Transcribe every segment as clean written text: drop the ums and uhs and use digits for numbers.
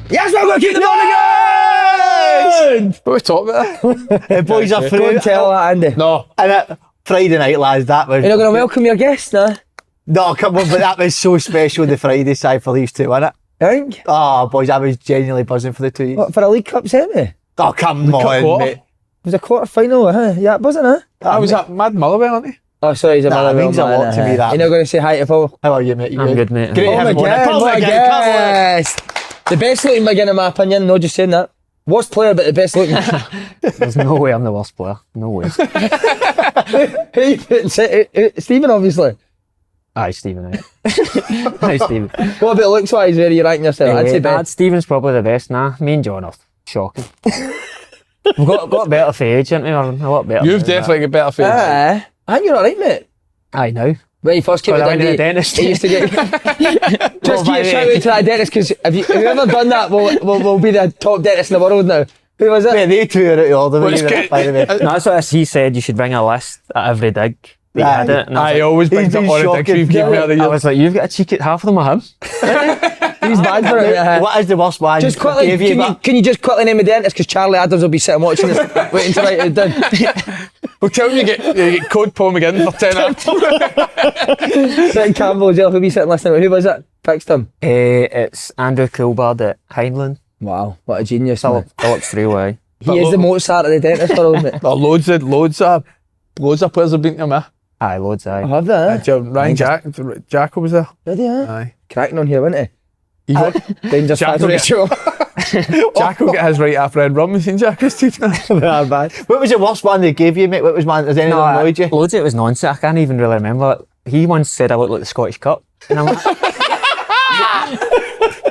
Yes, we're going to keep them on again! What are we talking about? The boys are through. Go and tell that, Andy. No. And Friday night, lads, that was... You're not going to welcome your guests, no? No, come on, but that was so special, the Friday side for these two, wasn't it? I think. Oh, boys, I was genuinely buzzing for the 2 years. What, for a League Cup semi? Oh, come on, mate. It was a quarter final, huh? Yeah, wasn't it? I was at Mad Motherwell, wasn't he? Oh, sorry, he's a Nah, it Motherwell means a man, lot to me, that. You're not going to say hi to Paul? How are you, mate? I'm good, mate. Great to have you on. Paul McGinn, yes! The best looking McGinn in my opinion, no, just saying that. Worst player, but the best looking. There's no way I'm the worst player. No way. Stephen, obviously. Aye, Stephen. Aye, Stephen. What about looks wise? Where are you ranking yourself? I'd say best. Stephen's probably the best now. Me and John are shocking. We've got better for age, haven't we? A lot better. You've definitely got better face. I think you're alright, mate. Aye, now. When you first came to I went to Dundee, the dentist. he used to get... Just give a shout out to that dentist, because if you've ever done that, we'll be the top dentist in the world now. Who was it? Mate, they two are out of order. No, that's what he said. You should bring a list at every dig. He had it. And I always bring up all the digs we've given me the I was like, you've got a cheek at half of them are him. He's bad for it. What is the worst one? Just quickly, can you just quickly name a dentist? Because Charlie Adams will be sitting watching this, waiting to write it down. We'll tell you get code Paul McGinn for 10 hours. Sitting Campbell as well, who'll be sitting listening. Who was it? Fixed him. It's Andrew Coulbard at Heinlein. Wow, what a genius. Phillips Freeway. He is the Mozart of the dentist world, mate. Loads of players have been to me. Aye, loads, aye. I have that. Ryan Jacko was there. Did he? Aye. Cracking on here, wasn't He he? got Rangers fans Jacko ratio. Jacko get his right after Red Rum. You seen Jacko's teeth now? They're bad. What was the worst one they gave you, mate? What was one? Has any of them annoyed you? Loads of it was nonsense. I can't even really remember. He once said I looked like the Scottish Cup. And I'm like...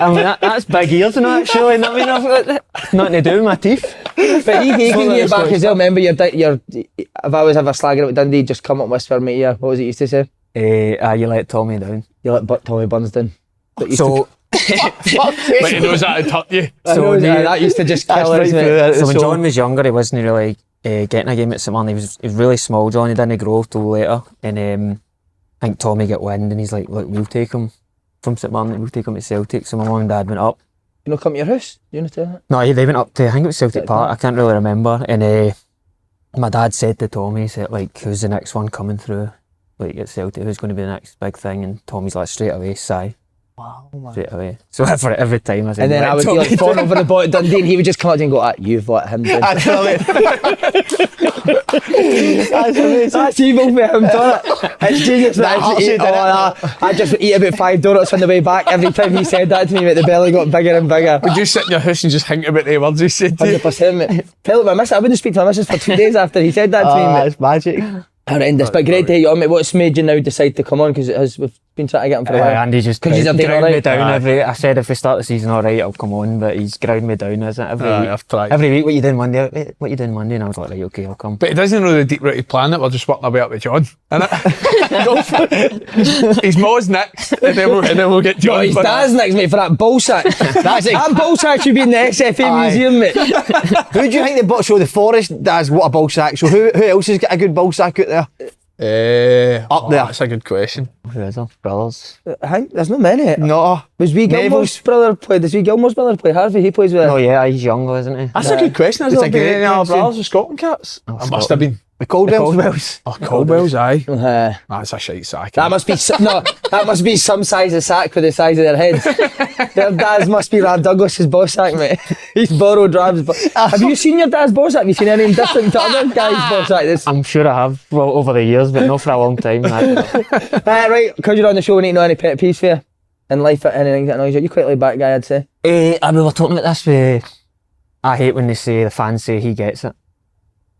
I mean, that's big ears and that, surely. I mean, I've got nothing to do with my teeth. But he can get back as well. Remember, if I was ever slagging out with Dundee, just come up and whisper me, yeah. What was it you used to say? You let Tommy down. You let Tommy Burns down. So... But he knows that to tuck you. So that used to just kill us, mate. So when John was younger, he wasn't really getting a game at St Mirren. He was really small, John. He didn't grow till later. And I think Tommy got wind and he's like, look, we'll take him from St Mirren, we'll take him to Celtic. So my mum and dad went up. You know, come to your house? You know tell that? No, they went up to, I think it was Celtic Park. I can't really remember. And my dad said to Tommy, he said, like, who's the next one coming through? Like, at Celtic, who's going to be the next big thing? And Tommy's like, straight away, Si. Wow, man. Straight away. So every time I said, and then I would be like falling over the ball at Dundee and he would just come out and go, you've let him down. That's evil for him, done it. It's genius. I just would eat about 5 donuts on the way back every time he said that to me, mate. The belly got bigger and bigger. Would you sit in your house and just think about the words he said to you? 100%, mate. Tell my missus, I wouldn't speak to my missus for 2 days after he said that to me, mate. It's magic. Horrendous, but great to hear you on, mate. What's made you now decide to come on? Because we've been trying to get him for a while. Andy just ground me down I said if we start the season alright, I'll come on, but he's ground me down, isn't it? Every week, what you doing Monday? What you doing Monday? And I was like, right, okay, I'll come. But he doesn't know the deep-rooted plan that we're just working our way up with John, innit? He's Mo's next, and then we'll get John. No, his dad's next, mate, for that ball sack. That ball sack should be in the SFA museum, mate. Who do you think the Forest does what a ball sack? So who else has got a good ball sack out there? Up there. That's a good question. Who is there? Brothers? I think there's not many. No. Was Wee Gilmore's brother play? Does Wee Gilmore's brother play Harvey? He plays with. Oh yeah, he's younger, isn't he? That's a good question. Is there any other brothers with Scotland caps? Oh, must have been. The Caldwells. Oh, Caldwell's, aye. That's a shite sack. That must be that must be some size of sack for the size of their heads. Their dads must be Rab Douglas's ball sack, mate. He's borrowed Rab's. Have you seen your dad's ball sack? Have you seen anything different to other guys' ball sack? I'm sure I have over the years, but not for a long time. Right, because you're on the show, we need to know any pet peeves for you in life, anything that annoys you. You're quite laid back guy, I'd say. We were talking about this. I hate when the fans say he gets it.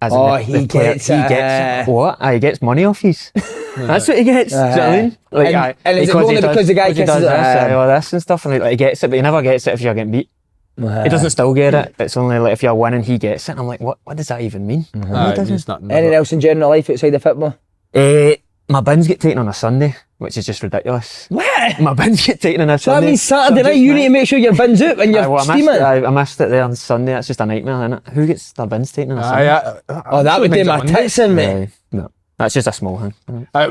He gets it. What? He gets money off his. That's what he gets. Do you know what I mean? Like, and is it only because the guy kisses this and stuff, and he gets it, but he never gets it if you're getting beat. He doesn't still get it. It's only like if you're winning, he gets it. And I'm like, what does that even mean? Anything else in general life outside of football? My bins get taken on a Sunday, which is just ridiculous. What? My bins get taken on a Sunday. That means Saturday night you need to make sure your bin's out when you're steaming. I missed it there on Sunday. That's just a nightmare, isn't it? Who gets their bins taken on a Sunday? That would do my tits in, mate. No, that's just a small thing. I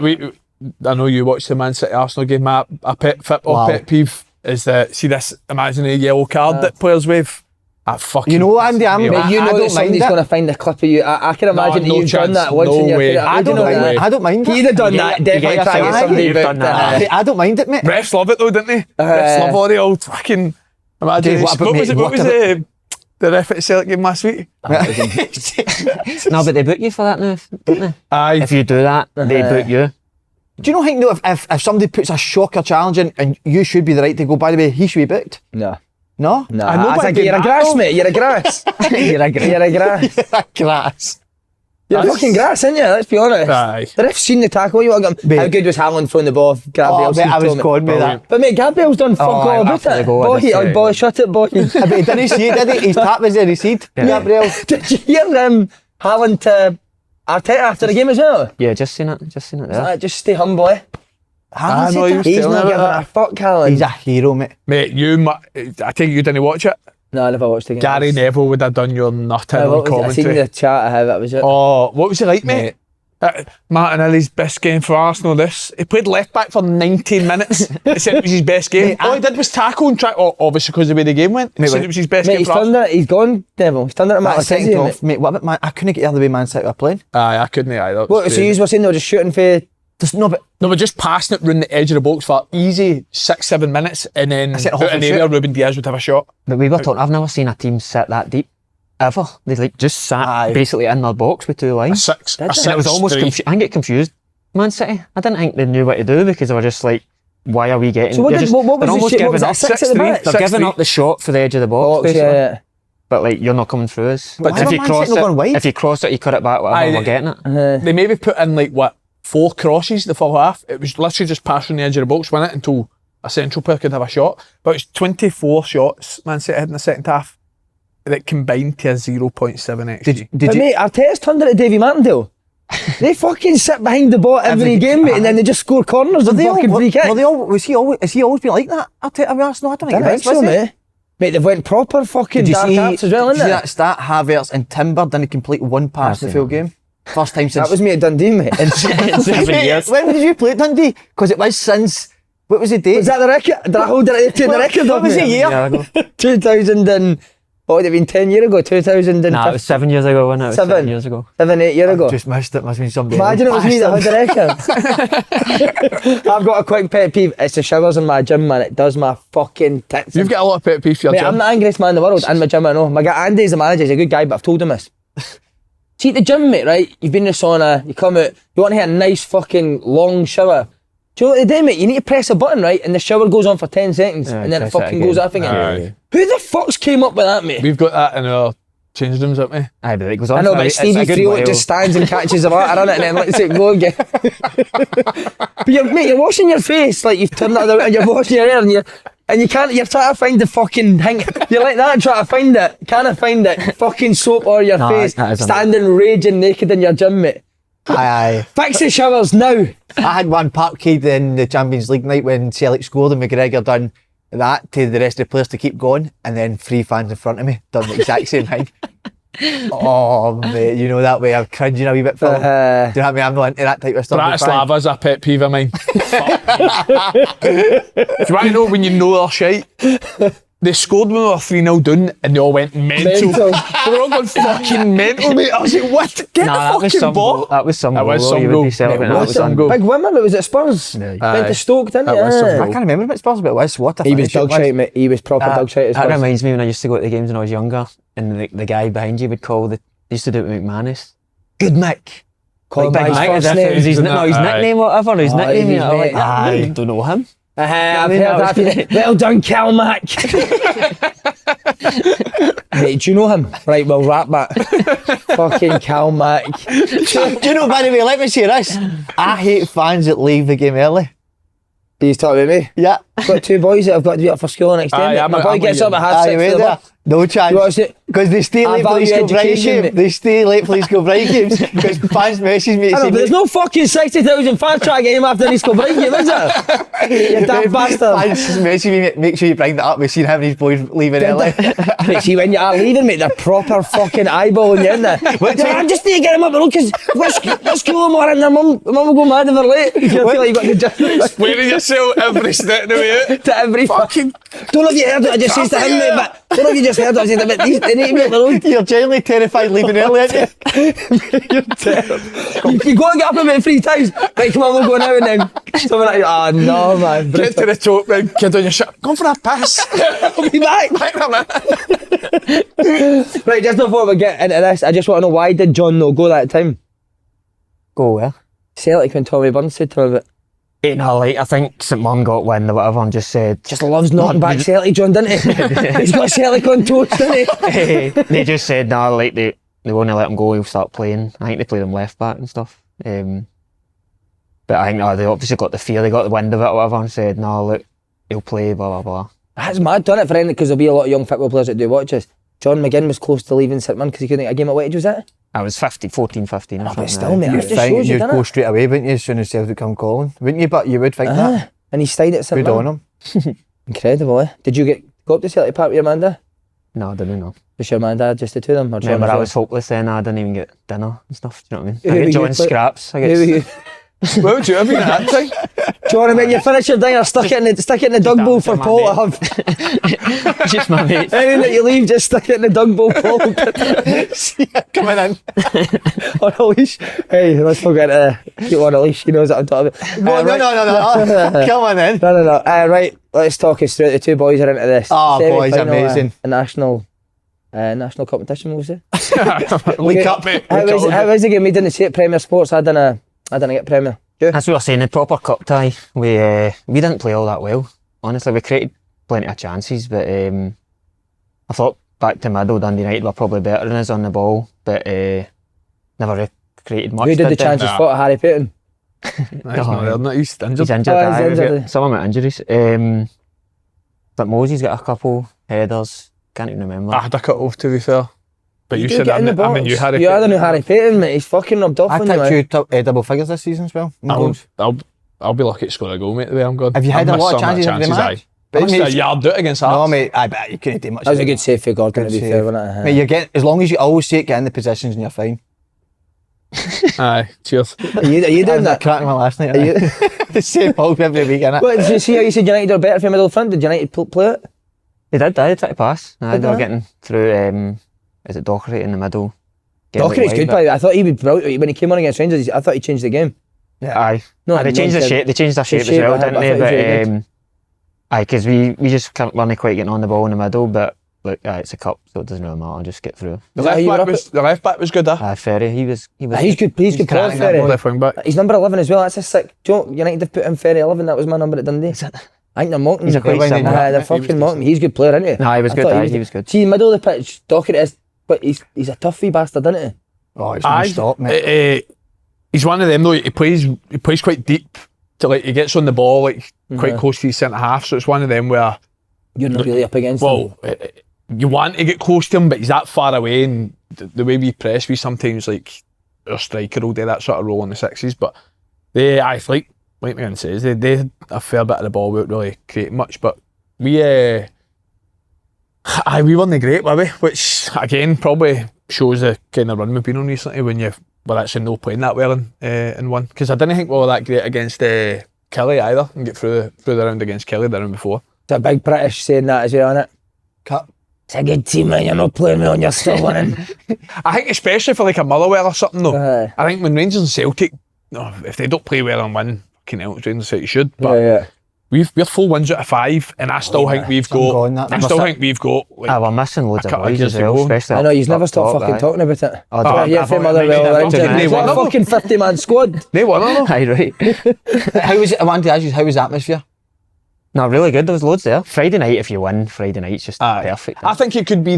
know you watched the Man City Arsenal game. A pet peeve is that, see this imaginary yellow card that players wave? That fucking... You know, Andy, Mate, you know I that don't mind somebody's it. going to find a clip of you. I can imagine no you've done chance, that once no in your way. career. I don't mind it. I don't mind it. You'd have done that, definitely get trying to get yourself- somebody you've done booked. that. I don't mind it, mate. Refs love it though, didn't they? Refs love all the old fucking... Imagine Dude, what about what me? was it? What What was about- the ref at the Celtic game last week? No, but they book you for that now, don't they? Aye. If you do that, they book you. Do you know, think though, if somebody puts a shocker challenge in and you should be the right to go, by the way, he should be booked? No. No? No, I know, I but think again, you're a that grass, though- mate. You're a grass. You're a grass. Grass. You're fucking grass, aren't you? Let's be honest. Aye. The ref's seen the tackle. You want to go, Mate. how good was Haaland throwing the ball off Gabriel? Oh, mate, I was going with that. But mate, Gabriel's done fuck all about after the it. goal, I Boy, did say- boy, shut it, boy. But he didn't see it, did he? His tap was there, he said. Gabriel. Did you hear Haaland to Arteta after the game as well? Yeah, just seen it there. Just stay humble, eh? I know you was He's telling not me giving that. a fuck, Haaland. He's a hero, mate. Mate, I think you didn't watch it. No, I never watched the game. Gary Neville would have done your nutting on I seen commentary. the chat I have, that was it. Oh, what was he like, mate? Martinelli's best game for Arsenal this. He played left back for 19 minutes. He said it was his best game. All he did was tackle and try, obviously because of the way the game went. He said it was his best Mate, game he's for Arsenal. turned it, he's gone, Devil. He's turned it to Matt That's second Letizier, off, mate. What about man? I couldn't get the other way Man City were playing. Aye, I couldn't either. What, so you were saying they were just shooting for... Just, no, but No, but just passing it round the edge of the box for easy 6-7 minutes and then said out half a an area shoot. Ruben Diaz would have a shot. But we were talking, I've never seen a team sit that deep. Ever. They like just sat Aye. basically in their box with two A lines. six. A And six it was almost three. I get confused. Man City, I didn't think they knew what to do because they were just like, why are we getting... So what, they're did, just- what was they're the almost shit? What giving was that, up. 6 at the 6-3. back? They're giving up the shot for the edge of the box, Box, basically. yeah. But like, you're not coming through us. But if why you were Man cross City not going wide? it, if you cross it, you cut it back, whatever, Aye, we're getting it. They maybe put in like, what, 4 crosses the full half. It was literally just pass from the edge of the box, wasn't it, until a central player could have a shot. But it was 24 shots Man City had in the second half that combined to a 0.7 XG. did But you? mate, Arteta's turned it to Davy Martindale. They fucking sit behind the ball every game, mate, and then they just score corners and fucking free kicks. Were they all? Was he always? Has he always been like that? I'll tell you, Arsenal. I don't think I think so, mate. Mate, they've went proper fucking Did you dark see? arts as well, Did you see innit? that stat? Havertz and Timber didn't complete one pass in the full game. First time since. That was me at Dundee, mate. in 7 years. When did you play at Dundee? Because it was since. What was the date? Was that the record? Did I hold it to the record? What was the year? Yeah, ago. 2000 and... What would it have been, 10 years ago? 2015? Nah, it was 7 years ago, wasn't it? It was 7 years ago. 7, 8 years ago. Just missed it. Must have been somebody. Imagine it was me that had Bastard. the record. I've got a quick pet peeve. It's the showers in my gym, man. It does my fucking tits. You've got a lot of pet peeves for your Mate, gym. I'm the angriest man in the world in my gym, I know. My guy Andy's the manager, he's a good guy, but I've told him this. See, at the gym, mate, right? You've been in the sauna, you come out, you want to have a nice fucking long shower. Do you know what they do, mate? You need to press a button, right? And the shower goes on for 10 seconds, and then it press it fucking again. goes off again. Aye. Who the fuck's came up with that, mate? We've got that in our change rooms, haven't we? Aye, but it goes on I know, for but it's a Stevie good Freehold while. just stands and catches the water in it and then lets it go again. But you're washing your face, like you've turned it other way, and you're washing your hair, and you can't, you're trying to find the fucking thing. You're like that, trying to find it. Can't find it. Fucking soap or your No, face, that isn't standing raging naked in your gym, mate. Aye. Fix the showers now. I had one parkade in the Champions League night when Celtic scored and McGregor done that to the rest of the players to keep going, and then 3 fans in front of me done the exact same thing. Oh mate, you know that way I'm cringing a wee bit for them. Do you know what I mean? I'm not into that type of stuff. Bratislava's a pet peeve of mine. Do you want to know when you know they're shite? They scored when they were 3-0 down and they all went mental. Mental. They were all going fucking mental, mate. I was like, what? Get Nah, the that was fucking some ball. goal. That was some That was goal, some you would goal. be celebrating. It That was was some some goal. Big women, it was at Spurs. Yeah. Went Aye. to Stoke, didn't That he? was some Aye. goal. I can't remember what Spurs, but it was what a He was finish it dog shite, mate. He was proper dog shite as That well. reminds me when I used to go to the games when I was younger, and the guy behind you would call they used to do it with McManus. Good Mick. Call him Big by his Mick, first as if it name. was his, Isn't no, his that- nickname, whatever, his Oh, nickname. his You know, like, mate. I don't know him. I've I mean, heard that that. Well done, Cal Mac. Mate, do you know him? Right, we'll wrap that. Fucking Cal Mac. Do you know, by the way, let me say this. I hate fans that leave the game early. He's talking about me. Yeah. I've got 2 boys that have got to be up for school next Aye, day. I'm My a- boy I'm gets a- up at half Aye, 6 wait for the there. work. No You chance. watch it? Because they stay I late for value these school education, games. mate. They stay late for these school games because fans message me. I know, saying, but there's no fucking 60,000 fans trying to get him after an East break game, is there? You damn bastard. Fans message me, make sure you bring that up. We've seen how many boys leaving early. Mate, see, when you are leaving, mate, they're proper fucking eyeballing you in there. I just need to get him up, because let's school more and their mum will go mad if they're late. You feel like you got the just. Wearing yourself every step of the way out. To every Fucking don't know if you heard it, I just says to him, mate, but don't know if you just heard it, I said, but they need to be alone. You're genuinely terrified leaving early, aren't you? You're terrible. You go and get up about 3 times. Right, come on, we'll go now and then. Something like, no, man. get to the top, man. Kid on your shit. Go for a piss. I'll be back. Back in a minute. Right, just before we get into this, I just want to know, why did John no go that time? Go where? Celtic, when Tommy Burns said to him about, No, like, I think St Mirren got wind or whatever and just said... just loves knocking back Celtic, John, didn't he? He's got Celtic on toast, didn't he? They just said, nah, like, they won't let him go, he'll start playing. I think they played him left back and stuff. But I think they obviously got the fear, they got the wind of it or whatever and said, no, look, he'll play, blah, blah, blah. That's mad, done it for anything, because there'll be a lot of young football players that do watch us. John McGinn was close to leaving St Mirren because he couldn't get a game at Wedge, was it? I was 14, 15 or something. But still, mate, You'd that just think shows you, you'd doesn't go it? straight away, wouldn't you, as soon as Celtic come calling? Wouldn't you? But you would think that. And he stayed at St Good Mirren. on him. Incredible, eh? Did you go up to Celtic Park with your man there? No, I didn't know. Just your man and dad, just the two of them? Or John Remember, as I well? was hopeless then, I didn't even get dinner and stuff, do you know what I Who mean? I were get you John's pla- scraps, I Who were get... you? Where would you have been at that time? John, when you finish your dinner, stick it in the dug bowl for my Paul to mate. have. Just my mates. Anything that you leave, just stick it in the dug bowl, Paul. Coming in. On a leash. Hey, let's not get to keep on a leash. He knows what I'm talking about. No. Come on in. No. Right, let's talk us through it. The two boys are into this. Oh, boys, Semi-final, amazing. A national competition, what was it? League Cup, mate. How is the game? We didn't see it Premier Sports. I didn't get Premier. You? That's what I was saying, the proper cup tie, we didn't play all that well. Honestly, we created plenty of chances, but I thought back to middle, Dundee United were probably better than us on the ball, but never really created much. Who did the they? chances for? Harry Payton? Nice, no, they're not. He's injured. He's injured, Oh, he's aye, we've got injured. some of my injuries. But Mosey's got a couple headers, can't even remember. I had a cut off, to be fair. But you do said get in the I'm in box. you, Harry. You are the new Harry Payton, mate. He's fucking rubbed off I on you, man. tipped you double figures this season as well. in goals. I'll be lucky to score a goal, mate, the way I'm going. Have you had I've a lot of missed some chances in the match? aye. But I missed mate, a yard out against Hearts. No, mate, I bet you couldn't do much. That was a of good save for Gordon, to be Good fair, save. wasn't it? Mate, you're getting, as long as you always see it, get in the positions and you're fine. Aye, cheers. Are you doing that? Cracking my last night. Are you- The same ball every week, innit? What, did you see how you said United are better for middle front? Did United play it? They did, they tried to pass. They Did were they? getting through, is it Dockery in the middle? Getting Dockery's it good, wide, by the way. I thought he would brilliant. When he came on against Rangers, I thought he changed the game. but- Aye. No, They changed the no, shape. They changed their shape as shape, well, aye, didn't but I they? thought it was really But aye, because we just weren't quite getting on the ball in the middle. But look, it's a cup, so it doesn't really matter. Just get through. The Is that how left you back were up was the left back was good. Ferry, he was. He's good. He's good player, cracking Ferry. Left wing back. He's number 11 as well. That's a sick. Do you know, United have put in Ferry 11. That was my number at Dundee. I think they're mocking. He's a quite similar. They're He was fucking mocking. He's a good player, isn't he? No, he was I good. thought Aye, he was good. See, in the middle of the pitch, Docherty is, but he's a tough wee bastard, isn't he? Oh, it's not stop, mate. He's one of them though. He plays quite deep. To like he gets on the ball like quite close to his centre half. So it's one of them where You're not really up against him. well you want to get close to him, but he's that far away, and the way we press, we sometimes like our striker will do that sort of role on the sixes. But I like McGinn says, they had a fair bit of the ball without really creating much. But we weren't great, were we? Which again probably shows the kind of run we've been on recently when you were actually not playing that well in one. Because I didn't think we were that great against Kelly either, and get through the round against Kelly the round before. It's a big British saying that as well, isn't it? Cut. It's a good team, man. You're not playing well and you're still winning. I think especially for like a Motherwell or something though. Aye. I think when Rangers and Celtic, if they don't play well and win, fucking hell, it's Rangers and Celtic should. But yeah. we're 4 wins out of 5, and I still think we've Some got. gone, that. I still think we've got. Like, We're missing loads a of couple of boys years as well, to go. especially I know, you've never up stopped top, fucking aye. talking about it. Oh, Right, yeah, for Motherwell, never Rangers. won What a them. fucking 50-man squad. they won, I know. Aye, right. How was it? I wanted to ask you, how was the atmosphere? No, really good. There was loads there. Friday night, if you win, Friday night's just Aye. perfect. I think it could be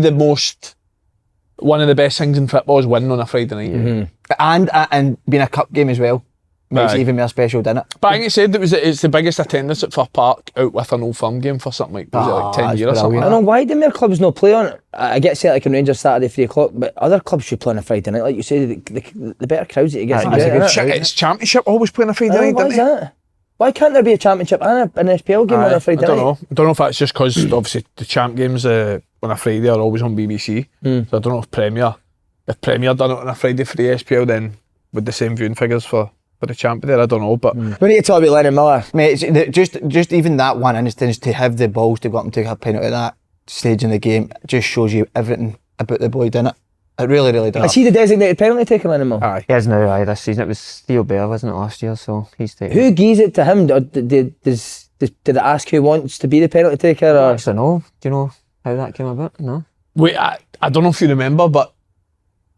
one of the best things in football is winning on a Friday night. And being a cup game as well. Makes Aye. it even more special, doesn't it? But I think it said it's the biggest attendance at Fir Park out with an Old Firm game for something like, was it like 10 that's years or something? I don't know, why do more clubs not play on it? I get Celtic and Rangers Saturday 3 o'clock, but other clubs should play on a Friday night. Like you say, the better crowds that you get. Aye, is great, It's, innit? it's Championship always playing a Friday I don't know, night, why don't is they? that? Why can't there be a championship and an SPL game on Aye, a Friday I don't night? know. I don't know if that's just because obviously the champ games on a Friday are always on BBC. So I don't know if Premier done it on a Friday for the SPL, then with the same viewing figures for for the champion there. I don't know, but We need to talk about Lennon Miller. Mate, just even that one instance, to have the balls to go up and take a penalty at that stage in the game, just shows you everything about the boy, doesn't it? It really, really does. Is he the designated penalty taker, Lennon Miller? aye. He is now, this season. It was Theo Bear, wasn't it, last year? So he's taking Who gives it to him? Or did it ask who wants to be the penalty taker? Or? Actually, no. Do you know how that came about? No. Wait, I don't know if you remember, but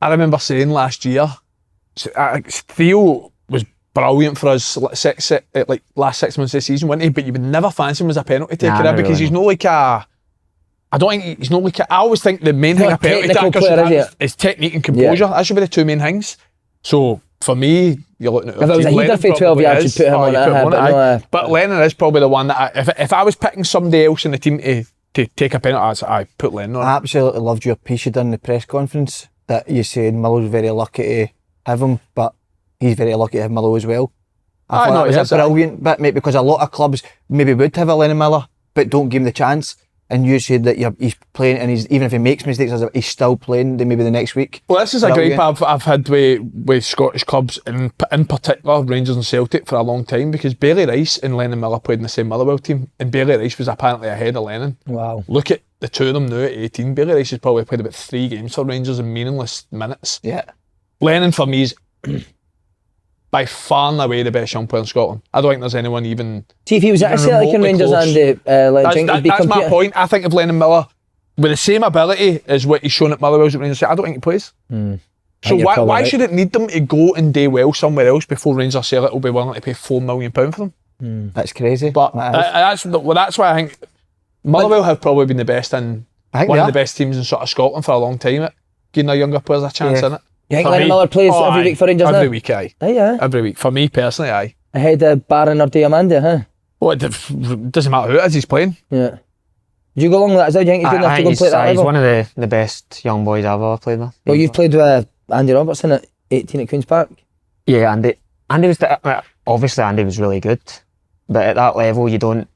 I remember saying last year, Theo was brilliant for us last 6 months of the season, wasn't he? But you would never fancy him as a penalty taker Nah, because really. he's not like a. I don't think he's not like a. I always think the main thing Not a penalty technical taker player, should is have is technique and composure. That should be the two main things. So for me, you're looking at. If it was a header for 12 yards, you'd put him on it. But Lennon is probably the one that if I was picking somebody else in the team to take a penalty, I'd put Lennon on. I absolutely loved your piece you done in the press conference, that you said Miller's very lucky to have him, but he's very lucky to have Miller as well. I thought that was a brilliant bit, mate, because a lot of clubs maybe would have a Lennon Miller, but don't give him the chance. And you said that he's playing, and even if he makes mistakes, he's still playing maybe the next week. Well, this is a gripe I've had with Scottish clubs, and in particular Rangers and Celtic, for a long time, because Bailey Rice and Lennon Miller played in the same Motherwell team, and Bailey Rice was apparently ahead of Lennon. Wow. Look at the two of them now at 18. Bailey Rice has probably played about 3 games for Rangers in meaningless minutes. Yeah. Lennon, for me, is by far and away the best young player in Scotland. I don't think there's anyone even. See, if he was at Celtic and Rangers close. and That's my point. I think if Lennon Miller, with the same ability as what he's shown at Motherwell's at Rangers, I don't think he plays. So why should it need them to go and do well somewhere else before Rangers Celtic will be willing to pay £4 million for them? That's crazy. But that's why I think Motherwell have probably been the best in one of the best teams in sort of Scotland for a long time at giving their younger players a chance in it. You think Lennon Miller plays every week for Rangers now? Every week, aye. Aye. Every week. For me personally, aye. Ahead of Barron or Diamanda, huh? Well, it doesn't matter who it is he's playing. Yeah. Do you go along with that as well? Do you think he's good enough to go and play at that He's level? one of the best young boys I've ever played with. Well, you've played with Andy Robertson at 18 at Queen's Park. Yeah, Andy was obviously Andy was really good, but at that level you don't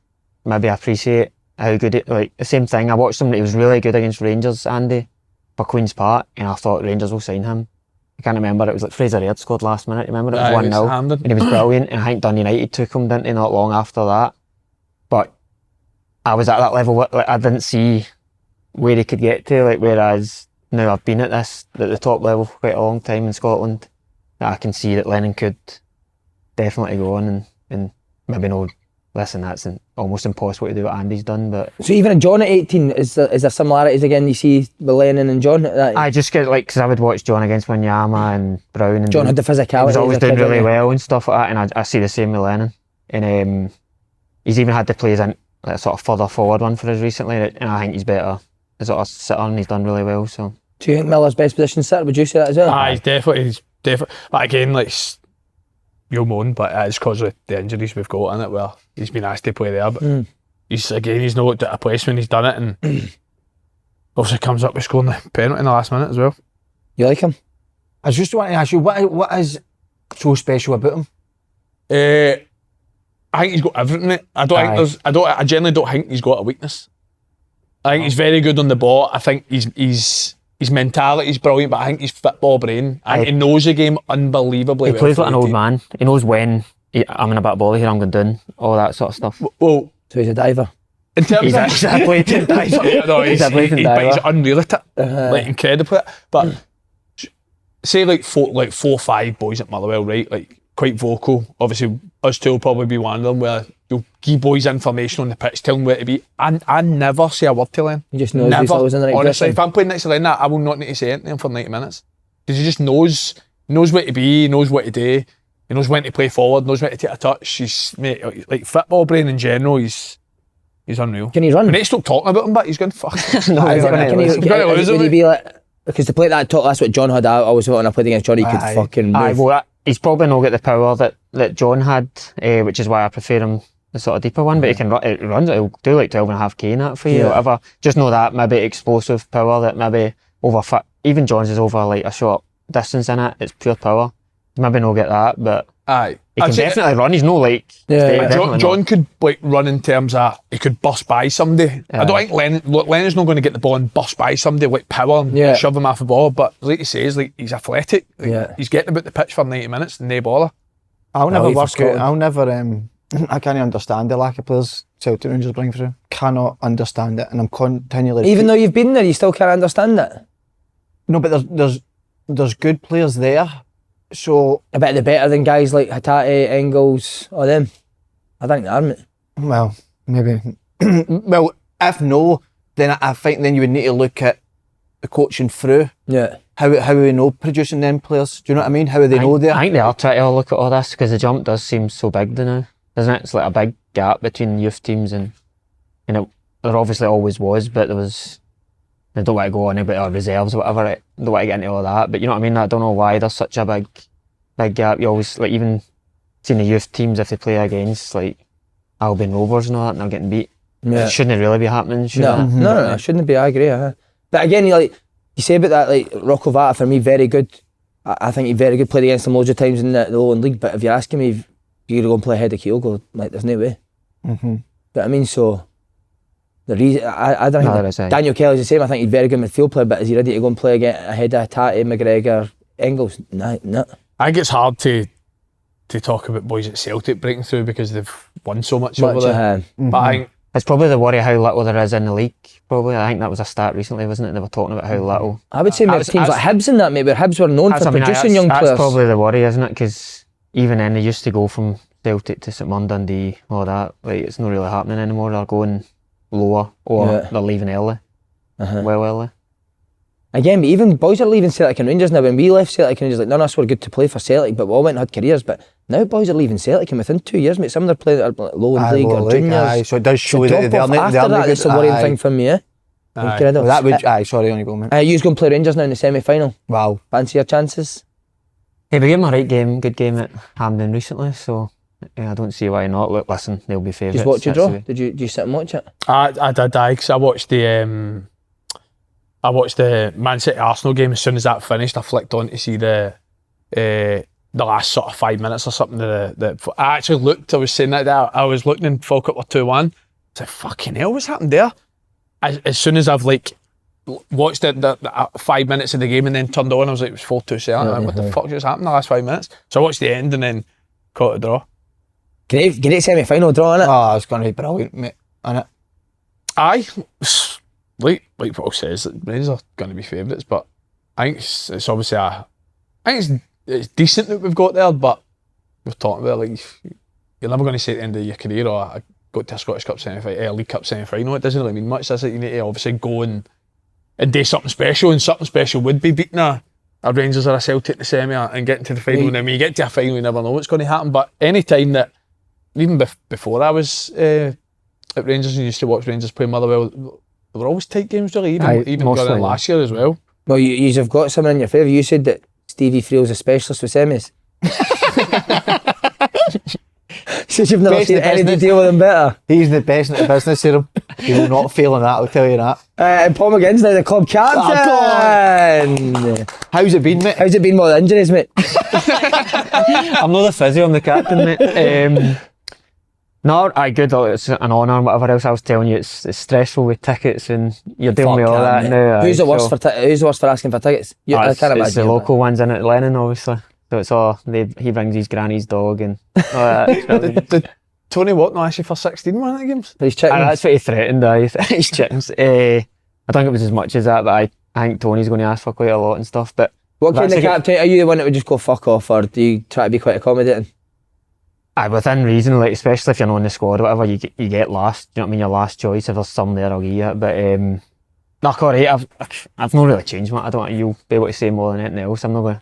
maybe appreciate how good it. Like the same thing, I watched him. He was really good against Rangers, Andy, for Queen's Park, and I thought Rangers will sign him. I can't remember. It was like Fraser Aird scored last minute. Remember it was 1-0, Hampden. and he was brilliant. And I think Dundee United took him, didn't they? Not long after that, but I was at that level. Like, I didn't see where he could get to. Like whereas now I've been at the top level for quite a long time in Scotland. That I can see that Lennon could definitely go on and maybe no. Listen, that's almost impossible to do what Andy's done, but... So even in John at 18, is there similarities again you see with Lennon and John? I just get because I would watch John against Wanyama and Brown, and John had the physicality. He was always doing really well well and stuff like that, and I see the same with Lennon. And he's even had to play as a sort of further forward one for us recently, and I think he's better as sort of sitter, and he's done really well. So, do you think Miller's best position sitter? Would you say that as well? He's definitely. But again, like you'll moan, but it's because of the injuries we've got in it, where he's been asked to play there, but he's not looked at a place when he's done it, and obviously comes up with scoring the penalty in the last minute as well. You like him? I was just wanting to ask you, what is so special about him? I think he's got everything. I generally don't think he's got a weakness. I think he's very good on the ball. I think his mentality is brilliant, but I think his football brain, and he knows the game unbelievably well. He plays like an old man. He knows when I'm in a bit of ball here, I'm going down, all that sort of stuff. Well, so he's a diver. In terms he's a blatant diver. No, he's diver. unreal at it, like incredible at it. But say like 4 or 5 boys at Motherwell, right? Like quite vocal. Obviously, us two will probably be one of them where you'll give boys information on the pitch, tell them where to be. I never say a word to Len. He just knows he's always in the right Honestly, position. if I'm playing next to Len, I will not need to say anything for 90 minutes. Because he just knows where to be, he knows what to do, he knows when to play forward, knows when to take a touch. He's, mate, like football brain in general, he's unreal. Can he run? We need to stop talking about him, but he's going to fuck. No, he's Can he be like... Because to play that top, that's what John had. I always thought when I played against John, he could fucking move. Well, he's probably not got the power that John had, which is why I prefer him the sort of deeper one. But he can run. It runs. He'll do like 12.5k in that for you, or whatever. Just know that maybe explosive power that maybe over. Even John's is over like a short distance in it. It's pure power. Maybe not get that, but he can definitely run. He's no like. John could like run in terms of he could bust by somebody. I don't think Lennon's not going to get the ball and bust by somebody like power and shove him off the ball. But like he says, like he's athletic. Like, he's getting about the pitch for 90 minutes and no bother. I'll never away for work out. Scotland. I'll never. I can't understand the lack of players Celtic Rangers bring through. Cannot understand it, and I'm continually. Even though you've been there, you still can't understand it. no, but there's good players there. So I bet they're better than guys like Hatate, Engels, or them. I think they are, mate. well, maybe. Well, if no, then I think then you would need to look at the coaching through. Yeah. How we know producing them players? Do you know what I mean? How they know there? I think they are trying to look at all this because the jump does seem so big now, doesn't it? It's like a big gap between youth teams and there obviously always was, but there was. I don't want to go on about reserves or whatever. I don't want to get into all that, but you know what I mean. I don't know why there's such a big gap. You always like even seeing the youth teams if they play against like Albion Rovers and all that, and they're getting beat. Yeah. It shouldn't really be happening. Should No, it? no, shouldn't be. I agree. But again, you say about that, like Rocco Vata for me, very good. I think he's very good. Played against him loads of times in the Lowland League. But if you're asking me if you're going to go and play ahead of Kyogo, like there's no way. But I mean, so the reason I don't think Daniel Kelly's the same. I think he's very good midfield player. But is he ready to go and play again ahead of Tate, McGregor, Engels? No. I think it's hard to talk about boys at Celtic breaking through because they've won so much over there. But I think it's probably the worry how little there is in the league. Probably, I think that was a stat recently, wasn't it? They were talking about how little. I would say maybe teams like Hibs and that, maybe where Hibs were known for producing young players. That's probably the worry, isn't it? Because even then, they used to go from Celtic to St Mirren, Dundee, all that. Like it's not really happening anymore. They're going lower or they're leaving early, well early. Again, but even boys are leaving Celtic and Rangers now. When we left Celtic and Rangers, like none of us were good to play for Celtic, but we all went and had careers. But now boys are leaving Celtic, and within 2 years, mate, some of them are playing at Lowland League or juniors. So it does show that they're not. After that, it's a worrying thing for me. Well, that would. Sorry, only go, mate. You're going to play Rangers now in the semi-final. Wow. Fancy your chances? Hey, we gave them a good game at Hampden recently, so I don't see why not. Look, listen, they'll be favourites. Just watch your draw. Did you sit and watch it? I did, because I watched the Man City Arsenal game. As soon as that finished, I flicked on to see the last sort of 5 minutes or something. I actually looked. I was saying that I was looking and Falkirk were 2-1. I said, "Fucking hell, what's happened there?" As soon as I've watched the 5 minutes of the game and then turned on, I was like, it was 4-2 Celtic. What the fuck just happened the last 5 minutes? So I watched the end and then caught a draw. Great semi-final draw, innit? Oh, it's going to be brilliant, mate. Innit? Aye. Like Paul says, Rangers are going to be favourites, but I think it's obviously I think it's decent that we've got there, but we're talking about like you're never going to say at the end of your career, or I got to a Scottish Cup semi-final, League Cup semi-final. It doesn't really mean much, does it? You need to obviously go and do something special, and something special would be beating a Rangers or a Celtic in the semi and getting to the final. And then when you get to a final, you never know what's going to happen. But any time that, even before I was at Rangers and used to watch Rangers play Motherwell, they were always tight games, really, even going in last year as well. Well, you've got someone in your favour. You said that Stevie Friel's a specialist with semis. So you've never seen anything deal with him better. He's the best in the business here. He will not fail in that, I'll tell you that. And Paul McGinn's now the club captain. How's it been, mate? How's it been with the injuries, mate? I'm not the physio, I'm the captain, mate. No, good. It's an honour and whatever else I was telling you. It's stressful with tickets and you're dealing with all that now. Who's the worst for asking for tickets? I can't imagine. It's the local ones in it, Lennon, obviously. So it's all he brings his granny's dog and all that. Did Tony Watt not ask you for 16 one of the games? For his chickens. That's what he threatened. His chickens. I don't think it was as much as that, but I think Tony's going to ask for quite a lot and stuff. But what kind of captain are you? The one that would just go fuck off, or do you try to be quite accommodating? Within reason, like especially if you're not in the squad or whatever, you get last. You know what I mean? Your last choice. If there's some there, I'll give you it. But alright. I've not really changed much. I don't. You'll be able to say more than anything else. I'm not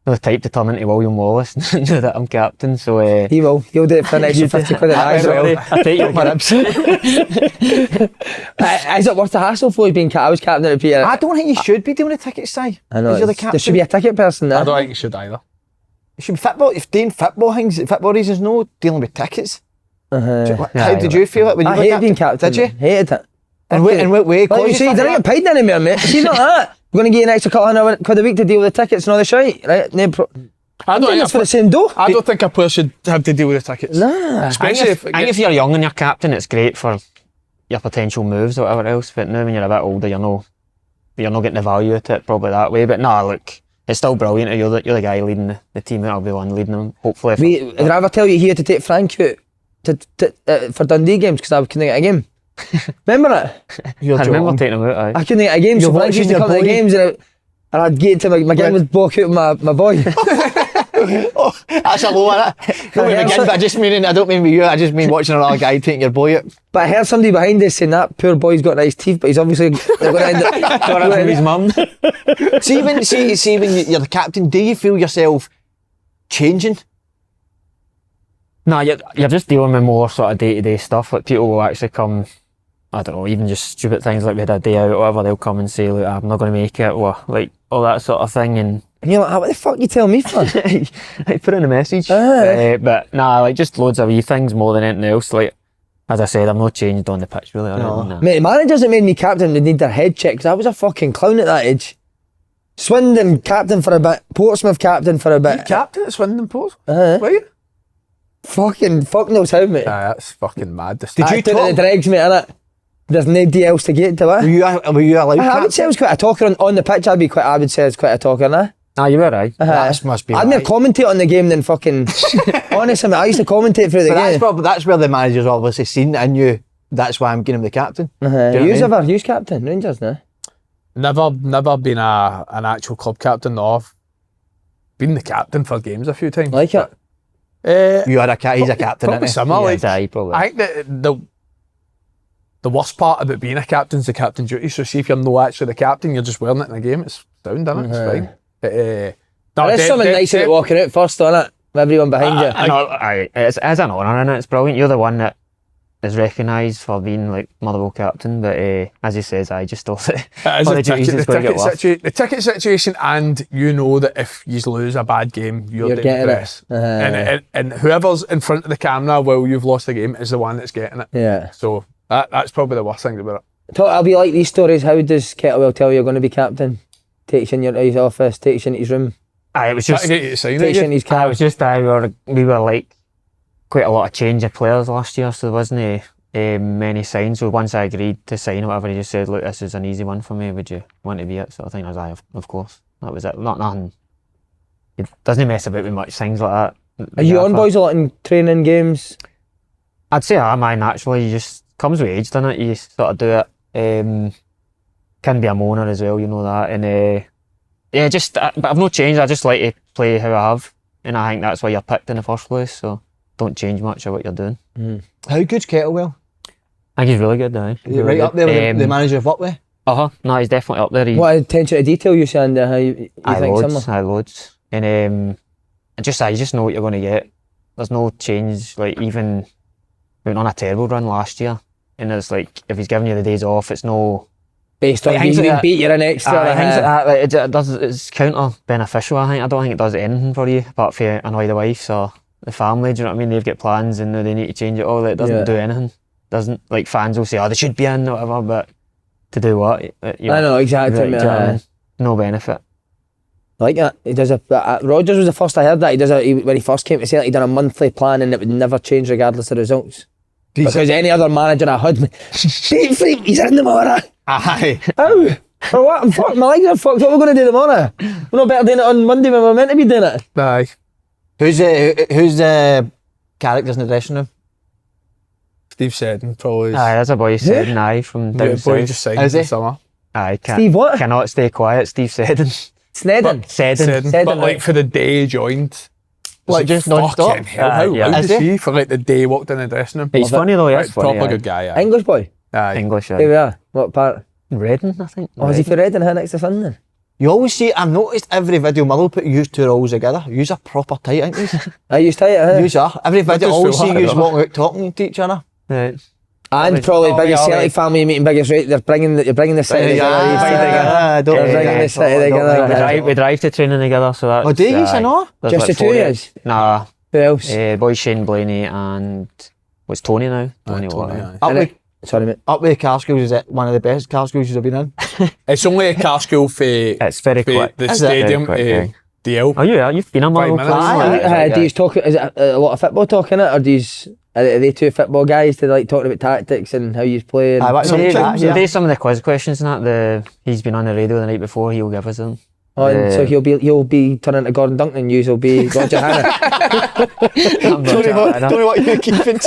the type to turn into William Wallace now that I'm captain. So he will. He'll do it for an extra 50 quid an hour. I'll take you up my ribs. Is it worth the hassle for you being captain? I was captain at Peter. I don't think you should be doing the tickets, Si. I know. You're the captain. There should be a ticket person there. I don't think you should either. It should be football. If doing football things, football reasons, no dealing with tickets. How did you feel it when you were hated being captain? Did you? Hated it. And what way? Like you say, you didn't get paid anymore, mate. See, not that. We're going to give you an extra £200 a week to deal with the tickets and all the shite, right? I don't think it's for the same dough. I don't think a player should have to deal with the tickets. Nah. Especially if you're young and you're captain, it's great for your potential moves or whatever else. But now when you're a bit older, you're not getting the value at it probably that way. But nah, look, it's still brilliant. You're the guy leading the team, and I'll be the one leading them. Hopefully. Did I ever tell you here to take Frank out for Dundee games because I couldn't get a game? Remember that? I remember taking him out. Aye. I couldn't get a game, so Frank used to come to the games and I'd get to McGinn was block out with my boy. Oh, that's a low one. No, with McGinn, but I don't mean with you. I just mean watching another guy taking your boy out. But I heard somebody behind us saying that poor boy's got nice teeth, but he's obviously going to end up Got it from his mum. See when you're the captain, do you feel yourself changing? No, you're just dealing with more sort of day-to-day stuff. Like people will actually come, I don't know, even just stupid things like we had a day out or whatever, they'll come and say, look, I'm not going to make it, or like all that sort of thing. And you're like, what the fuck you tell me for? I put in a message. But nah, like just loads of wee things more than anything else. Like, as I said, I'm not changed on the pitch really. No. Mate, the managers that made me captain would need their head checked because I was a fucking clown at that age. Swindon captain for a bit, Portsmouth captain for a bit. You captain at Swindon Portsmouth? Were you? Fuck knows how, mate. That's fucking mad. Did you talk the dregs, mate, innit? There's nobody else to get to it. Were you allowed? I would say I was quite a talker on the pitch. I would say I was quite a talker, nah? Ah, you were right. That must be. I'd more commentate on the game than fucking. Honestly, mate, I used to commentate through the game. That's where the manager's obviously seen in you. That's why I'm giving him the captain. Who's captain? Rangers, no? Never been an actual club captain. No, I've been the captain for games a few times. Like it. He's a captain, probably isn't similar. he? I think that the worst part about being a captain is the captain duty. So see if you're not actually the captain, you're just wearing it in the game. It's sound, isn't it? It's fine. There's something nice about walking out first, isn't it? With everyone behind you. It's as an honour, and it's brilliant. You're the one that is recognised for being like Motherwell captain, but as he says, I just thought the ticket situation, and you know that if you lose a bad game, you're getting press. And whoever's in front of the camera while you've lost the game is the one that's getting it. Yeah. So that's probably the worst thing about it. I'll be like these stories. How does Kettlewell tell you you're going to be captain? Takes you in his office, takes you into his room. It was just takes you in his car. It was just we were like quite a lot of change of players last year, so there wasn't many signs. So once I agreed to sign or whatever, he just said, look, this is an easy one for me, would you want to be it, sort of thing. I was like, of course. That was it. Not nothing. It doesn't mess about with much things like that. Are you on boys a lot in training games? I'd say mine naturally just comes with age, doesn't it? You sort of do it. Can be a moaner as well, you know that. And but I've not changed. I just like to play how I have, and I think that's why you're picked in the first place. So don't change much of what you're doing. How good's Kettlewell? I think he's really good now. Right up there with the manager of Whitway? No, he's definitely up there. What attention to detail you saying how you think similar? Loads. And you just know what you're going to get. There's no change. Like even we went on a terrible run last year, and it's like if he's giving you the days off, it's no based on you being beat, you're an extra. Things like that, it's counter beneficial. I don't think it does anything for you apart from annoy the wife or the family. Do you know what I mean? They've got plans and they need to change it all. It doesn't do anything. Doesn't, like, fans will say, they should be in or whatever, but to do what? I know exactly. No benefit. Like that. He does Rodgers was the first I heard that. When he first came to Celtic, he done a monthly plan and it would never change regardless of results. Because any other manager I had, Dave Freak, he's in tomorrow. Aye. How? For what? Fuck, my legs are fucked. What are we going to do tomorrow? We're not better doing it on Monday when we're meant to be doing it. Aye. Who's the characters in the dressing room? Steve Seddon, probably. Aye, there's a boy Seddon, from down south. Boy just signed in the summer. Aye, Steve what? Cannot stay quiet, Steve Seddon. Seddon. But like for the day he joined, like just non-stop. How loud is he for like the day he walked in the dressing room? He's funny though, he's funny. Proper good guy. English boy? Aye. English, Here we are. What part? Reading, I think. Oh, is he for Reading here next to Sunderland? You always see, I've noticed every video Motherwell put you two roles together. You's are proper tight, ain't you? I used tight, huh? You's are. Every video I always see you walking out talking to each other. Right. And probably biggest Celtic family meeting, biggest right. You're bringing the city together. We drive to training together, so that's. Oh, do you? I know. Just the two of us? Nah. Who else? Boy Shane Blaney and what's Tony now? Tony. Sorry, mate. Up with the car schools, is it one of the best car schools you've been in? It's only a car school for it's very quick. The stadium to DL. Oh yeah, you've been on Motherwell. Do you talk? Is it a lot of football talking it, or are they two football guys to like talking about tactics and how you play? Some of the quiz questions and that. He's been on the radio the night before. He'll give us them. Oh, and so he'll be turning to Gordon Duncan and you'll be Roger Hannah. Don't know what you're keeping.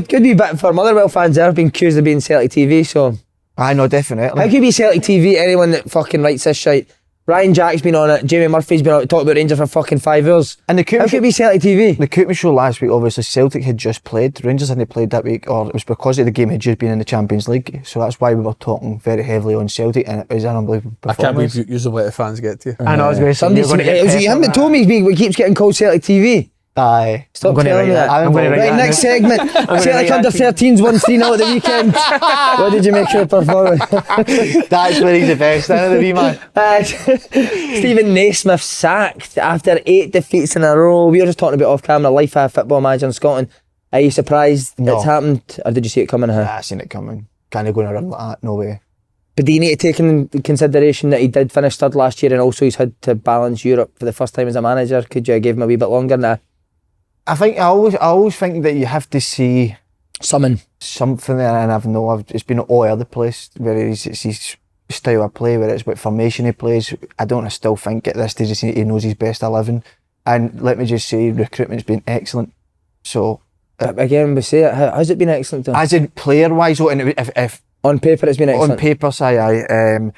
Good wee bit for Motherwell fans there, being accused of being Celtic TV, so I know, definitely. how could you be Celtic TV, anyone that fucking writes this shite? Ryan Jack's been on it, Jamie Murphy's been on it, talking about Rangers for fucking 5 hours. And How could it be Celtic TV? The Coopman show last week, obviously Celtic had just played, Rangers hadn't played that week, or it was because of the game had just been in the Champions League, so that's why we were talking very heavily on Celtic, and it was an unbelievable I can't performance. believe you usually let the fans get to you. I know, I was going to say, Somebody, you're going to get it was pissed him on that told me he keeps getting called Celtic TV. Aye. Stop I'm telling me that. I'm going to Right, next segment. Celtic under 13s won 3-0 at the weekend. What did you make of the performance? That's where he's the best, isn't it, the wee man? Steven Naismith sacked after 8 defeats in a row. We were just talking about off camera life of a football manager in Scotland. Are you surprised it's happened, or did you see it coming? I seen it coming. Can't go on a run like that, no way. But do you need to take into consideration that he did finish third last year and also he's had to balance Europe for the first time as a manager? Could you have given him a wee bit longer now? I always think that you have to see something there, and it's been all over the place. Where it's his style of play, where it's what formation he plays. I still think at this stage he knows his best 11, and let me just say recruitment's been excellent. So again, we say it. Has it been excellent? Though? As in player wise, and if on paper it's been excellent. On paper, aye.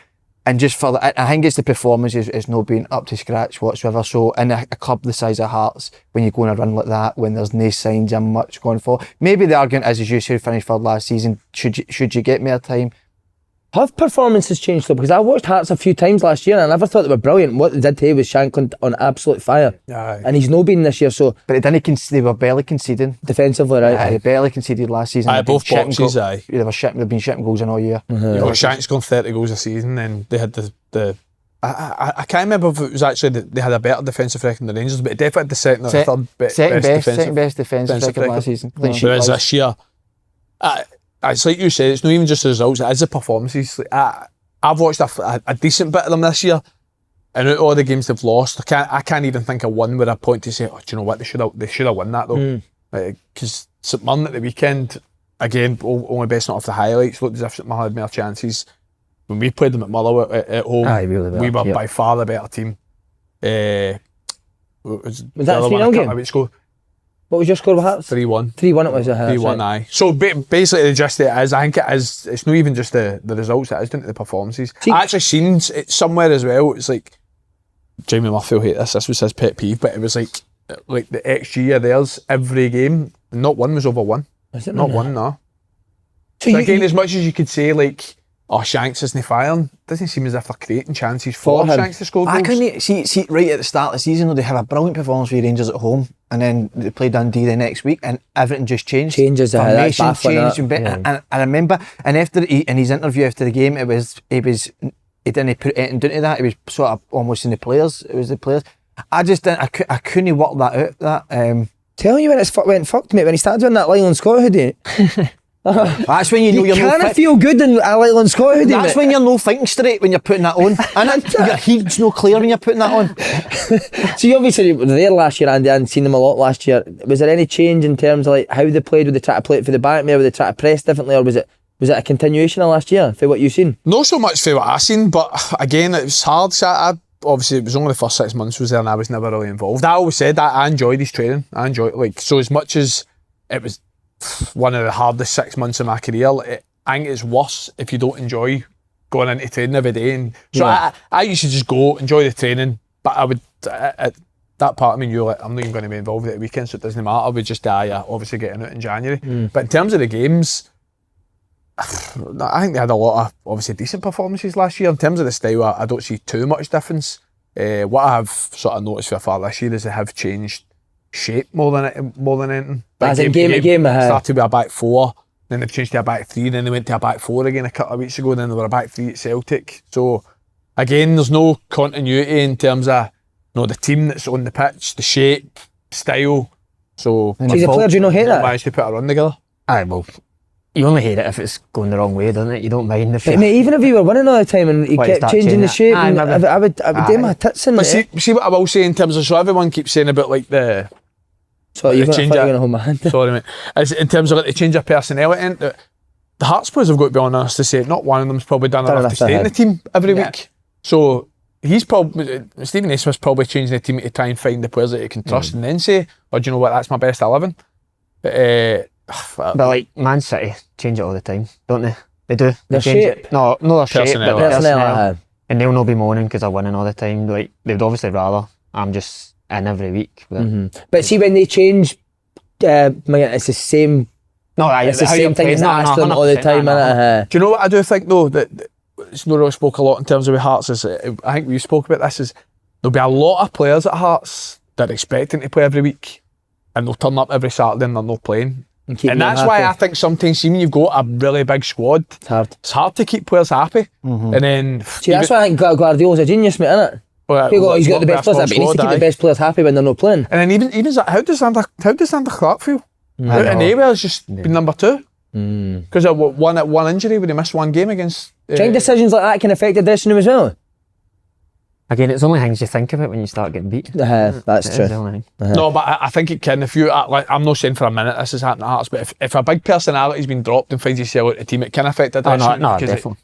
And just for I think it's the performance is not being up to scratch whatsoever. So in a club the size of Hearts, when you go on a run like that, when there's no signs of much going for, maybe the argument is, as you said, finished third last season, should you get more time? Have performances changed though? Because I watched Hearts a few times last year and I never thought they were brilliant. What they did today was Shankland on absolute fire. Aye. And he's no been this year, so... But they were barely conceding. Defensively, right? They barely conceded last season. Aye, both boxes, aye. They've been shipping goals in all year. Shank's gone 30 goals a season, and they had the I can't remember if it was actually that they had a better defensive record than the Rangers, but it definitely had the second or third best defensive record last season. Whereas this year, it's like you said, it's not even just the results, it is the performances. I've watched a decent bit of them this year, and out of all the games they've lost, I can't even think of one where I point to say, oh, do you know what, they should have won that though. Because St Mirren at the weekend, again, only based off the highlights, looked as if St Mirren had more chances. When we played them at Motherwell at home, we were by far the better team. Was that a 3-0 game? What was your score with Hearts? 3-1. 3-1 it was. 3-1, aye. So basically the gist of it is, I think it is, it's not even just the results, it is down to the performances. I actually seen it somewhere as well, it's like, Jamie Murphy will hate this was his pet peeve, but it was like the XG of theirs every game, not one was over one. Is it not one, no. So again, as much as you could say like, oh, Shanks isn't firing, doesn't seem as if they're creating chances for Shanks to score goals. I couldn't see right at the start of the season though, they have a brilliant performance with Rangers at home, and then they play Dundee the next week, and everything just changed. Formation changed, and I remember, and in his interview after the game, he didn't put anything down to that. It was sort of almost in the players. It was the players. I couldn't work that out. Telling you when it went fucked, mate, when he started doing that Leyland Scott hoodie. That's when you know you're not fit. Feel good in a Leyland Scott hoodie. That's when you're no thinking straight when you're putting that on. And your head's no clear when you're putting that on. So you obviously were there last year, Andy, and seen them a lot last year. Was there any change in terms of like how they played? Were they trying to play it for the back, maybe were they trying to press differently, or was it a continuation of last year for what you've seen? Not so much for what I've seen, but again, it was hard. So obviously it was only the first 6 months was there and I was never really involved. I always said that I enjoyed his training. I enjoyed it. So as much as it was one of the hardest 6 months of my career, I think it's worse if you don't enjoy going into training every day. And so I used to just go, enjoy the training, but I would, at that part of me knew, like, I'm not even going to be involved at the weekend, so it doesn't matter. I would just obviously getting out in January. But in terms of the games, I think they had a lot of obviously decent performances last year. In terms of the style, I don't see too much difference. What I have sort of noticed so far this year is they have changed shape more than anything. But as in game to game, started with a back four, then they've changed to a back three, then they went to a back four again a couple of weeks ago, then they were a back three at Celtic. So again, there's no continuity in terms of the team that's on the pitch, the shape, style. So the players do not hate that. Managed to put a run together. Aye, well, you only hate it if it's going the wrong way, doesn't it? You don't mind if mate, even if he were winning all the time and he kept changing the shape, I would do my tits in. But see what I will say in terms of, so everyone keeps saying about like the so you're going to hold my hand. Sorry mate. As in terms of like the change of personality, the Hearts players have got to be honest to say not one of them's probably done enough to stay in the team every week. So he's probably, Steven Naismith's probably changing the team to try and find the players that he can trust and then say, oh, do you know what, that's my best 11. But like Man City change it all the time, don't they? They do. Their They change shape? it. No, their shape, Personnel. but Personnel, personnel. And they'll not be moaning because they're winning all the time. Like, they'd obviously rather I'm just in every week. But, But see, when they change, it's the same. no, It's the same thing as Aston all the time, innit? do you know what I do think though, that it's not really spoke a lot in terms of with Hearts, is I think we spoke about this, is there'll be a lot of players at Hearts that are expecting to play every week and they'll turn up every Saturday and they're not playing. And that's why I think sometimes, see, when you've got a really big squad, it's hard to keep players happy. And then See, that's why I think Guardiola's a genius, mate, innit? He's got the best players, but he needs to keep the best players happy when they're not playing. And then even how does Sander Clark feel? Out in Awell's just been number 2 because of one injury when he missed one game against. Do you think decisions like that can affect the dressing room as well? again, it's only things you think of it when you start getting beat. That's It is true. the only thing. No, but I think it can. If you like, I'm not saying for a minute this has happened at Hearts, but if a big personality's been dropped and finds yourself out of the team, it can affect the dressing room because definitely.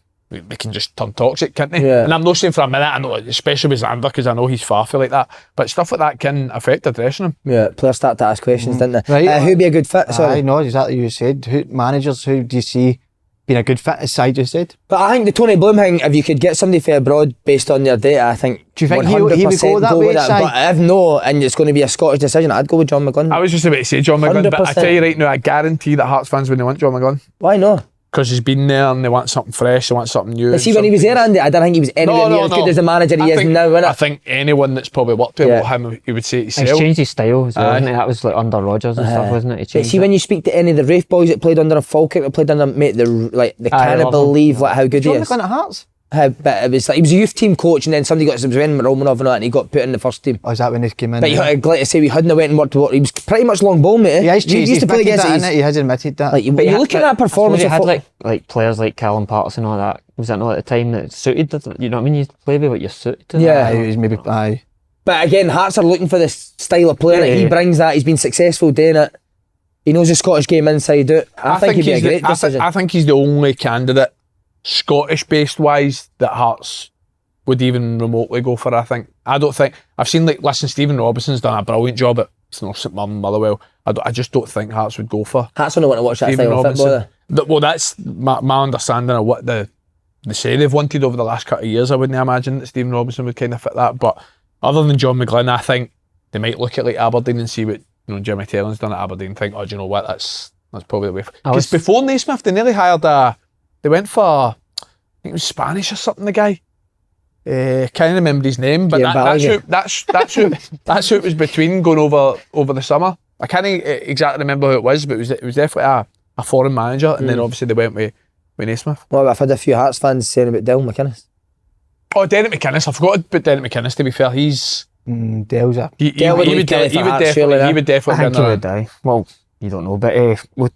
they can just turn toxic, can't they? Yeah. And I'm not saying for a minute, I know, especially with Xander, because I know he's farfy like that, but stuff like that can affect the dressing room. Yeah, players start to ask questions, didn't they? Right. Who'd be a good fit? Sorry. I know exactly what you said. Managers, who do you see being a good fit, as Si just said? But I think the Tony Bloom thing, if you could get somebody for abroad based on their data, I think Do you think he would 100% go that way, with it. Si? But if no, and it's going to be a Scottish decision, I'd go with John McGinn. I was just about to say John McGinn, but I 100%. tell you right now, I guarantee that Hearts fans wouldn't want John McGinn. Why not? Because he's been there and they want something fresh, they want something new. But see, when he was there, Andy, I don't think he was anywhere near as good as the manager he is now, I innit? think anyone that's probably worked with him, he would say to He's himself. changed his style as well, Aye. hasn't he? That was like under Rodgers and stuff, wasn't it? He But changed see, it. when you speak to any of the Rafe boys that played under a Falkirk, that played under, mate, they Aye, can't love him. believe like how good he John is. McGinn at Hearts? But it was like he was a youth team coach, and then somebody got some when Romanov and that, and he got put in the first team. Or is that when he came in? But like I say, we hadn't went and worked. He was pretty much long ball, mate. He has He changed. used to play against that, it. innit? He has admitted that. Like, when you look at that performance, he of had like players like Callum Partis and all that. Was that not at the time that suited? You know what I mean? You play with what you're suited to. Yeah. Aye, he was maybe. Aye. But again, Hearts are looking for this style of player. Yeah, He yeah. brings that. He's been successful doing it. He knows the Scottish game inside out. I think he'd be a great decision. I think he's the only candidate, Scottish-based wise, that Hearts would even remotely go for. I don't think I've seen Stephen Robertson's done a brilliant job at St Mirren, Motherwell. I just don't think Hearts would go for Hearts only want to watch that Stephen style of football. Robinson. Well, that's my understanding of what they say they've wanted over the last couple of years. I wouldn't imagine that Stephen Robinson would kind of fit that. But other than John McGinn, I think they might look at like Aberdeen and see what Jimmy Taylor's done at Aberdeen and think, oh, do you know what? That's probably the way. Because before Naismith, they nearly hired they went for, I think it was Spanish or something. The guy. Can't remember his name, but that's who it was between going over the summer. I can't exactly remember who it was, but it was definitely a foreign manager, and then obviously they went with Naismith. Well, I've had a few Hearts fans saying about Dylan McInnes. Oh, Derek McInnes. I forgot about Derek McInnes. To be fair, he's Dale's a. he Dale would leave Kelly for Hearts, surely, he would I definitely think he would die. Well, you don't know, but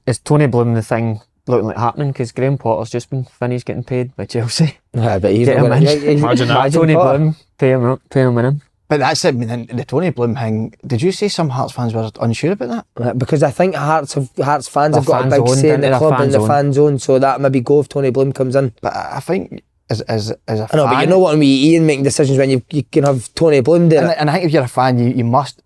is Tony Bloom the thing looking like happening? Because Graham Potter's just been finished getting paid by Chelsea. Yeah, but he's Get not him going in. Imagine that. Tony Potter. Bloom, pay him in. But that's it. I mean, the Tony Bloom thing. Did you say some Hearts fans were unsure about that? Because I think Hearts fans have They're got a fan big zone, say in the they're club and the fan fan zone, so that maybe go if Tony Bloom comes in. But I think as a fan, I know, but you know what, when Ian making decisions when you can have Tony Bloom doing it. and I think if you're a fan, you must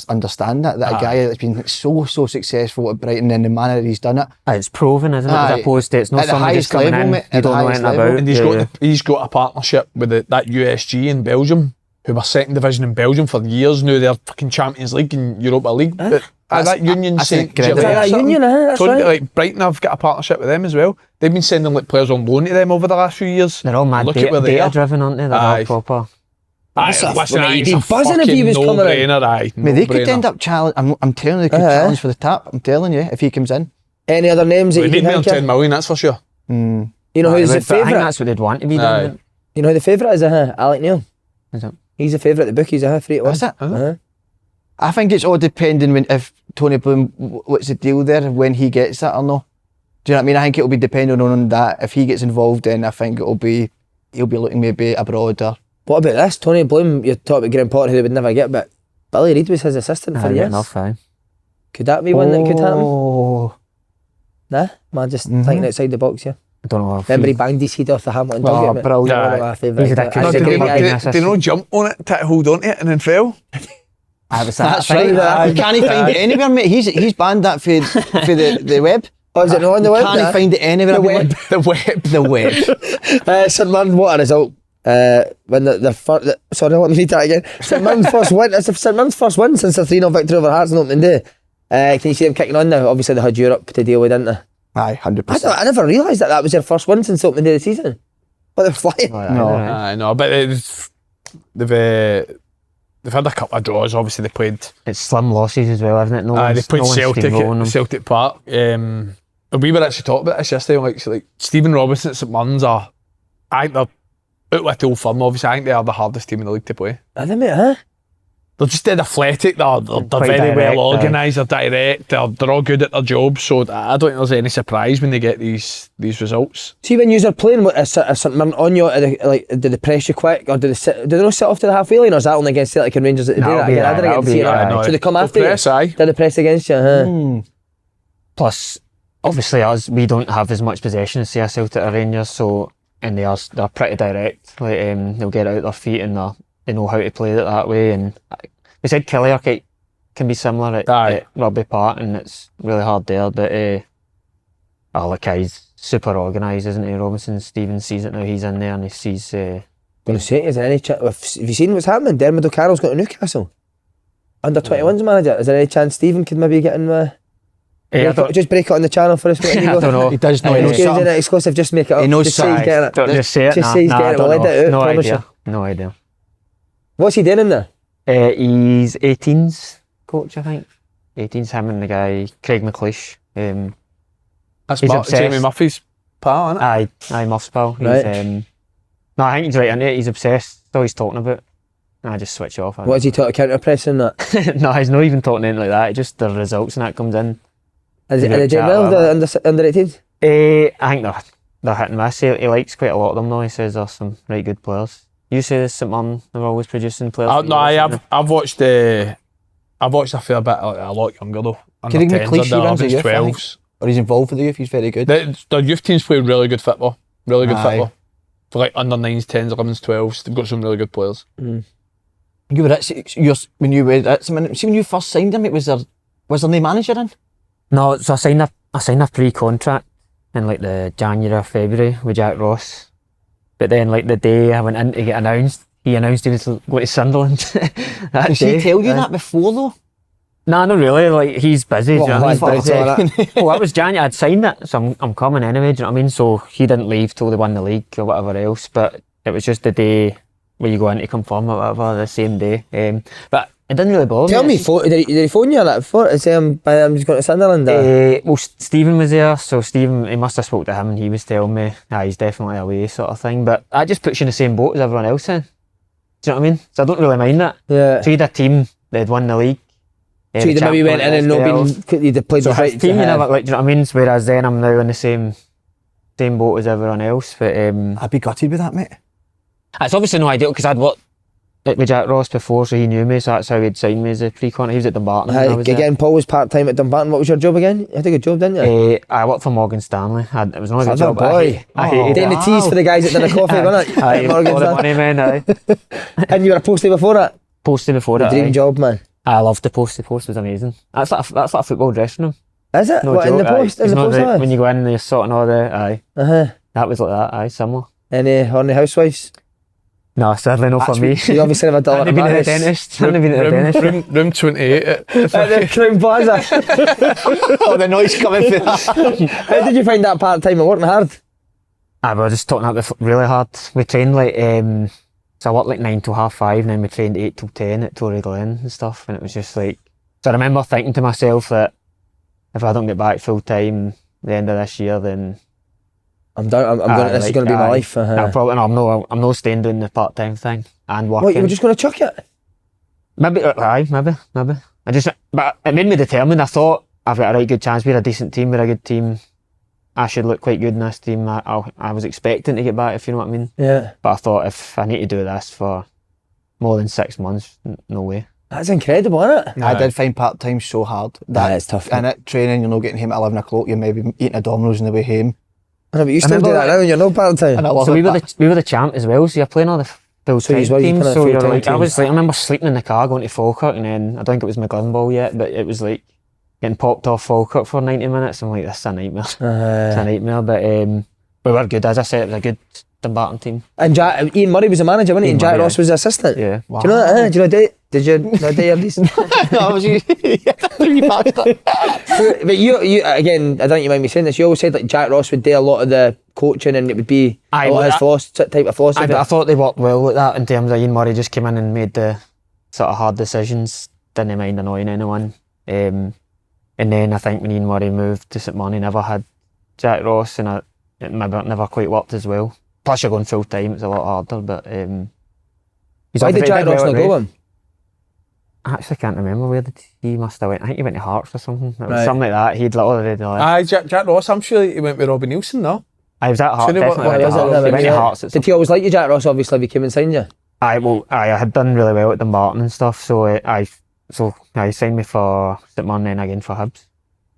understand that a guy that's been so successful at Brighton and the manner he's done it. It's proven, isn't it? As opposed to it's not At the somebody just highest coming level, in, mate, you at the don't know highest anything level. about. And he's got a partnership with that USG in Belgium, who were second division in Belgium for years now. They're fucking Champions League and Europa League. But that Union that's Saint incredible. Germain or That something. Union, that's Totally, right. like Brighton have got a partnership with them as well. They've been sending players on loan to them over the last few years. They're all mad Look at where they data are. driven, aren't they? They're Aye. all proper. Listen, Mate, it's he'd a be buzzing if he was fucking coming in. no-brainer, aye. I mean, they could No-brainer. end up challenge. I'm telling you, they could challenge for the tap. I'm telling you, if he comes in. Any other names that We you need can more than think 10 of? million, that's for sure. You know who's the I think favourite? that's what they'd want to be Aye. doing. You know who the favourite is? Alec Neil. Is it? He's the favourite at the bookies. 3-1. Is it? Uh-huh. I think it's all depending if Tony Bloom, what's the deal there, when he gets it or not. Do you know what I mean? I think it'll be depending on that. If he gets involved, then I think he'll be looking maybe abroad or. What about this? Tony Bloom, you talk about Graham Potter, who they would never get, but Billy Reid was his assistant for Aye, years. enough, aye. Could that be one that could happen? Oh, Nah, man, just thinking outside the box here. I don't know if Remember he banged his head off the Hamilton Oh, target, mate? brilliant. One of my favourite. He's a That's No, a did great they guy. not, did they not jump on it to hold on to it and then fell? That's right. You can't find it anywhere, mate. He's banned that for the web. Oh, is it not on the web? Can't find it anywhere. The web. The web. St Mirren, what a result. When the first, sorry, let me read that again. St Mirren's first win. It's St Mirren's first win since the 3-0 victory over Hearts on opening day. Can you see them kicking on now? Obviously they had Europe to deal with, didn't they? Aye, 100%. I never realised that was their first win since opening day of the season. But they're flying. I know, but they've had a couple of draws. Obviously they played. it's slim losses as well, isn't it? They played Celtic steamrolling at them. Celtic Park. We were actually talking about this yesterday. Like Stephen Robertson at St Mirren's I think they're out with the old firm. Obviously, I think they are the hardest team in the league to play. Are they, mate, huh? They're just dead athletic. They're very direct, well organised. They're direct. They're all good at their job. So I don't think there's any surprise when they get these results. See, when you're playing with a St Mirren on you, do they press you quick, or do they not sit off to the halfway line, or is that only against Celtic and Rangers that they do that? That'll be I didn't get that'll to see be that. no, So they come after press, you? aye. Do they press against you? Huh? Plus, obviously, we don't have as much possession as say a Celtic or Rangers, so and they're pretty direct. Like they'll get out their feet and they know how to play it that way. And we said Killier can be similar at Rugby Park, and it's really hard there. But he's super organised, isn't he? Robinson Stevens sees it now. He's in there and he sees. Going to say, is there any chance? Have you seen what's happening? Dermot O'Carroll's got to Newcastle. Under 21s manager. Is there any chance Stephen could maybe get in? Just break it on the channel for us. I don't know. He does know. He knows Excuse something. me, exclusive. Just make it up. He knows just say he's something. getting it. Don't just say it. Just say he's getting it. We'll let it out. No promise idea. No idea. What's he doing in there? He's 18s coach, I think. 18s, him and the guy Craig McLeish. That's He's obsessed. Jamie Murphy's pal, isn't it? Aye, Muff's pal. He's, Right. no, I think he's right into it. He's obsessed. That's all he's talking about. And I just switch off. What has he taught? Counter press and that? No, he's not even talking anything like that. Just the results and that comes in. Is it Yeah, the chat well, about the under 18s? I think they're hitting miss. He likes quite a lot of them though. He says there's some right good players. You say this St Mirren, they're always producing players. No, I've watched a fair bit, a lot younger though. Under Craig 10s, McLeish, he under runs the 11s, youth, I think. 12s. Or he's involved with the youth. He's very good. Their youth teams play really good football. Really good Aye. football. For like under 9s, 10s, 11s, 12s. They've got some really good players. You were when you were at St Mirren. See, when you first signed him, was there no manager in? No, so I signed a pre-contract in like the January or February with Jack Ross. But then like the day I went in to get announced, he announced he was going to Sunderland. that Did day. he tell you that before though? Nah, not really. Like he's busy. Do you know what I mean? that's all Well, that was January. I'd signed it, so I'm coming anyway. Do you know what I mean? So he didn't leave till they won the league or whatever else. But it was just the day where you go in to confirm or whatever, the same day. But it didn't really bother Tell me. me, did he phone you like before to say I'm just going to Sunderland? Well, Stephen was there, so Stephen, he must have spoke to him and he was telling me, he's definitely away sort of thing. But that just puts you in the same boat as everyone else in. Do you know what I mean? So I don't really mind that. Yeah. So you had a team that had won the league. So you'd maybe went in and not been, you'd have played So the his right team, you never, like, do you know what I mean? Whereas then I'm now in the same boat as everyone else. But I'd be gutted with that, mate. it's obviously no ideal because I'd worked with Jack Ross before, so he knew me, so that's how he'd signed me as a pre-contract. He was at Dumbarton. when I was there. Again, Paul was part-time at Dumbarton. What was your job again? You had a good job, didn't you? I worked for Morgan Stanley. It was not a good Other job. but boy. I hated Doing it. the teas for the guys that did a coffee, wasn't it? Aye, At Morgan all the Stanley. money, man. Aye. And you were a postie before that? Posted before The it. dream aye. job, man. I loved the post. The post was amazing. That's like a football dressing room. Is it? No what, joke. in the post? Aye. In It's the not post? like when you go in and you're sorting all the. Aye. Uh-huh. That was like that. Aye, similar. Any horny housewives? No, sadly not for me. You obviously have a dollar I've been at the dentist. I've been at the dentist. Room 28 At the Crown Plaza. Oh, the noise coming through that. How did you find that part-time and working hard? We were just talking about really hard. We trained like, so I worked like 9 till 5:30, and then we trained 8 till 10 at Tory Glen and stuff, and it was just like, so I remember thinking to myself that if I don't get back full time the end of this year, then I'm done. This is going to be my life. no, probably no. I'm not staying doing the part-time thing and working. What, you were just going to chuck it? Maybe. But it made me determined. I thought I've got a right good chance. We're a decent team. We're a good team. I should look quite good in this team. I was expecting to get back, if you know what I mean. Yeah. But I thought if I need to do this for more than 6 months, no way. That's incredible, isn't it? I did find part-time so hard. It's tough. And at training, you're not getting home at 11 o'clock, you're maybe eating a Domino's on the way home. I know, but you still do that now and you're not part-time. And I love So it. we were the champ as well, so you're playing all the full So time you were teams. playing So the you're full-time like, I teams. was like, I remember sleeping in the car going to Falkirk, and then I don't think it was McGinn yet, but it was like getting popped off Falkirk for 90 minutes. I'm like, this is a nightmare. It's a nightmare, but we were good. As I said, it was a good Dumbarton team. And Ian Murray was the manager, wasn't he? And Jack Murray, Ross was the assistant. Yeah. Wow. Do you know that? Do you know did you know these? I was you bastard. But you again, I don't think you mind me saying this. You always said like Jack Ross would do a lot of the coaching, and it would be Aye, a lot of well, his type of philosophy. But I thought they worked well with that in terms of Ian Murray just came in and made the sort of hard decisions, didn't mind annoying anyone. And then I think when Ian Murray moved to St Mirren, he never had Jack Ross, and it never quite worked as well. Plus you're going full time, it's a lot harder, but Why did Jack Ross not go with him? I actually can't remember where he must have went. I think he went to Hearts or something. It was Right. something like that. He'd like already left. Aye, Jack Ross, I'm sure he went with Robbie Nielsen, no? I was at Hearts, Sure, definitely. what went to was it? Hearts. He went to Hearts at Did he always like you, Jack Ross? Obviously, if he came and signed you. I had done really well at Dumbarton and stuff, so I signed me for St Mirren and again for Hibs.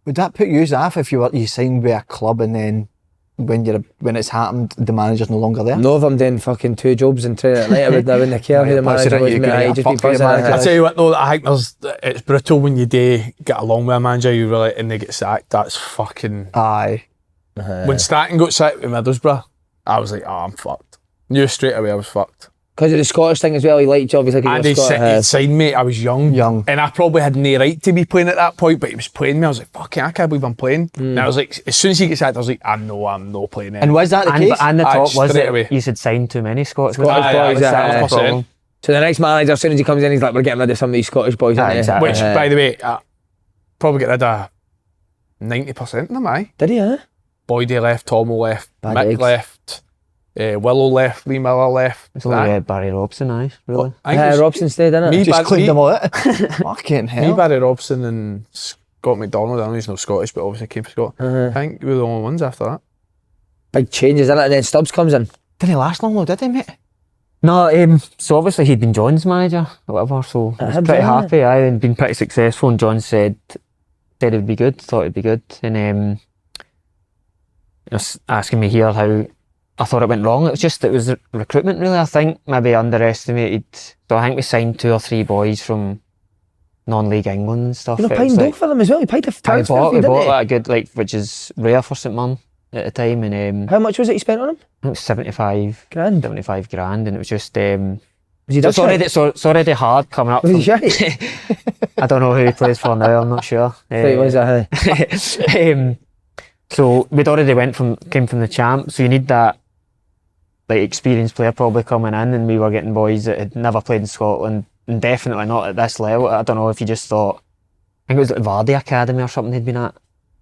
Would that put you off if you signed with a club and then when it's happened, the manager's no longer there? No, if I'm doing fucking 2 jobs and training at night, I wouldn't care who the manager was. You Mate, could I'd get just a be fuck with buzzing. your manager. I tell you what though, I think it's brutal when you do get along with a manager you really and they get sacked. That's fucking... Aye. When Stratton got sacked with Middlesbrough, I was like, oh, I'm fucked. Knew straight away I was fucked. Because of the Scottish thing as well, he liked you obviously. And he'd signed me, I was young. And I probably had no right to be playing at that point, but he was playing me. I was like, fucking, I can't believe I'm playing. And I was like, as soon as he gets sacked, I was like, I'm not playing it. And was that the case? And the Aye, talk was straight that away. you should sign too many Scottish Scottish boys. boys, That was the 100%. problem. So the next manager, as soon as he comes in, he's like, we're getting rid of some of these Scottish boys, aren't you? Exactly. Which, by the way, probably get rid of 90% of them, aye. Did he, huh? Boydie left, Tomo left, Bad Mick eggs. left, Willow left, Lee Miller left. It's only Barry Robson, aye, really. I think it was Robson stayed, didn't it? Me, Just Bar- cleaned me- them all out. Fucking me, hell. Barry Robson and Scott McDonald. I know he's not Scottish, but obviously came from Scotland. I think we were the only ones after that. Big changes, isn't it? And then Stubbs comes in. Didn't last long though, did he, mate? No, so obviously he'd been John's manager or whatever, so I was Hibs, pretty yeah. happy. I'd been pretty successful, and John said it'd be good, thought it'd be good, and he was asking me here how I thought it went wrong. It was recruitment really. I think maybe underestimated. So I think we signed 2 or 3 boys from non-league England and stuff. You know, It was paying like- dough for them as well. He paid a I transfer bought, fee, we didn't bought he? that a good, which is rare for St Mirren at the time, and How much was it you spent on him? it was 75 Grand. grand, and it was just Was he it's Dutch? already hard coming up. Was he from- shite? I don't know who he plays for now. I'm not sure. Right, was that? So we'd already came from the champ. So you need that like experienced player probably coming in, and we were getting boys that had never played in Scotland, and definitely not at this level. I don't know if you just thought. I think it was like Vardy Academy or something they'd been at,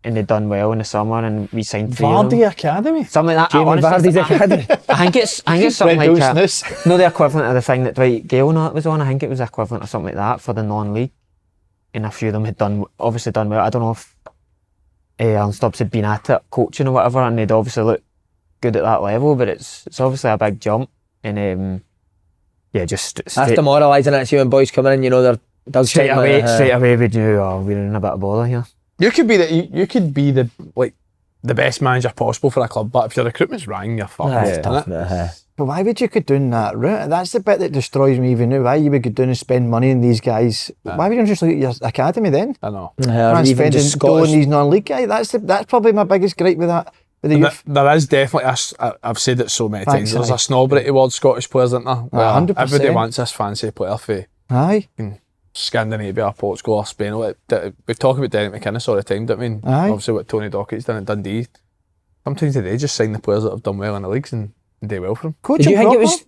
and they'd done well in the summer, and we signed 3 of them. Vardy Academy. Something like that. Jamie Honestly, Vardy's academy. I think it's something Red like Bull that. snooze. No, the equivalent of the thing that Dwight Gale and that was on. I think it was equivalent or something like that for the non-league, and a few of them had obviously done well. I don't know if Alan Stubbs had been at it coaching or whatever, and they'd obviously looked good at that level, but it's obviously a big jump, and just That's demoralising, actually, when boys coming in, you know, they're straight away we knew we're in a bit of bother here. You could be the best manager possible for a club, but if your recruitment's wrong, you're fucked. That's innit? tough, mate. But why would you go down that route? That's the bit that destroys me even now. Why you would go down and spend money on these guys? Why would you just look at your academy then? I know. Or Man, even spending just dough on Scottish. these non-league guys. That's probably my biggest gripe with that. With the And youth. there is definitely, I've said it so many Thanks, times, there's aye. a snobbery towards Scottish players, isn't there? Where 100%. Everybody wants this fancy player for Aye. Scandinavia, Portugal or Spain. We talk about Derek McInnes all the time, don't we? Aye. Obviously what Tony Dockett's done at Dundee. Sometimes they just sign the players that have done well in the leagues and do well for them. Did you think it was?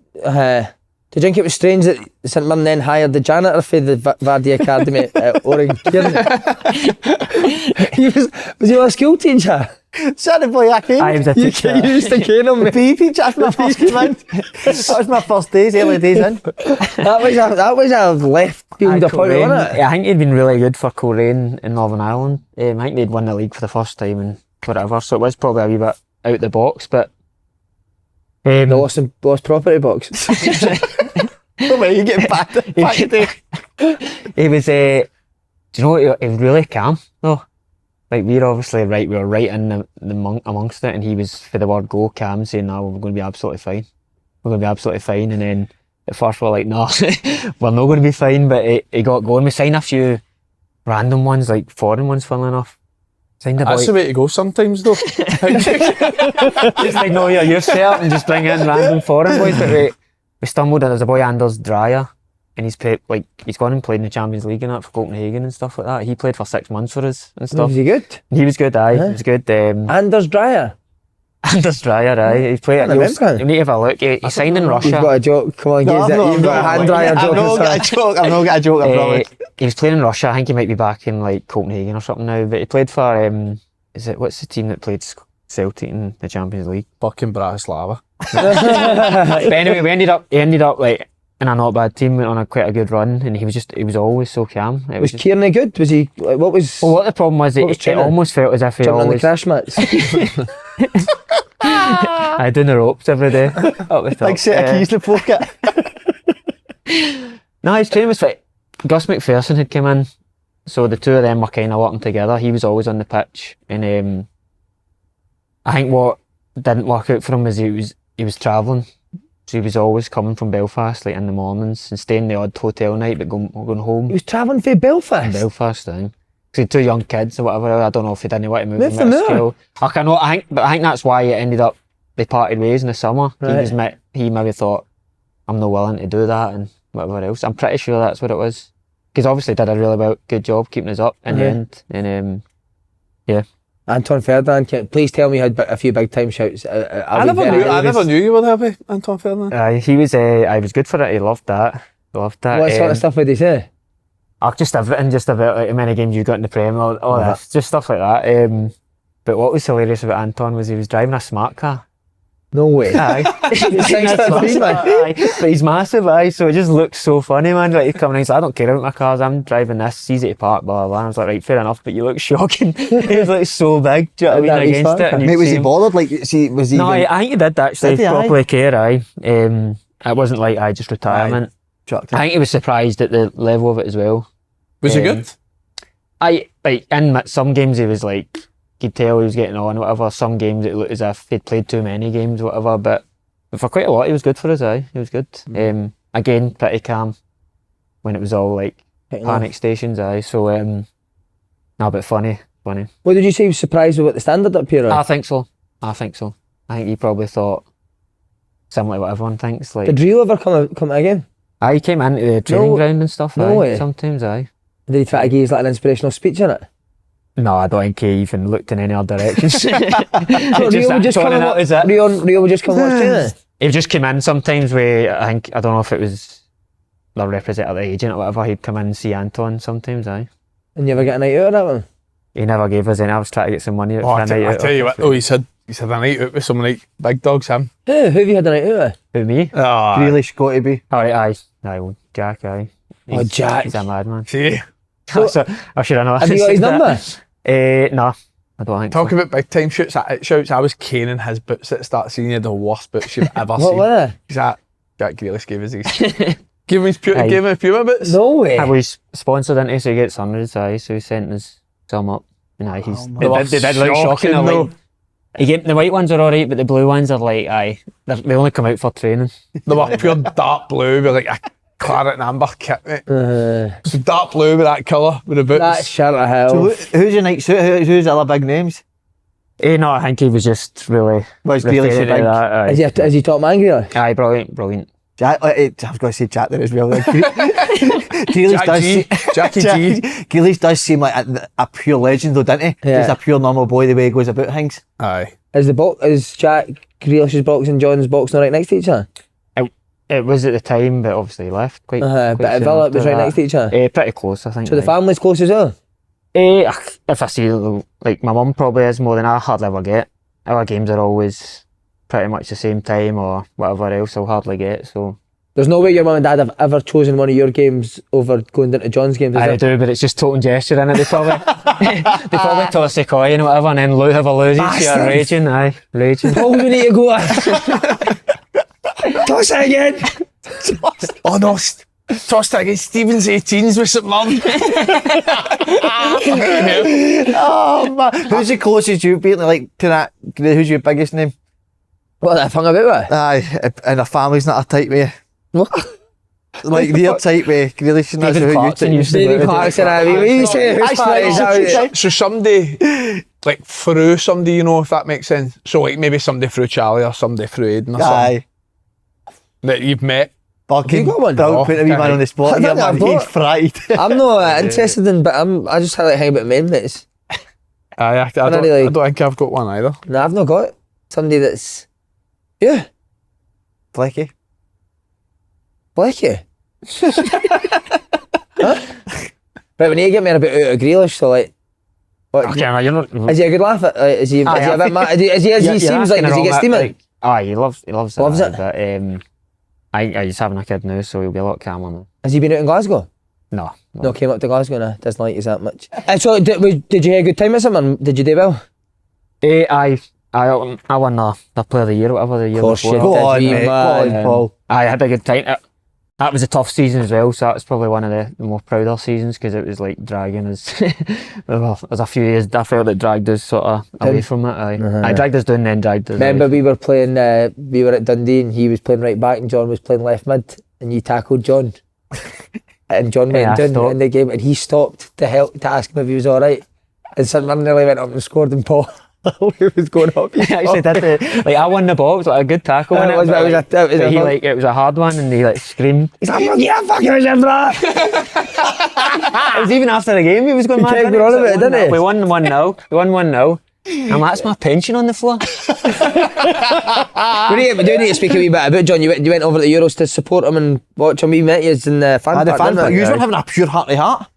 Did you think it was strange that St Mirren then hired the janitor for the Vardy Academy at Oran Kearney? Was he a school teacher? Sorry, boy, I came. I was a You teacher. used to cane him. PE teacher, that's my first come in. That was my first days, early days in. That was a left field appointment, wasn't it? Yeah, I think he'd been really good for Coleraine in Northern Ireland. I think they'd won the league for the first time and whatever, so it was probably a wee bit out the box, but The lost property box. No way, you get back today. He was, do you know what, he was really calm though. Like we were right in the amongst it, and he was, for the word go, calm, saying, no, we're going to be absolutely fine. We're going to be absolutely fine. And then at first we were like, no, we're not going to be fine, but he got going. We signed a few random ones, like foreign ones, funnily enough. That's the way to go sometimes though. Just like, no, you're used to it, and just bring in random foreign boys. But we stumbled, and there's a boy, Anders Dreyer, and he's gone and played in the Champions League and that for Copenhagen and stuff like that. He played for 6 months for us and stuff. Was he good? He was good, aye. He was good. Anders Dreyer. Anders Dreyer, aye. He played. You need to have a look. He signed in Russia. You've got a joke. Come on, you've got a hand dryer joke. I've not got a joke, I promise. He was playing in Russia. I think he might be back in like Copenhagen or something now. But he played for what's the team that played Celtic in the Champions League? Fucking Bratislava. But anyway, he ended up like in a not bad team, went on quite a good run, and he was always so calm. Was Kearney good? Was he? Like, what was? Well, what the problem was, it almost felt as if he jumping always on the crash mats. I do the ropes every day. Up the top. Big set of keys to pocket. No, his training was fit. Gus McPherson had come in, so the two of them were kind of working together. He was always on the pitch, and I think what didn't work out for him was he was travelling, so he was always coming from Belfast like in the mornings and staying the odd hotel night, but going home. He was travelling from Belfast. In Belfast, aye. Because he had 2 young kids or whatever. I don't know if he didn't want to move them at scale. I think that's why it ended up they parted ways in the summer. Right. He maybe thought, I'm not willing to do that and whatever else. I'm pretty sure that's what it was. Because obviously did a really good job keeping us up in the end. And yeah. Anton Ferdinand, please tell me you had a few big time shouts. I never knew you were happy, Anton Ferdinand. He was. I was good for it. He loved that. What sort of stuff would he say? Just everything, just about like how many games you got in the Prem, all that, just stuff like that. But what was hilarious about Anton was he was driving a smart car. No way. Aye. But he's massive, aye, so it just looks so funny, man. Like he's coming in, he's like, I don't care about my cars, I'm driving this, it's easy to park, blah, blah, blah. And I was like, right, fair enough, but you look shocking. He was like so big, do you know what I mean, against it. Mate, was he bothered? Like, was he? No, I think he did actually properly care, aye. It wasn't like, just retirement. I think he was surprised at the level of it as well. Was he good? In some games he was like, you could tell he was getting on, whatever. Some games it looked as if he'd played too many games, whatever. But for quite a lot, he was good for us, aye. He was good. Again, pretty calm when it was all like panic stations, aye. So, but funny. What did you say? He was surprised with what the standard up here? I think so. I think he probably thought similar to what everyone thinks. Like, did Real ever come again? Aye, he came into the training ground and stuff. No way. Sometimes, aye. Did he try to give like an inspirational speech in it? No, I don't think he even looked in any other directions. Rio would just come and watch training? He just came in sometimes with, I don't know if it was the representative, the agent or whatever, he'd come in and see Anton sometimes, aye. And you ever get a night out of that one? He never gave us any. I was trying to get some money out for a night out. I tell you what, he said a night out with some like big dogs, him. Who have you had a night out with? Who, me? Grealish got to be. Aye, well, Jack, aye. Jack. He's a madman. See? So, I should have known. Have you got his number? No, I don't think Talk about big time shouts. I was caning his boots at the start, seeing the worst boots you've ever seen. What were they? Jack Grealish gave us these. Give him his Puma boots. No way. I was sponsored into it, so he gets hundreds, aye, so he sent us some up. And aye, they did look shocking. The white ones are alright, but the blue ones are like, aye, they only come out for training. They were pure dark blue with like a claret and amber kit, mate. So dark blue with that colour with the boots. That's shit of hell. So who's your night suit? Who's the other big names? No, I think he was just really. Was Grealish so big? That, is he top man, Grealish? Aye, brilliant. Jack, I was going to say Jack there as well. Grealish Jackie G. Grealish does seem like a pure legend though, doesn't he? Yeah. Just a pure normal boy the way he goes about things. Aye. Is Jack Grealish's box and John's box not right next to each other? It was at the time, but obviously he left quite. But at Villa it was right next to each other? Pretty close, I think. So the family's close as well? If I see, like my mum probably is more than I hardly ever get. Our games are always pretty much the same time or whatever else I'll hardly get, so. There's no way your mum and dad have ever chosen one of your games over going down to John's games, is I do, but it's just total gesture, innit? They probably toss a coin and whatever and then have a losing, so you're raging. Paul, we need to go. Toss it again. Oh no, tossed it against Stevens 18s with St Mirren. Oh man, who's the closest you've been like to that? Who's your biggest name? What that hung about with? Aye, and a family's not a tight way. What? Like they're tight way. Grealish and that's David who Clarkson you used to David do it. Clarkson, I mean, what are you saying? Who's party? So somebody, like through somebody, you know, if that makes sense. So like maybe somebody through Charlie or somebody through Aidan or something Aye. that you've met. Fucking got one? don't Oh, put a wee man on the spot I here, think man. I've got- He's fried. I'm not interested in, but I just like hang about men mates. I don't think I've got one either. No, I've not got somebody that's yeah, Flecky. Blakey. Huh? Right, when you get me a bit out of Grealish, so like, what, Okay, man, you're not. is he a good laugh? Is he a bit mad? Is he as he seems like? Does he get steaming? He loves it. Loves aye, it. But he's having a kid now, so he'll be a lot calmer now. Has he been out in Glasgow? No. No, came up to Glasgow now. Doesn't like you that much. So did you have a good time with someone? Did you do well? I won the Player of the Year, whatever the year Course you before. did. Go on, we, mate. Go man. on, Paul. I had a good time. That was a tough season as well, so that was probably one of the more prouder seasons because it was like dragging us. Well, there's a few years I felt it dragged us sort of away from it. I dragged us down, then dragged us. Remember away. we were playing. We were at Dundee and he was playing right back and John was playing left mid and you tackled John. And John Yeah, I went down stopped. in the game and he stopped to ask him if he was all right. And St Mirren nearly went up and scored and Paul who was going up. I actually did it. Like I won the ball. It was like a good tackle. It was, but, it was like, a- it was but a he hard- like it was a hard one, and he like screamed. He's like, yeah, fucking was for that. It was even after the game. He was going mad. kept wasn't going on It was about it, like, didn't he? We won 1-0. We won 1-0. And that's my pension on the floor. We do need to speak a wee bit about John. You went over to the Euros to support him and watch him. We met you in the fan Had the park, fan, didn't but we? you weren't having a pure heart to heart.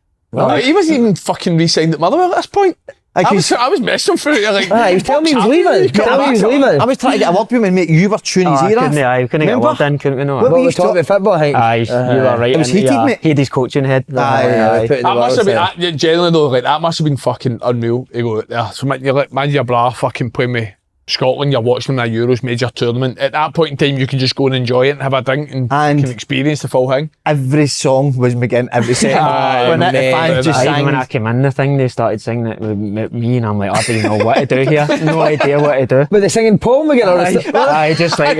He wasn't even fucking re-signed at Motherwell at this point. I was messing through it like. He was telling me he was leaving. Telling me he was leaving. I was trying to get a word with him and mate, you were tuning his ear off. We couldn't get a word in, couldn't we? No. What What were we you talking about football, I think. Aye, you were right. It was and, heated, mate. Hades coaching head. Aye. Put it in the That must have been, world, that, generally though, like that must have been fucking unreal to go out there. So you're like, man, your bra fucking playing with Scotland, you're watching the Euros major tournament. At that point in time, you can just go and enjoy it and have a drink and can experience the full thing. Every song was McGinn, every second. Aye, When the mate. fans just Even when I sang. came in the thing, they started singing it with me, and I'm like, I don't know what to do here. No idea what to do. But they're singing Paul McGinn. I just like,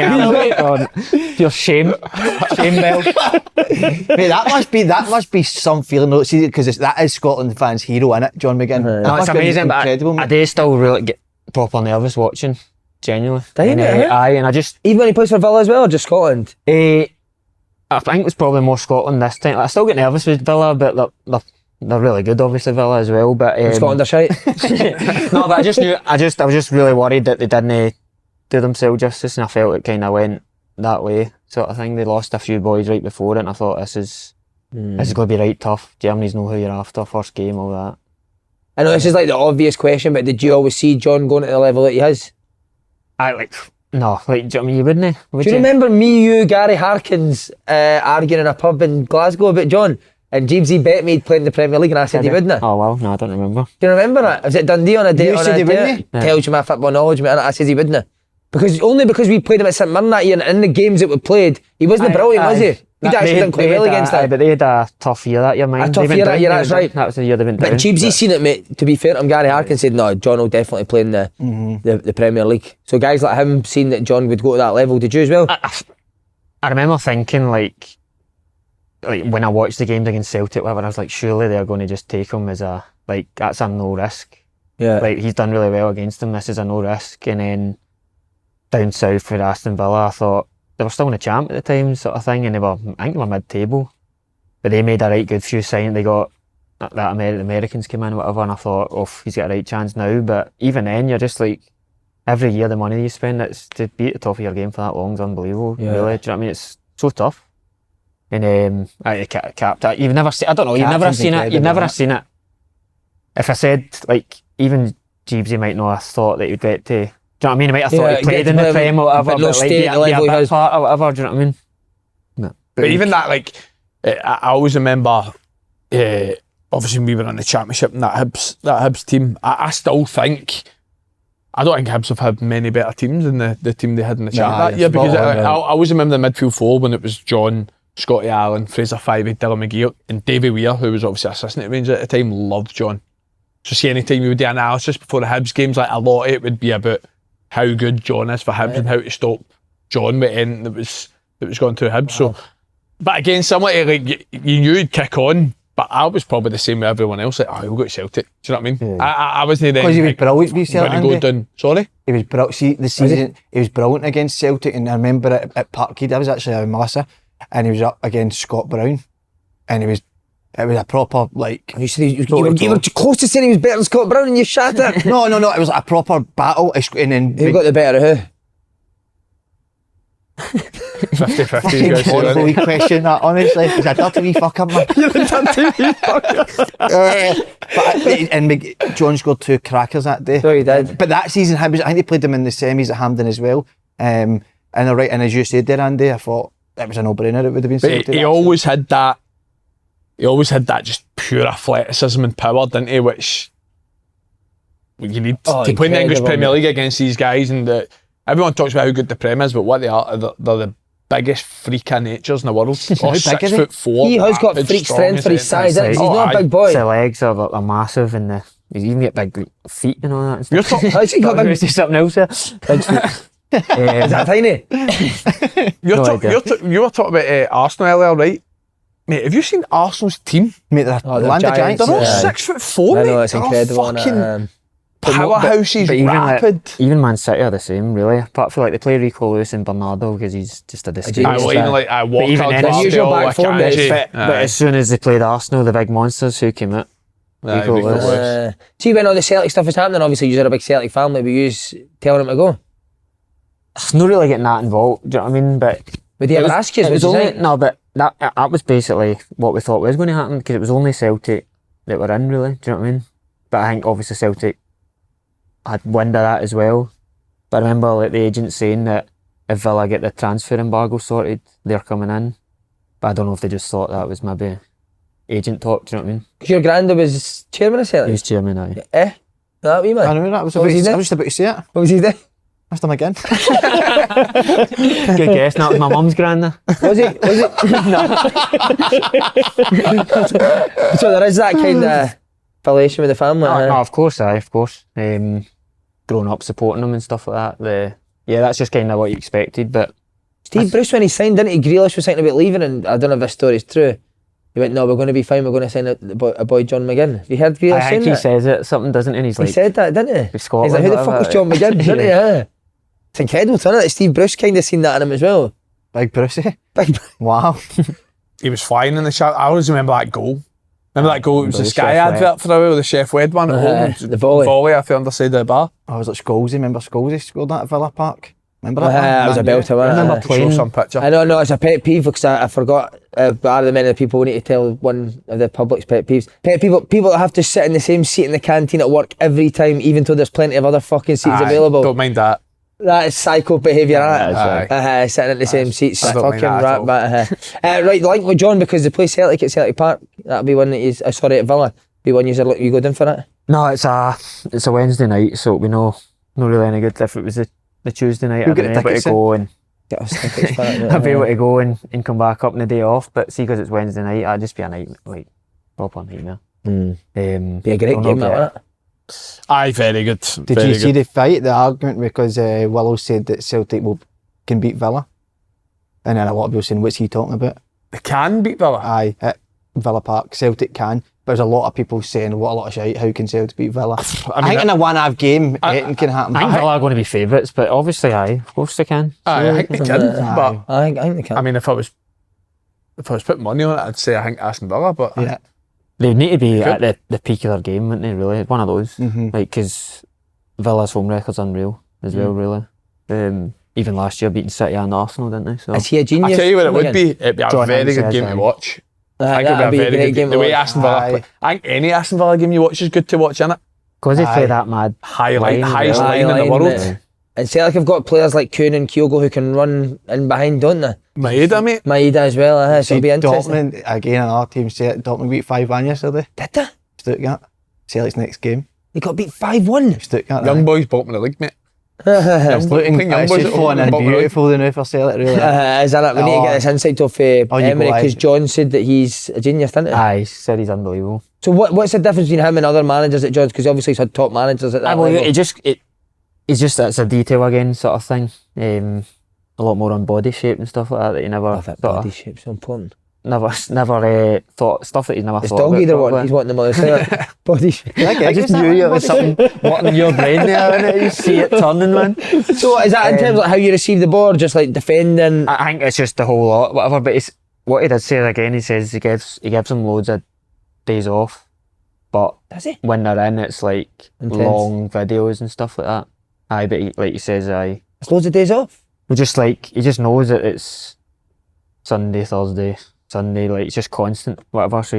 your shame bell. Mate, that must be some feeling though. See, because that is Scotland fans' hero, innit, John McGinn? That No, it's must be amazing, but incredible, I mate. do still really get proper nervous watching, genuinely. Do you, And, mate? aye, and I just, Even when he plays for Villa as well, or just Scotland? I think it was probably more Scotland this time. I still get nervous with Villa, but they're really good, obviously, Villa as well. But Scotland are shite. no, but I was just really worried that they didn't do themselves justice, and I felt it kind of went that way, sort of thing. They lost a few boys right before it, and I thought this is going to be right tough. Germany's know who you're after, first game, all that. I know this is like the obvious question, but did you always see John going at the level that he has? Do you know what I mean, you wouldn't? Would Do you remember me, you, Gary Harkins arguing in a pub in Glasgow about John? And Jamesy bet me he'd play in the Premier League and I said he wouldn't. Oh well, no, I don't remember. Do you remember that? Was it Dundee on a day? You said he wouldn't? Yeah. Tells you my football knowledge, mate. I said he wouldn't. Because we played him at St Mirren that year, and in the games that we played, he wasn't brilliant, was he? We'd actually done quite well against that. But they had a tough year that year, man. A tough year that year, that's right. That was the year they went down. But Jeebsy's seen it, mate. To be fair to him, Gary Harkin said, no, John will definitely play in the Premier League. So guys like him seen that John would go to that level. Did you as well? I remember thinking, like when I watched the games against Celtic, whatever, I was like, surely they're going to just take him as that's a no risk. Yeah. Like, he's done really well against them. This is a no risk. And then down south for Aston Villa, I thought they were still in the champ at the time, sort of thing, and I think they were mid-table. But they made a right good few signs. They got the Americans came in, whatever, and I thought, oh, he's got a right chance now. But even then, you're just like, every year the money you spend, it's to be at the top of your game for that long is unbelievable. Yeah. Really, do you know what I mean? It's so tough. And capped. You've never seen. I don't know. You've never Captain's seen it. You've incredible, never that. seen it. If I said, like, even Jeebsy might not have thought that he'd get to. Do you know what I mean? He might have thought Yeah, he played get in to the play, Prem or whatever, but no like, stay at the level be he a bit has. part or whatever. Do you know what I mean? No. But even that, like, I always remember, obviously we were in the championship and that Hibs team. I still think I don't think Hibs have had many better teams than the team they had in the champ Nah, that year, because spot on, I always remember the midfield four when it was John, Scotty Allen, Fraser Fyvie, Dylan McGee, and Davy Weir, who was obviously assistant at Rangers at the time, loved John. So see, any time you would do analysis before the Hibs games, like a lot of it would be about how good John is for Hibs and how to stop John with anything that was going through Hibs. So, but again, similar to like you knew he'd kick on, but I was probably the same with everyone else. Like, we'll go to Celtic. Do you know what I mean? Yeah. I wasn't there. Because he was brilliant with Celtic. Going to go down. Sorry. He was brilliant. See, the season he was brilliant against Celtic, and I remember at Parkhead, I was actually with Melissa, and he was up against Scott Brown, and it was a proper like. You said you were close to saying he was better than Scott Brown, and you shat it. No, it was like a proper battle, and then Who got the better of who? 50-50. horrible wee question that, honestly. He's a dirty wee fucker, man. You're a dirty wee fucker. And John scored 2 crackers that day. So he did. But that season, I think they played them in the semis at Hampden as well. And as you said there, Andy, I thought it was a no-brainer. It would have been Celtic. He always had that. He always had that just pure athleticism and power, didn't he? Which you need to play in the English Premier League against these guys. And everyone talks about how good the Prem is, but what they are, they're the biggest freak of natures in the world. Oh, 6'4". He has got freak strength for his size. He's not a big boy. His legs are massive, and he's even got big feet and all that. You're talking. How's he got big? Something else there. Big feet. Is that tiny? You were talking about Arsenal earlier, right? Mate, have you seen Arsenal's team? Mate, they're land of giants. They're all 6'4", I mate. know, it's incredible. Fucking powerhouses, but rapid. Even Man City are the same, really. Apart from like they play Rico Lewis and Bernardo because he's just a disgrace. But as soon as they played Arsenal, the big monsters, who came out? Rico Lewis. See, when all the Celtic stuff was happening, obviously you're a big Celtic family, but you telling him to go. It's not really getting that involved, do you know what I mean? But would he ever ask you? No, but that was basically what we thought was going to happen, because it was only Celtic that were in, really. Do you know what I mean? But I think obviously Celtic had wind of that as well. But I remember like the agent saying that if Villa get the transfer embargo sorted, they're coming in. But I don't know if they just thought that was maybe agent talk. Do you know what I mean? Because your granddad was chairman of Celtic. He was chairman, aye. That wee man. I know that was. I was just about to say it. What was he doing? Missed him again. Good guess. That was my mum's granddad. Was it? No. So there is that kind of affiliation with the family. No, of course. Growing up supporting them and stuff like that. That's just kind of what you expected. But Steve Bruce, when he signed, didn't he? Grealish was thinking about leaving, and I don't know if this story's true. He went, no, we're going to be fine. We're going to sign a boy John McGinn. Have you heard Grealish saying that? he says it. Something doesn't, and he's like, he said that, didn't he? He's like, who the fuck is John McGinn? Didn't he? Yeah. It's incredible, isn't it? Steve Bruce kind of seen that in him as well. Big Brucey. Big. Wow. He was flying in the shot. I always remember that goal. Remember that goal? It was the Sky advert for a while, the Chef Wed one at home. The volley. Off the underside of the bar. I was like Scholesy. Remember Scholesy scored that at Villa Park? Remember that? That was a belter, wasn't it? I remember Show some picture. I don't know, it's a pet peeve because I forgot, but out of the many people we need to tell one of the public's pet peeves. People that have to sit in the same seat in the canteen at work every time, even though there's plenty of other fucking seats available. Don't mind that. That is psycho behaviour, Aye. sitting in the same seats. I don't Fucking mind that rat. Right, link with John because they play Celtic at Celtic Park. That'll be one that he's, at Villa. Be one you go down for it? No, it's a Wednesday night, so we know not really any good. If it was the Tuesday night, I'd be able to go and I'd be able to go and come back up on the day off. But see, because it's Wednesday night, I'd just be a night, like proper nightmare. Be a great game like that. Aye, very good. Did you see the fight, the argument, because Willow said that Celtic can beat Villa? And then a lot of people saying, what's he talking about? They can beat Villa? Aye, at Villa Park, Celtic can. But there's a lot of people saying, what a lot of shite, how can Celtic beat Villa? I think in a one-half game, anything can happen. I think Villa are going to be favourites, but obviously, of course they can. I think they can, but I think they can. I mean, if I was putting money on it, I'd say I think Aston Villa, but yeah. They need to be at the peak of their game, wouldn't they, really? One of those. Mm-hmm. Like, because Villa's home record's unreal as well, really. Even last year beating City and Arsenal, didn't they? So Is he a genius? I tell you what it would be. It'd be a very good game to watch. I think it'd be a very good game. The way Aston Villa play. I think any Aston Villa game you watch is good to watch, innit? Because they play that mad highest line in the world. And Celtic have got players like Kuhn and Kyogo who can run in behind, don't they? Maeda, mate. Maeda as well, so it'll be interesting. Dortmund, again, another team said Dortmund beat 5-1 yesterday. Did they? Stuttgart. Celtic's next game. They got beat 5-1. Stuttgart. Young boys bottom of the league, mate. It's looking Young boys it's at falling in bottom of the league. beautiful the now for Celtic, really. Is that it? We need to get this insight off Emery, go because ahead. John said that he's a genius, didn't he? Aye, he said he's unbelievable. So what's the difference between him and other managers at John's? Because obviously he's had top managers at that Well, level. it's just it's a detail again sort of thing. A lot more on body shape and stuff like that you never Oh, that body shape's so important. never thought stuff that he's never It's thought dog about either one. properly. He's wanting the mother say body shape. I just knew there was something what in your brain there, innit? You see it turning, man. So is that in terms of how you receive the ball, just like defending? I think it's just the whole lot, whatever. But it's what he did say again. He says he gives them loads of days off, but Does he? when they're in, it's like Intense. long videos and stuff like that. Aye, but like he says, It's loads of days off. well, just like he just knows that it's Sunday, Thursday, Sunday. Like it's just constant, whatever. So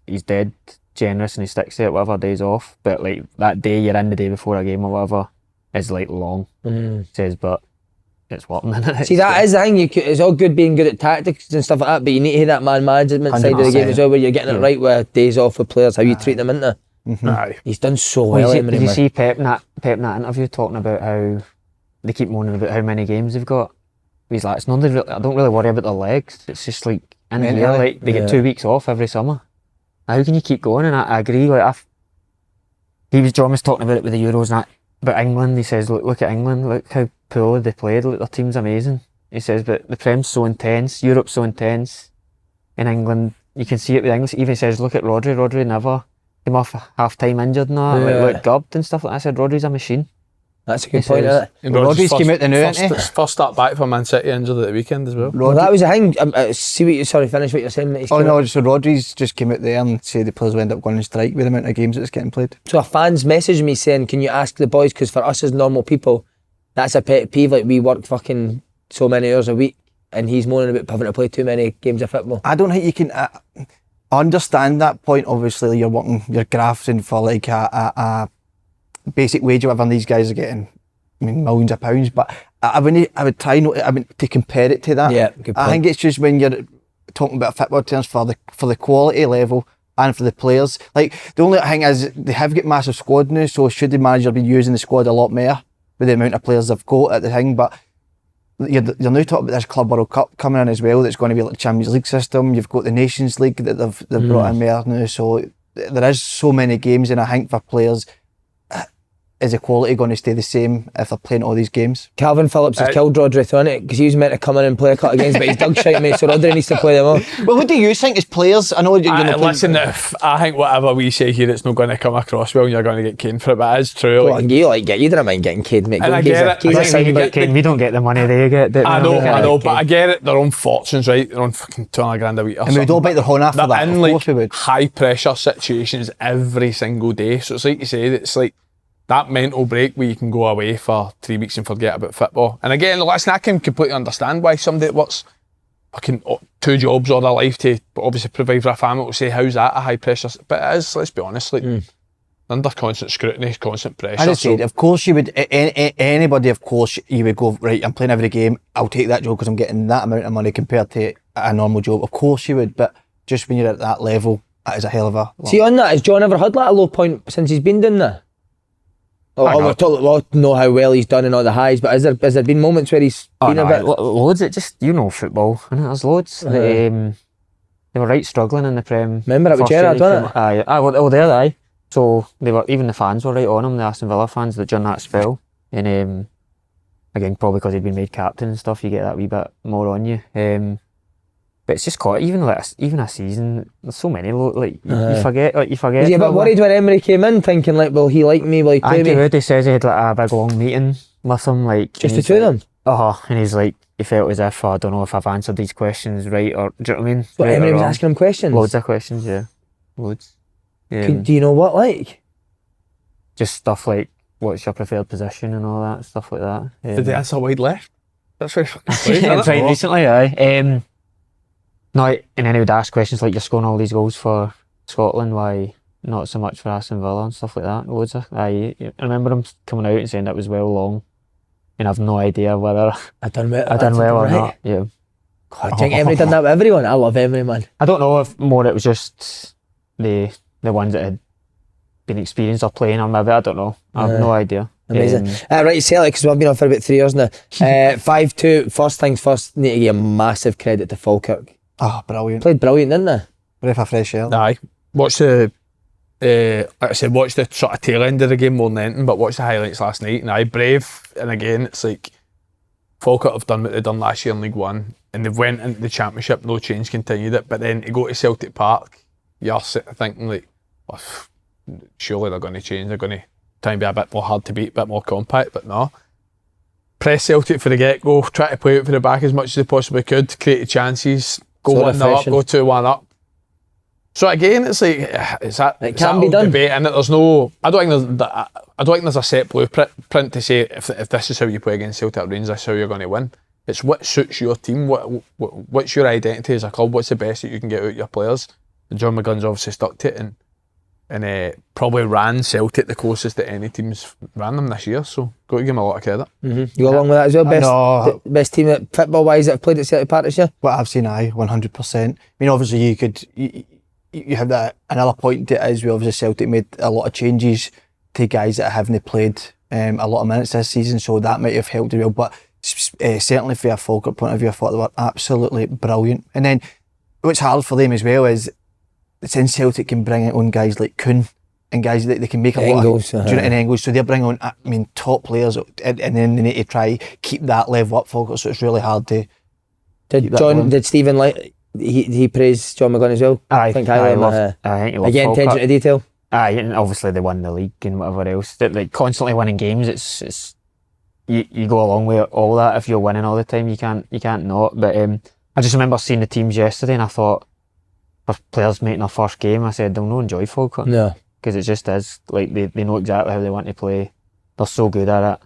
he's dead generous and he sticks to it, whatever days off. But like that day you're in the day before a game or whatever is like long. He says, but it's working. See, that is the thing. It's all good being good at tactics and stuff like that, but you need to have that man management side of the game 100%. as well, where you're getting it right with days off with players, how you treat them, into. Aye. He's done so well. Did Emery, you man. see Pep in that interview talking about how they keep moaning about how many games they've got? He's like, it's not really, I don't really worry about their legs. It's just like in Mentally. here, like they get 2 weeks off every summer. How can you keep going? And I agree. Like John was talking about it with the Euros and that, about England. He says, look at England. Look how poorly they played. Look, their team's amazing. He says, but the Prem's so intense. Europe's so intense. In England, you can see it with English. Even says, look at Rodri. Rodri never came off half time injured and that. Yeah. Like gubbed and stuff like that. I said, Rodri's a machine. That's a good He point, says- isn't it? And Rodri's came out the new, first, ain't he? first start back for Man City injured at the weekend as well. Well, that was the thing. Finish what you're saying. That he's Oh came no, out. so Rodri's just came out there and said the players will end up going on strike with the amount of games that's getting played. So a fan's messaged me saying, can you ask the boys, because for us as normal people, that's a pet peeve, like we work fucking so many hours a week and he's moaning about having to play too many games of football. I don't think you can understand that point. Obviously, you're grafting for like a basic wage or whatever, and these guys are getting, I mean, millions of pounds. But I would try not. I mean, to compare it to that. Yeah, good point. I think it's just when you're talking about football terms for the quality level and for the players. Like the only thing is they have got massive squad now, so should the manager be using the squad a lot more with the amount of players they've got at the thing? But you're now talking about this Club World Cup coming in as well. That's going to be like the Champions League system. You've got the Nations League that they've brought in there now. So there is so many games, and I think for players, is the quality going to stay the same if they're playing all these games? Calvin Phillips has killed Rodri, on it, because he was meant to come in and play a cut of games, but he's dug shite, mate, so Rodri needs to play them all. Well, what do you think as players? I know you're not playing- Listen, if I think whatever we say here, it's not going to come across well and you're going to get caned for it, but it is true. Well, you don't mind getting kid, mate. And I Go get and it. Keys I a get sign, it. but Kane, we don't get the money they get. I know, Okay. but I get it. They're on fortunes, right? They're on fucking $200,000 a week. Or and we don't bite their horn after They're that. in Of like course we would. high pressure situations every single day. So it's like you said, it's like that mental break where you can go away for 3 weeks and forget about football. And again, listen, I can completely understand why somebody that works fucking 2 jobs all their life to obviously provide for a family will say, how's that a high pressure? But it is, let's be honest, like under constant scrutiny, constant pressure. I just so said, of course you would, anybody, of course, you would go, right, I'm playing every game, I'll take that job because I'm getting that amount of money compared to a normal job. Of course you would, but just when you're at that level, that is a hell of a... See, on that, has John ever had like a low point since he's been doing that? We all know how well he's done and all the highs, but has there been moments where he's been a bit... Loads. It just, football, and there's loads. They were right struggling in the Prem. Remember it with first year Gerrard, he wasn't came- Aye, well, there, aye. So they were, even the fans were right on him, the Aston Villa fans, that during that spell. And again, probably because he'd been made captain and stuff, you get that wee bit more on you. But it's just caught, even a season, there's so many, you forget. Was he a bit worried when Emery came in, thinking like, will he like me, will he I play think me? he says he had like a big long meeting with him, like Just and the he's two of like- them? And he's like, he felt as if, I don't know if I've answered these questions right, or do you know what I mean? But Right or Emery was wrong. asking him questions? Loads of questions, yeah. Loads. Do you know what, like? Just stuff like, what's your preferred position and all that, stuff like that. did they answer wide left? That's very fucking strange, Yeah, isn't it? right, recently, aye. No, and then he would ask questions like, you're scoring all these goals for Scotland, why not so much for Aston Villa and stuff like that. Loads of, I remember him coming out and saying that was well long, and I've no idea whether I done well, I done well or right. not. Yeah. God, I think Emery done that with everyone. I love Emery, man. I don't know if more it was just the ones that had been experienced or playing, or maybe, I don't know. I have no idea. Amazing. Right, Celtic, because we've been on for about 3 years now. 5-2. First things first, need to give a massive credit to Falkirk. Oh, brilliant. Played brilliant, didn't they? Breath of fresh air. Aye. Watch the, like I said, watch the sort of tail end of the game more than anything, but watch the highlights last night. And aye, brave. And again, it's like Falkirk have done what they've done last year in League One, and they've went into the Championship, no change, continued it. But then to go to Celtic Park, you're thinking like, oh, surely they're going to change. They're going to try and be a bit more hard to beat, a bit more compact, but no. Press Celtic for the get-go, try to play out for the back as much as they possibly could, create chances, go 1-0 up, go 2-1 up. So again, it's like it can be done. Debate, and there's no. I don't think there's a set blueprint to say if this is how you play against Celtic or Rangers, this is how you're going to win. It's what suits your team. What's your identity as a club? What's the best that you can get out of your players? And John McGinn's obviously stuck to it and probably ran Celtic the closest that any teams ran them this year. So got to give him a lot of credit. You go along with that as well. Best team at football wise that have played at Celtic Park this year. What I've seen, 100%. I mean, obviously you have that another point to it is we obviously Celtic made a lot of changes to guys that haven't played a lot of minutes this season, so that might have helped as well. But certainly from a Falkirk point of view, I thought they were absolutely brilliant. And then what's hard for them as well is since Celtic can bring on guys like Kuhn and guys that they can make a lot of in Engels, so they're bringing on top players, and then they need to try keep that level up Falkirk, so it's really hard to. Did Stephen like? He praised John McGinn as well. I think he loved again, attention to detail. And obviously they won the league and whatever else. Like constantly winning games, it's you go along with all that. If you're winning all the time, you can't not. But I just remember seeing the teams yesterday, and I thought for players making their first game, I said they'll not enjoy Falkirk. No, because it just is like they know exactly how they want to play. They're so good at it,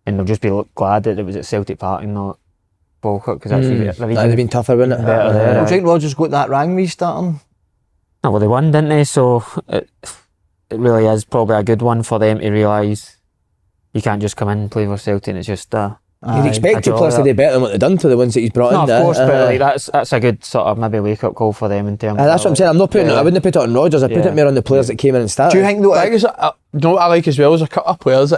and they'll just be glad that it was at Celtic Park and not Falkirk, because that'd have been tougher, wouldn't it? Do you think Rodgers got that wrong restarting? No, well, they won, didn't they? So it really is probably a good one for them to realise you can't just come in and play for Celtic and it's just you'd expect two players to do better than what they've done to the ones that he's brought in. Of course, but like that's a good sort of maybe wake up call for them in terms. That's what I'm saying. I'm not putting I wouldn't put it on Rodgers. I put it more on the players that came in and started. Do you think though? You know what I like as well is a couple of players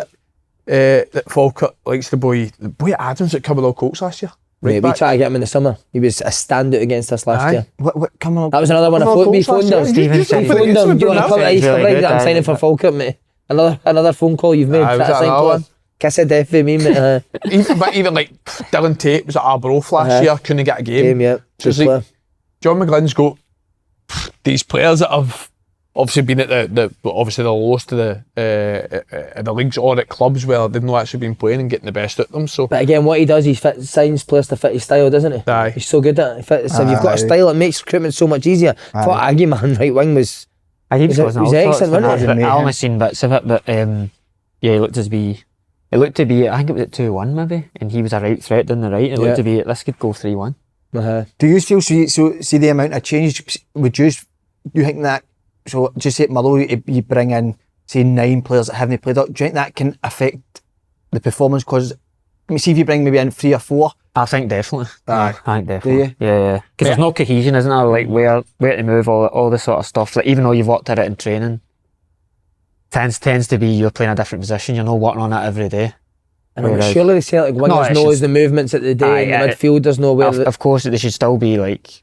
that Falkirk likes. The boy Adams that covered all Colts last year. Right, we tried to get him in the summer. He was a standout against us last year. What coming up? That was another one. We phoned him. Stephen phoned him. Do you want to come? He's right. I'm signing for Falkirk, mate. Another phone call you've made. Kiss of death for me, mate. even like Dylan Tate was at Arbroath last year, couldn't get a game. So it's like John McGlinn's got these players that have obviously been at the lowest of the leagues or at clubs where they've not actually been playing and getting the best at them. So, but again, what he does, he signs players to fit his style, doesn't he? Aye. He's so good at it. So if you've got a style, it makes recruitment so much easier. I thought Aggie man right wing was excellent, wasn't it? I only seen bits of it, but it looked to be. I think it was at 2-1 maybe, and he was a right threat down the right. It looked to be this could go 3-1. Do you feel see the amount of change? Would you think that? So just say at Motherwell, you bring in say 9 players that haven't played up. Do you think that can affect the performance? Because see if you bring maybe in 3 or 4. I think definitely. I think definitely. Yeah. Because there's no cohesion, isn't there? Like where to move, all this sort of stuff. Like even though you've worked at it in training, tends to be you're playing a different position. You're not working on it every day. And surely the Celtic wingers knows the movements at the day, and the midfielders know where. Of course, they should still be like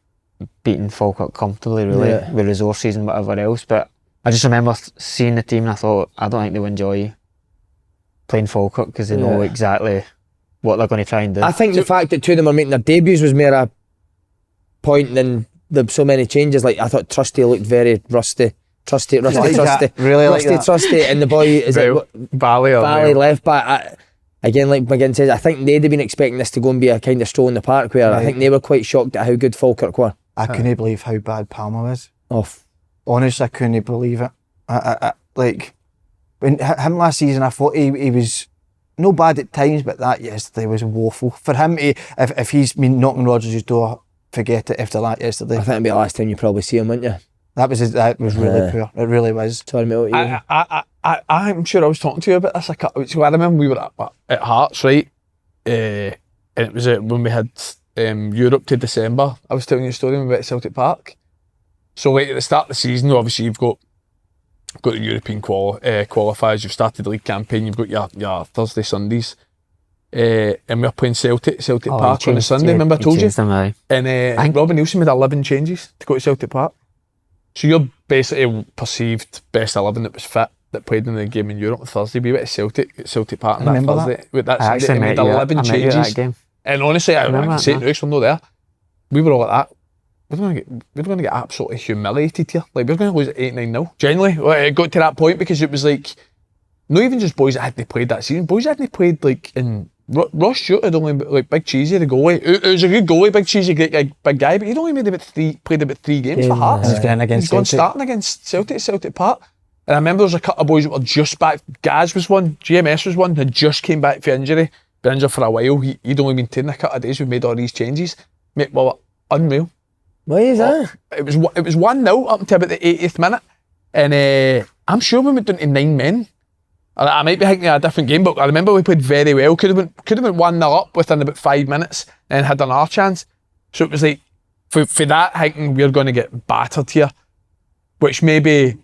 beating Falkirk comfortably, really, with resources and whatever else. But I just remember seeing the team and I thought, I don't think they would enjoy playing Falkirk because they know exactly what they're going to try and do. I think the fact that 2 of them are making their debuts was more a point than the so many changes. Like I thought Trusty looked very rusty. Trusty. Really rusty, like that. Trusty, and the boy is it Bally left back. Again, like McGinn says, I think they'd have been expecting this to go and be a kind of stroll in the park where I think they were quite shocked at how good Falkirk were. I couldn't believe how bad Palmer was. Honestly, I couldn't believe it. I like when him last season, I thought he was no bad at times, but that yesterday was woeful for him. If he's been knocking Rodgers' door, forget it after that yesterday. I think it'll be the last time you probably see him, wouldn't you? That was really poor. It really was. Sorry, mate. I'm sure I was talking to you about this. So I remember we were at Hearts, right? And it was when we had Europe to December. I was telling you a story about Celtic Park. So like at the start of the season, obviously you've got got the European qualifiers, you've started the league campaign, you've got your Thursday, Sundays. And we're playing Celtic Park on a Sunday, remember I told you? Them, and Robin Nielsen made 11 changes to go to Celtic Park. So you're basically perceived best 11 that was fit, that played in the game in Europe on Thursday. We went to Celtic Park on that Thursday. With that Sunday, and made 11 changes. And honestly, I can say it now, so I'm not there. We were all like that. We're going to get absolutely humiliated here. Like, we're going to lose at 8-9-0. Genuinely, it got to that point because it was like, not even just boys that hadn't played that season, boys that hadn't played like in... Ross Stewart had only, like, Big Cheesy, the goalie. It was a good goalie, Big Cheesy, great guy, big guy, but he'd only played about 3 games for Hearts. He's gone starting against Celtic Park. And I remember there was a couple of boys that were just back. Gaz was one, GMS was one, had just came back for injury, been injured for a while. He'd only been taking a couple of days, we made all these changes. Mate, well, unreal. Why is that? It was 1-0 up until about the 80th minute. And I'm sure we went down to 9 men. I might be thinking of a different game, but I remember we played very well. Could have been 1-0 up within about 5 minutes and had another chance. So it was like, for that, thinking we're going to get battered here, which maybe,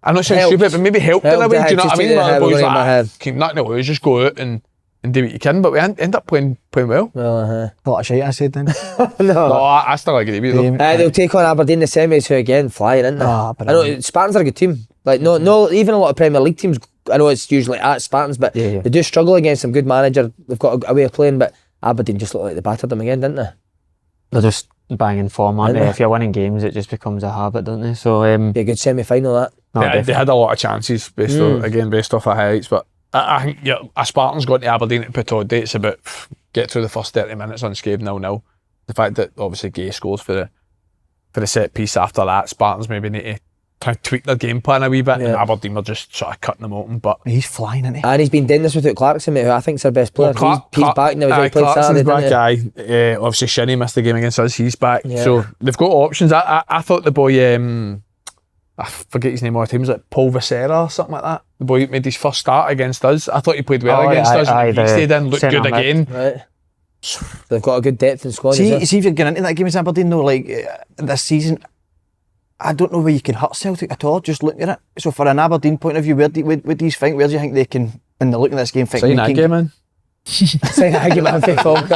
I'm not saying stupid, but maybe helped in a way. Do you know what I mean? Like, the boys like, keep nothing to lose, just go out and do what you can. But we end up playing well. A lot of shit I said then. No, I still agree with you though. They'll take on Aberdeen the semis, who again flying, isn't they? I know Spartans are a good team. Like no, even a lot of Premier League teams. I know it's usually at Spartans, but they do struggle against some good manager. They've got a way of playing, but Aberdeen just looked like they battered them again, didn't they? They're just banging form, aren't they? If you're winning games, it just becomes a habit, don't they? So be a good semi-final that. No, they had a lot of chances based off of highlights, but I think a Spartans going to Aberdeen at POTY, it's about get through the first 30 minutes unscathed 0-0. The fact that obviously Gay scores for the set piece after that, Spartans maybe need to try to tweak their game plan a wee bit, and Aberdeen were just sort of cutting them open. But he's flying, isn't he? And he's been doing this without Clarkson, mate, who I think's their best player. He's back now. He's played Saturday, back, obviously Shinnie missed the game against us. He's back, so they've got options. I thought the boy, I forget his name all the time, was it Paul Vicera or something like that? The boy who made his first start against us. I thought he played well against us, and he stayed in, looked good again. Right. They've got a good depth in squad. See if you're getting into that game as Aberdeen though, like this season, I don't know where you can hurt Celtic at all, just looking at it. So for an Aberdeen point of view, where do you think they can, when they're looking at this game, think Sign that game in. Sign that game in for Falkirk.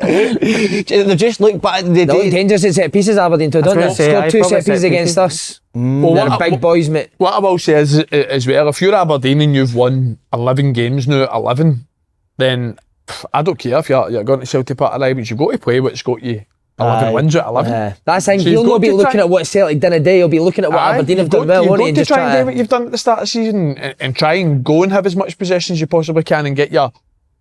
They just look back. They look dangerous at set pieces, Aberdeen too, don't they? Scored 2 set pieces against us. They're big boys, mate. What I will say is as well, if you're Aberdeen and you've won 11 games now at 11, then I don't care if you're going to Celtic Park alive, but you've got to play what's got you 11 wins at 11. That's the thing, he'll not be looking at what Celtic done a day, he'll be looking at what Aberdeen have done well, won't he? You've got to try and do what you've done at the start of the season and try and go and have as much possession as you possibly can and get your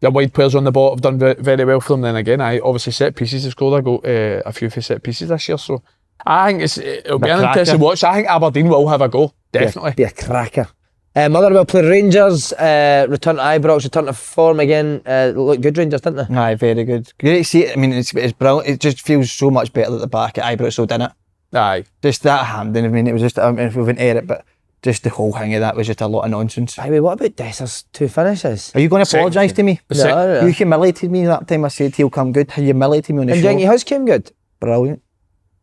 wide players on the ball. Have done very well for them. Then again, obviously set pieces have scored a few for set pieces this year, so I think it'll be an interesting watch. I think Aberdeen will have a go, definitely. Be a cracker. Motherwell played Rangers, return to Ibrox, return to form again. Look good, Rangers, didn't they? Aye, very good. Great to see it. I mean, it's brilliant. It just feels so much better at the back at Ibrox, so didn't it? Aye. Just that Hampden, I mean, it was just, if we went air it, but just the whole thing of that was just a lot of nonsense. Aye, what about Dessers' 2 finishes? Are you going to apologise to me? No. You humiliated me that time I said he'll come good. You humiliated me on the show. And do you think he has came good? Brilliant.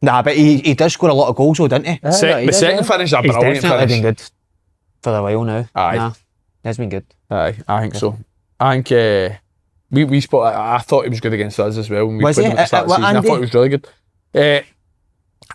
Nah, but he does score a lot of goals though, didn't he? The second finish, a brilliant He's definitely finish. been good for a while now. Aye. Nah, he's been good. Aye, I think so. I think we spot. I thought he was good against us as well when we played him at the start of the season. I thought he was really good.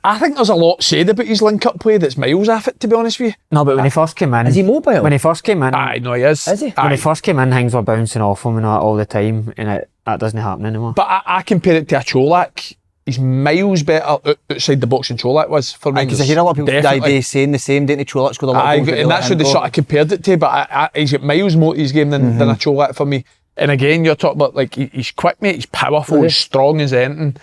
I think there's a lot said about his link-up play that's miles off it, to be honest with you. No, but when he first came in... Is he mobile? When he first came in... Aye, no, he is. Is he? When he first came in, things were bouncing off him and all the time, and that doesn't happen anymore. But I compare it to a Cholak. He's miles better outside the box than Cholak was for me. Because I hear a lot of people today saying the same, didn't he? Cholak scored a lot of goals. And that's what they sort of compared it to, but he's got miles more to his game than a Cholak for me. And again, you're talking about, like, he's quick, mate, he's powerful, he's strong as anything.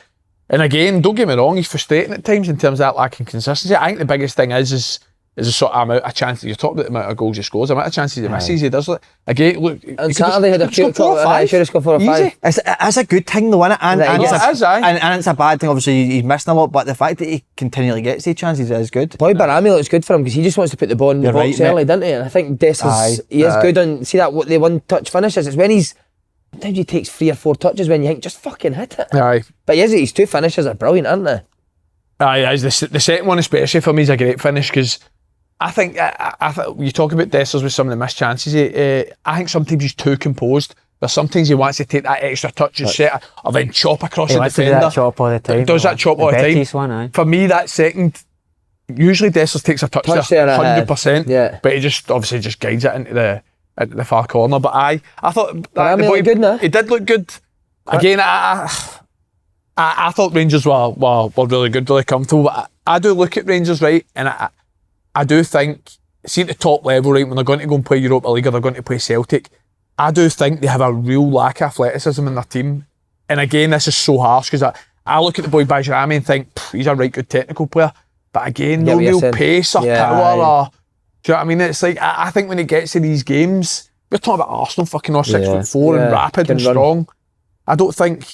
And again, don't get me wrong, he's frustrating at times in terms of that lacking consistency. I think the biggest thing is a sort of amount of chances. You're talking about the amount of goals he scores, the amount of chances he misses. He does. Again, look. On Saturday, he had a few. He should have scored 4 or 5. It's a good thing, though, isn't it? And it's a bad thing. Obviously, he's missing a lot, but the fact that he continually gets these chances is good. Boy, Barami looks good for him because he just wants to put the ball in the box early, doesn't he? And I think Dessers, he is good on. See that what the one touch finishes. It's when he's. Sometimes he takes 3 or 4 touches when you think just fucking hit it. Aye. But his 2 finishes are brilliant, aren't they? Aye, the second one especially for me is a great finish because I think you talk about Dessers with some of the missed chances. I think sometimes he's too composed. But sometimes he wants to take that extra touch and set, or then chop across the defender. He that chop all the time. Does that chop all the time? One, for me, that second, usually Dessers takes a touch there, 100%. Yeah. But he just obviously just guides it into the far corner. But I thought that the boy good now. He did look good. Again, I thought Rangers were really good, really comfortable. But I do look at Rangers, right, and I do think, see at the top level, right, when they're going to go and play Europa League or they're going to play Celtic, I do think they have a real lack of athleticism in their team. And again, this is so harsh because I look at the boy Bajrami and think he's a right good technical player. But again, no real pace or power or... Do you know what I mean? It's like, I think when it gets to these games, we're talking about Arsenal fucking all 6'4" and rapid and strong. I don't think...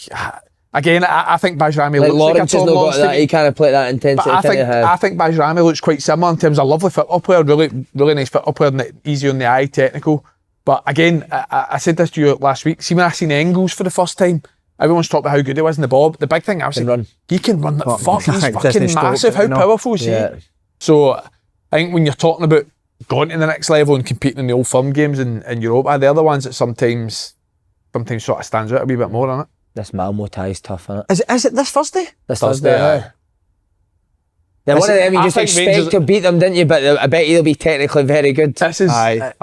Again, I think Bajrami like looks Lawrence like a has not got that. He can't play that intensity. But I think Bajrami looks quite similar in terms of a lovely football player, really nice football player, and easy on the eye, technical. But again, I said this to you last week. See, when I seen Engels for the first time, everyone's talking about how good he was in the ball. But the big thing I was like, he can run like fuck. He's fucking massive. How powerful is he? So I think when you're talking about going to the next level and competing in the old firm games in Europa, they're the ones that sometimes sort of stands out a wee bit more, isn't it? This Malmo tie is tough, isn't it? Is it this Thursday? This Thursday, yeah, one of them you just expect Rangers to beat them, didn't you? But I bet you'll be technically very good. This is... Are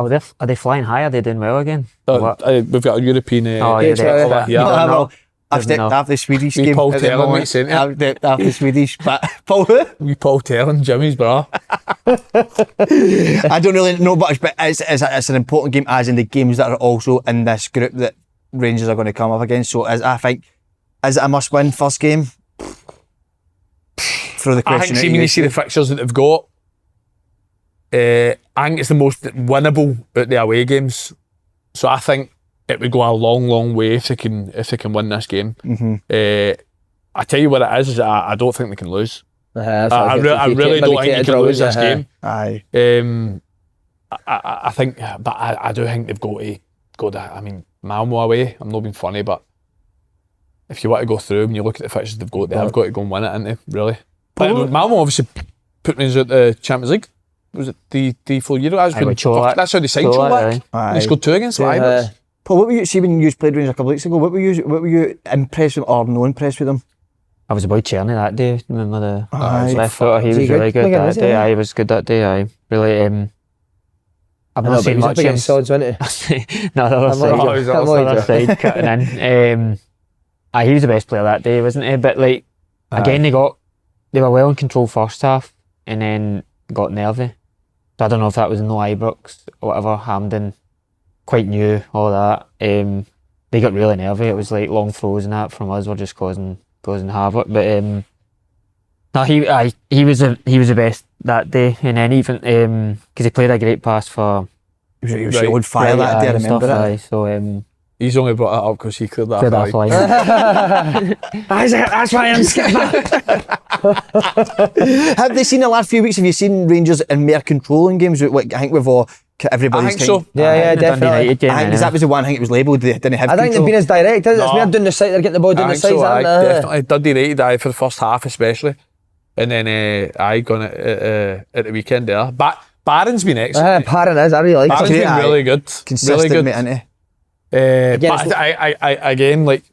they flying high? Are they doing well again? We've got a European... I've the Swedish game. Paul Terran, mate, saying it. I've the Swedish, but Paul who? We Paul Terran, Jimmy's bra. I don't really know much, but it's an important game, as in the games that are also in this group that Rangers are going to come up against. So I think, is it a must-win first game? Throw the question. I think when you see the fixtures that they've got, I think it's the most winnable out the away games. So I think it would go a long, long way if they can win this game. I tell you what it is I don't think they can lose. I really don't think they can lose this game. I think, but I do think they've got to go to, I mean, Malmo away. I'm not being funny, but if you want to go through and you look at the fixtures they've got, they have got to go and win it, haven't they? Really. But Malmo obviously put Rangers at the Champions League. Was it 3-4 years ago? That's how they signed Cholak. They scored 2 against Ibrox. Paul, what were you, see when you played Rangers a couple of weeks ago, what were you impressed with or no impressed with them? I was a boy Kearney that day. Remember the left footer? He was really good that day. I was good that day. I really... I've not seen much against Sods, wasn't he? No, the other side cutting in. He was the best player that day, wasn't he? But like again, they were well in control first half and then got nervy. So I don't know if that was no Ibrox or whatever. Hampden, quite new, all that. They got really nervy. It was like long throws and that from us were just causing havoc. But no, he was the best that day, and then even because he played a great pass for. He was on fire that day. I remember it. So he's only brought that up because he cleared that fly. That's why I'm skipping. Have they seen the last few weeks? Have you seen Rangers in more control in games? I think we've all everybody's. I think so. Yeah, definitely. I think that was the one. I think it was labelled. They didn't have. I think they've been as direct. It's more down the side. They're getting the ball down the sides. Definitely. Dundee United for the first half especially, and then gone at the weekend there. But Barron's been excellent. Barron is. I really like. Barron's been really good. Consistent, really good. Mate, isn't he? But I again, like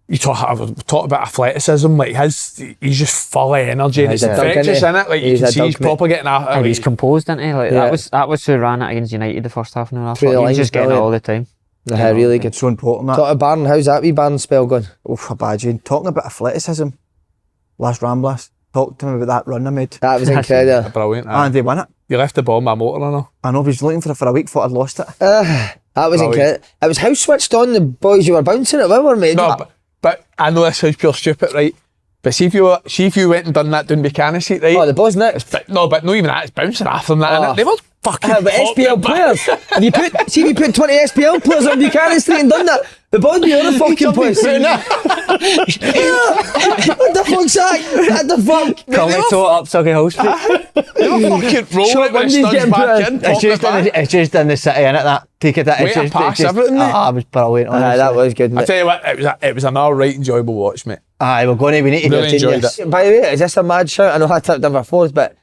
you talk about athleticism, like he's just full of energy and it's infectious, isn't it? Like you can see he's proper getting out. He's composed, isn't he? Like that was who ran it against United the first half an hour. He was just getting it all the time. Really good. It's so important. That. Talk to Barron, how's that wee Barron spell going? Oh, for Badging. Talking about athleticism, last Ramblers. Talk to him about that run I made. That was incredible. Brilliant. And they won it. You left the ball on my motor, I know. I know, he was looking for a week, thought I'd lost it. That was incredible. It was how switched on the boys you were bouncing at, were mate? No, but I know this sounds pure stupid, right? But see if you went and done that down Buchanan Street, right? Oh, the ball's next. But not even that, it's bouncing off them, that, innit? They were fucking but SPL players. If you put 20 SPL players on Buchanan Street and done that, the ball would be on the fucking place. What the fuck's that? What the fuck? Calmly tore up Suggy Hall Street. They were fucking rolling when Stubbs back in. It's just in the city, innit? That take it. Way to pass everything, mate. I was brilliant. That was good. I tell you what, it was an alright enjoyable watch, mate. We need to really enjoyed it. By the way, is this a mad shout? I know I tipped number 4, but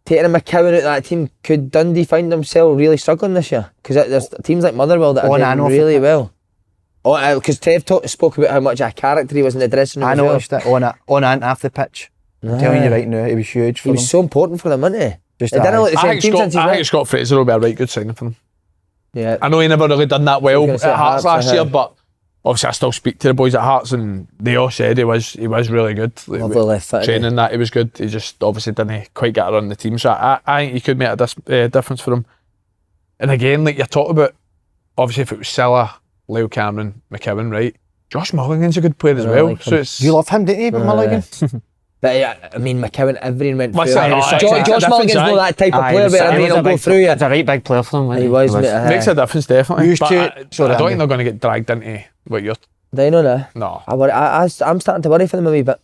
taking a McCowan out of that team, could Dundee find themselves really struggling this year? Because there's teams like Motherwell that are doing really well. Oh, because Trev spoke about how much a character he was in the dressing room. I noticed it on and off the pitch. I'm telling you right now, he was huge for them. He was so important for them, wasn't he? Just They didn't look the same team since I think Scott Fraser will be a right good signing for them. Yeah. I know he never really done that well gonna at say Hearts Hearts, last year, but obviously I still speak to the boys at Hearts and they all said he was really good. Like, Lovely left foot. training that he was good. He just obviously didn't quite get around the team, so I think he could make a difference for him. And again, like you're talking about, obviously if it was Silla, Leo Cameron, McCowan, right? Josh Mulligan's a good player as well. Like So it's You love him, didn't you, Mulligan? But yeah, I mean, McCowan, everyone went What's through that? it. Josh Mulligan's not that type of player, but everyone will go through you. It's a right big player for them. He was, mate. makes a difference definitely. Used But to- I sorry, don't Andy. think they're going to get dragged into what you're. They know that. No. I'm starting to worry for them a wee bit.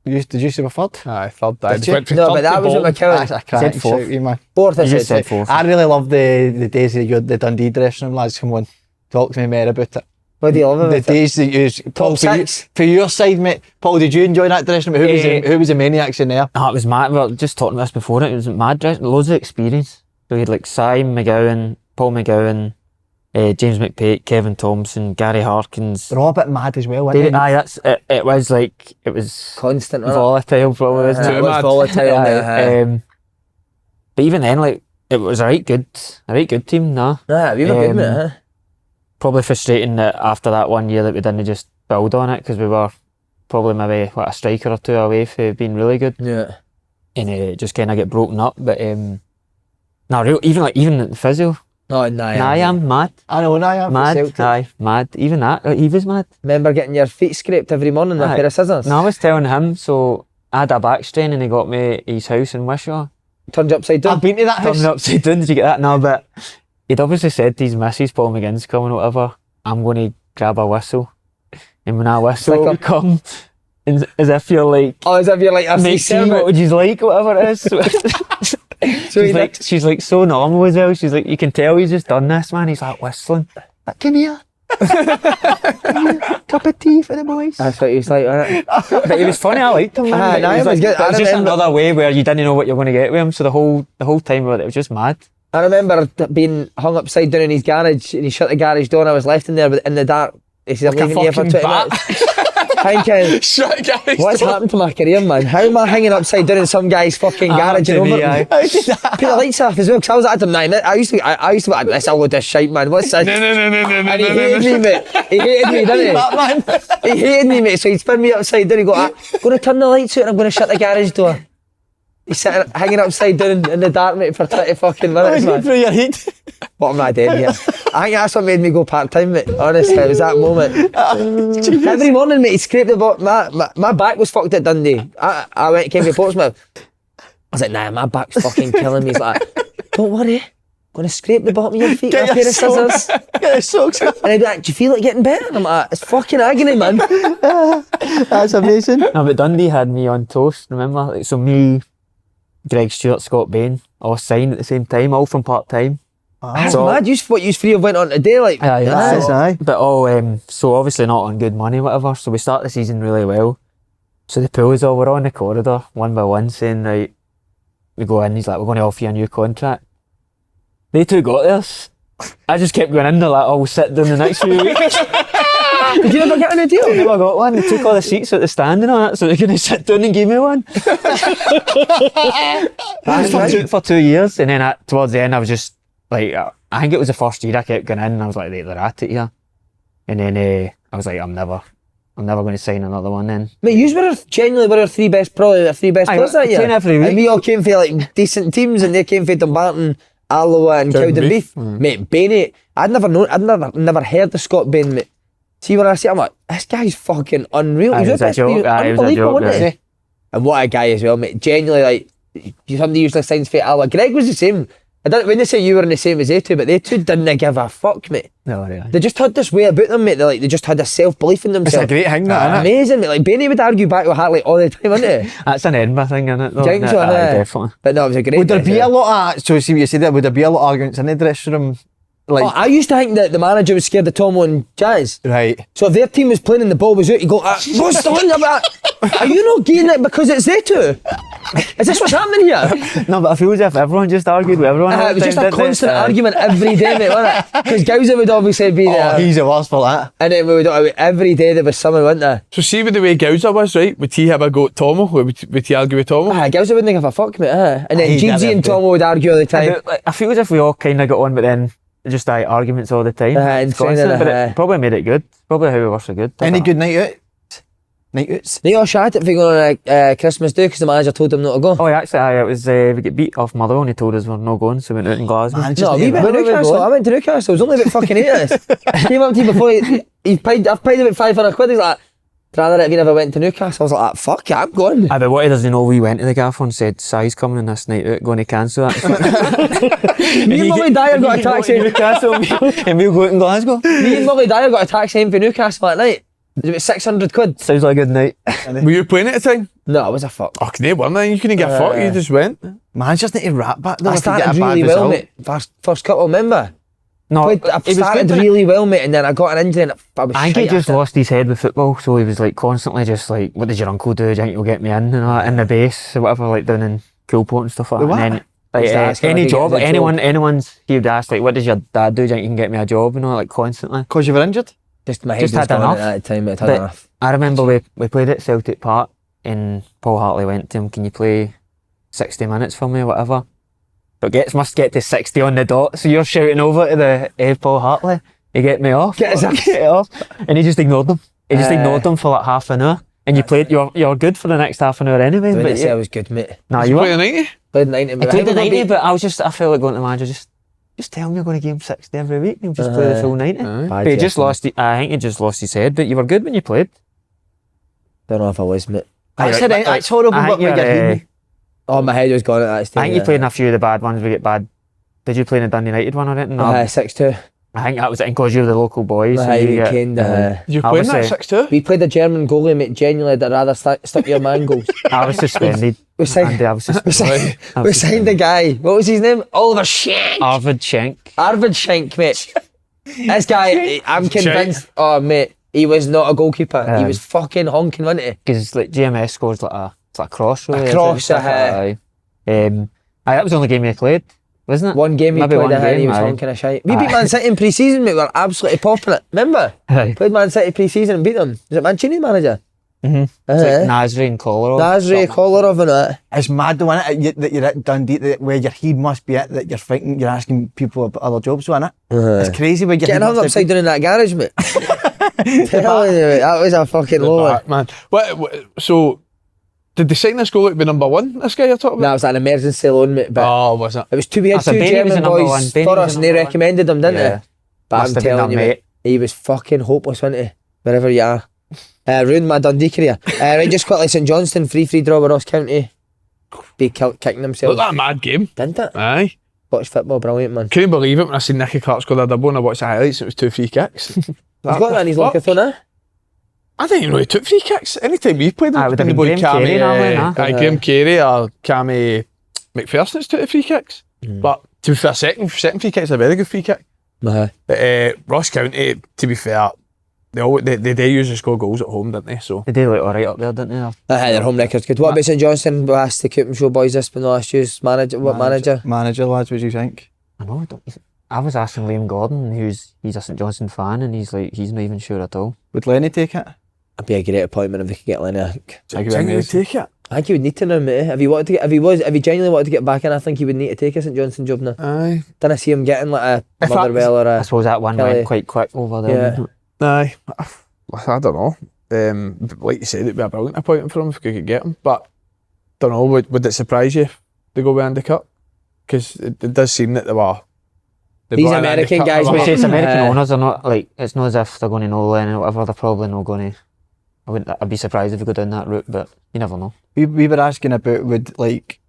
Did you say a third? Aye, third. Did you? No, but that was with McCowan. I can't Said fourth. shout you, man. Fourth, I You just said. said fourth. I really love the days that the Dundee dressing room lads come on. Talk to me more about it. What do you love The about it? days that you Paul, six. for your side, mate. Paul, did you enjoy that dressing room? Who was the maniacs in there? Oh, it was mad. We were just talking about this before. It was mad. Loads of experience. So we had like Simon McGowan, Paul McGowan, James McPake, Kevin Thompson, Gary Harkins. They're all a bit mad as well, weren't David, they? aye, that's it. It was like it was Constant, wasn't it? volatile, probably. Wasn't It it? was mad. volatile. Aye, but even then, like it was a right good team. Nah, Nah, we were good, mate. Huh? probably frustrating that after that 1 year that we didn't just build on it because we were probably maybe a striker or two away from being really good, Yeah. and it just kind of get broken up. But even at the physio, Oh, I am mad. I know, I am. Mad, aye, mad. Even that, he was mad. Remember getting your feet scraped every morning with a Aye. pair of scissors? No, I was telling him, so I had a back strain and he got me his house in Wishaw. Turned you upside down. I've been to that house. Turned upside down, did you get that? No, but he'd obviously said to his missus, Paul McGinn's coming or whatever, I'm going to grab a whistle. And when I whistle, Flicker. you come, and as if you're like, Oh, as if you're like a mate, see what would you like, whatever it is. So she's like so normal as well. She's like, you can tell he's just done this, man. He's like whistling. Like, come here. Cup of tea for the boys. That's what he was like, wasn't it? But he was funny. I liked him. Man. Aye, But no, it he was was good. but it was I just remember- another way where you didn't know what you're going to get with him. So the whole time about it was just mad. I remember being hung upside down in his garage and he shut the garage door and I was left in there in the dark. He said, I'm Like a leaving here for fucking 20 bat. minutes. Thinking, Shut guys. what's happened to my career, man? How am I hanging upside down in some guy's fucking garage and over? Put the lights off as well, because I was at him 9 minutes. I used to be like, this, I'll go this shite, man. What's this? No. And he hated me, mate. He hated me, didn't he? He hated me, mate. So he'd spin me upside down. He'd go, I'm going to turn the lights out and I'm going to shut the garage door. He's sitting, hanging upside down in the dark, mate, for 20 fucking minutes, man. through your head. What am I doing here? I think that's what made me go part-time, mate. Honestly, it was that moment. Every morning, mate, he scraped the bottom. My back was fucked at Dundee. I came to Portsmouth. I was like, nah, my back's fucking killing me. He's like, don't worry. I'm going to scrape the bottom of your feet with a pair of scissors. Get your socks. And I'd be like, do you feel it getting better? And I'm like, it's fucking agony, man. That's amazing. No, but Dundee had me on toast, remember? Like, so me, Greg Stewart, Scott Bain, all signed at the same time, all from part-time. That's So- mad. What you three have went on today, like. Aye, That's aye. But all, so obviously not on good money, whatever. So we start the season really well. So the pool is all, we're on the corridor, one by one, saying, right, we go in, he's like, we're going to offer you a new contract. They two got theirs. I just kept going in there, like, I'll sit down the next few weeks. Did you ever get on a deal? I never got one. They took all the seats at the stand and all that, so they're going to sit down and give me one. for 2 years, and then towards the end, I was just like, I think it was the first year I kept going in, and I was like, they're at it here. And then I was like, I'm never going to sign another one then. Mate, you were genuinely our three best players that year. playing every week. And we all came for like decent teams, and they came for Dumbarton, Alloa, and Cowdenbeath. Mate, Bainey, I'd never heard of Scott Bain, mate. See when I see him, I'm like, this guy's fucking unreal. It was a joke. It was a joke, wasn't yeah. he? And what a guy as well, mate. Genuinely, like, somebody usually signs for Alloa. Greg was the same. I don't when they say you were in the same as they two, but they two didn't give a fuck, mate. No, really. They just had this way about them, mate. They just had a self-belief in It's themselves. a great thing, that, isn't it? Amazing, mate. Like, Bainey would argue back with Hartley all the time, wouldn't he? That's an Edinburgh thing, isn't it? though? Think so, Aye, innit? definitely. But no, it was a great Would there day, be yeah. a lot of, so see what you said there, would there be a lot of arguments in the dressing room? Like, Oh, I used to think that the manager was scared of Tomo and Jazz. right. So if their team was playing and the ball was out, you go, what's the one about? Are you not getting it because it's they two? Is this what's happening here? No, but I feel as if everyone just argued with everyone. It was just a constant argument every day, mate, wasn't it? Because Gowser would obviously be there. Oh, he's the worst for that. And then we would, every day there was someone, wasn't there? So see with the way Gowser was, right? Would he have a go at Tomo? Would he argue with Tomo? Gowser wouldn't give a fuck, mate. And then He Gigi never and did. Tomo would argue all the time. I feel as if we all kind of got on, but then just arguments all the time. And It's constant, training, but it probably made it good. Probably how we were so good. Any good night out? Night outs? They all shot it for going on a Christmas do because the manager told them not to go. Oh, actually, it was we get beat off Motherwell and he told us we're not going, so we went out in Glasgow. Man, No, we went to Newcastle. I went to Newcastle. It was only about fucking 8 of us. Came up to you before I've paid about 500 quid. He's like, rather it if you never went to Newcastle. I was like, fuck yeah, I'm going. But what he doesn't know, we went to the gaffer and said, Si's coming on this night out, going to cancel that. Me and Molly Dyer got a taxi. Newcastle and we'll go out in Glasgow. Me and Molly Dyer got a taxi in for Newcastle that night. It was about 600 quid. Sounds like a good night. Were you playing at the time? No, it was a fuck. Oh, they weren't then. You couldn't get fucked, you just went. Manchester need to rap back though. I if you get started a bad really well, result. mate. First couple, remember? No, I it was started good, really well, mate, and then I got an injury and I was I think he shite just after. lost his head with football, so he was like constantly just like, what did your uncle do? Do you think you'll get me in? And that, in the base or whatever, like down in Coolport and stuff like that. What? And then, like, He's asking any if he job, gets like a job. anyone's, he would ask, like, what does your dad do? Do you think you can get me a job? You know, like constantly. Cause you were injured? Just my head Just was had going enough. at that time, it had But enough. I remember we played at Celtic Park and Paul Hartley went to him, can you play 60 minutes for me or whatever? But must get to 60 on the dot, so you're shouting over to the Paul Hartley, you get me off, Get us get it off. And he just ignored them. He just ignored them for like half an hour. And you played, you're good for the next half an hour anyway. I But wouldn't say I was good, mate. nah, Did you you play were. the 90? Played 90, I but played the think 90, but I felt like going to the manager, just tell me you're going to give him 60 every week and he'll just play the full 90. Aye. But he just lost, I think he just lost his head, but you were good when you played. Don't know if I was, mate. That's Aye, it, that's horrible I what think you're hearing. Oh, my head was gone at that stage. I think you played in a few of the bad ones, we get bad. Did you play in the Dundee United one or anything? No. 6-2. I think that was it, because you're the local boys. so Aye, you we get- caned, Did you play in that Obviously. 6-2? We played a German goalie, mate. Genuinely, I'd rather stick your man goals. I was suspended. We signed, Andy, I was suspended. we signed the guy. What was his name? Oliver Shank. Arvid Schenk. Arvid Shank, mate. This guy, I'm convinced. Oh, mate, he was not a goalkeeper. He Aye. was fucking honking, wasn't he? Because like GMS scores like a cross, really. A isn't it? cross, Aye. That was the only game we played, wasn't it? One game he Maybe played one ahead and he game, was aye. honking a shite. We beat Man City in pre-season, mate. We were absolutely popping it. Remember? Aye. Played Man City pre-season and beat them. Was it Mancini manager? Mhm. It's like Nasri and Kolarov. Nasri, Kolarov and that. It's mad the one that you're at Dundee, where your head must be at, that you're thinking, you're asking people about other jobs, isn't it? It's crazy where your Getting head hung must upside down in that garage, mate. Telling you, mate, that was a fucking low one. Man. So, did they sign this goal to be number one, this guy you're talking That about? was like an emergency loan, mate. But Oh, was it? it was we had So two Bailey was German the number one. boys Bailey for was us the and they number one. recommended him, didn't Yeah. they? But Must I'm have been telling you, their mate, he was fucking hopeless, wasn't he? Wherever you are. Ruined my Dundee career. Right, just quickly, St Johnstone, 3-3 draw with Ross County. Be kicking Look, themselves. that mad game. Didn't it? Aye. Watch football, brilliant, man. Couldn't believe it when I seen Nicky Clark score that double and I watched the highlights. It was 2 free kicks. He's got that in his Fuck. locker, though, I didn't even know he took free kicks. Anytime we've played him, Aye, it would have the been boy Graham Carey normally, nah? Graham Carey or Cammy McPherson's took the free kicks. But to be fair, second free kick's a very good free kick. Aye. But Ross County, to be fair, they usually score goals at home, didn't they? So They do look alright up there, didn't they? Their home record's good. What about St Johnstone? We asked the Coop and Show boys this, but the last year's manager. What manager? Manager, lads, what do you think? I know. I was asking Liam Gordon, he's a St Johnstone fan, and he's like, he's not even sure at all. Would Lenny take it? It'd be a great appointment if they could get Lenny. I think. I think he would take it. I think he would need to now, mate. If he genuinely wanted to get back in, I think he would need to take a St Johnstone job now. Aye. Didn't I see him getting like a If that- Motherwell or I a? suppose that one Kelly. went quite quick over there. Yeah. Aye. I don't know. Like you said, it'd be a brilliant appointment for him if we could get him. But don't know. Would it surprise you if they go with Andy Kirk? Because it does seem that they were. they These brought in Andy American Kirk, guys, they were- mate. It's American Uh, owners are not like, it's not as if they're going to know Lennon or whatever, they're probably not going to. I'd be surprised if we go down that route, but you never know. We were asking about, would, like,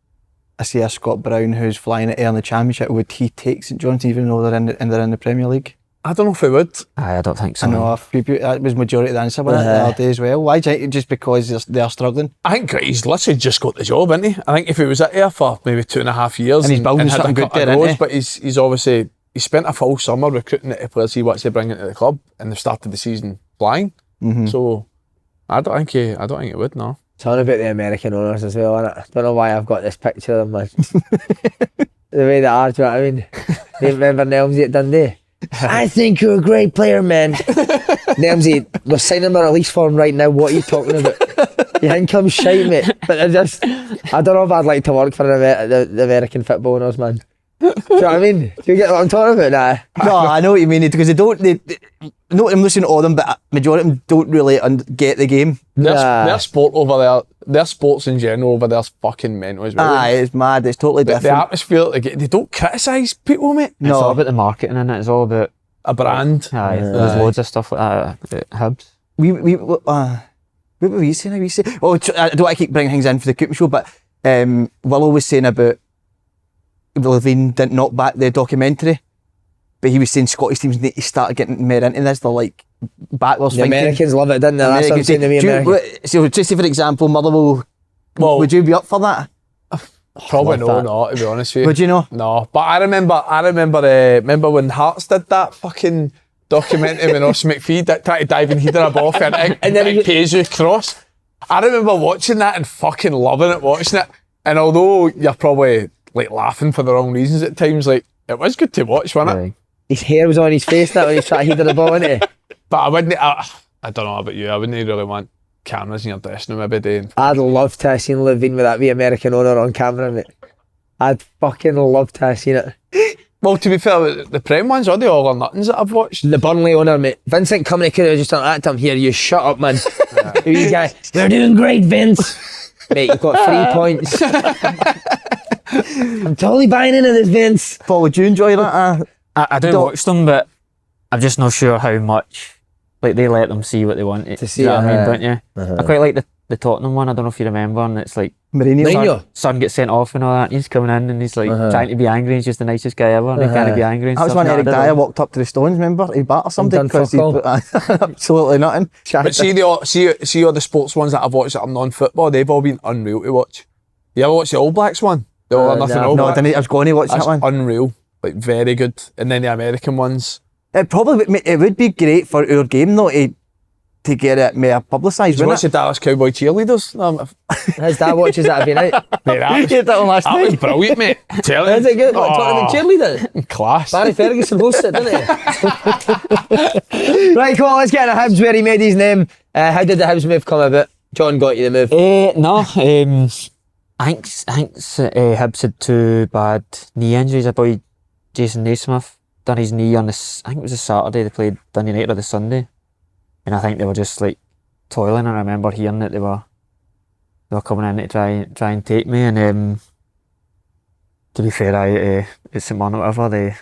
I see a Scott Brown who's flying at air in the Championship, would he take St Johnstone even though they're in the Premier League? I don't know if he would. I don't think so. I know, that was majority of the answer, wasn't it, the other day as well? Why do you think just because they're struggling? I think he's literally just got the job, isn't he? I think if he was at there for maybe 2.5 years And he's building had a something good couple of there, goals, isn't but he's obviously he spent a full summer recruiting the players he wants to bring into the club, and they've started the season flying. Mm-hmm. So I don't think he would. No. It's on about the American owners as well, innit? Don't know why I've got this picture of them, man. The way they are, do you know what I mean? You remember Nelmsy at Dundee? I think you're a great player, man. Nelmsy, we're signing my release form right now. What are you talking about? Your income's shite, mate. But I don't know if I'd like to work for the American football owners, man. Do you know what I mean? Do you get what I'm talking about? Nah. No, I know what you mean, because they don't. No, I'm listening to all of them, but majority of them don't really get the game. Their sport over there, their sports in general over there's fucking mental as well. Aye, it's mad. It's totally different. The atmosphere they don't criticise people, mate. It's all about the marketing, and it's all about a brand. Aye, there's loads of stuff like that at Hibs. What were we saying? I don't want to keep bringing things in for the cooking show, but Willow was saying about Levine didn't knock back the documentary, but he was saying Scottish teams need to start getting more into this. They're like backwards the thinking. Americans love it, didn't they? That's what I'm saying to me, Americans. So just say for example, Motherwell, would you be up for that? Probably not, to be honest with you. Would you know? No, but I remember when Hearts did that fucking documentary when Ross McPhee tried to dive in, he did a ball for and then he pays you cross. I remember watching that and fucking loving it, watching it. And although you're probably like laughing for the wrong reasons at times, like it was good to watch, wasn't it? His hair was on his face now when he was trying to header the ball, wasn't he? But I wouldn't. I don't know about you. I wouldn't really want cameras in your dressing room every day. I'd love to have seen Levine with that wee American owner on camera, mate. I'd fucking love to have seen it. Well, to be fair, the Prem ones are the all or nothings that I've watched. The Burnley owner, mate. Vincent Company could have just done that to him. Here, you shut up, man. You guys, we're doing great, Vince. Mate, you've got 3 points. I'm totally buying into this, Vince. Paul, would you enjoy that? I do watch them, but I'm just not sure how much. Like, they let them see what they want to see. You know what I mean, don't you? I quite like the Tottenham one. I don't know if you remember, and it's like Mourinho. Son gets sent off and all that. And he's coming in and he's like trying to be angry. He's just the nicest guy ever. And he can't be angry. And That was when Eric Dyer walked up to the Stones. Remember, he battered somebody because he put absolutely nothing. But see all the sports ones that I've watched that are non-football, they've all been unreal to watch. You ever watch the All Blacks one? The All or Nothing All Blacks? No, I was going to watch That's that one. Unreal, like very good. And then the American ones. It would be great for our game though to get it more publicised. Did you watch the Dallas Cowboy cheerleaders? No, his dad watches that every night. mate, that was brilliant, mate. Tell Is it good? What, talking about cheerleaders? Class. Barry Ferguson hosts it, didn't he? Right, come on, let's get into Hibs where he made his name. How did the Hibs move come about? John got you the move. I think Hibs had 2 bad knee injuries. A boy, Jason Naismith, done his knee on I think it was a Saturday. They played Dundee United on the Sunday, and I think they were just like toiling. And I remember hearing that they were coming in to try and take me. And to be fair, at St Mirren or whatever, it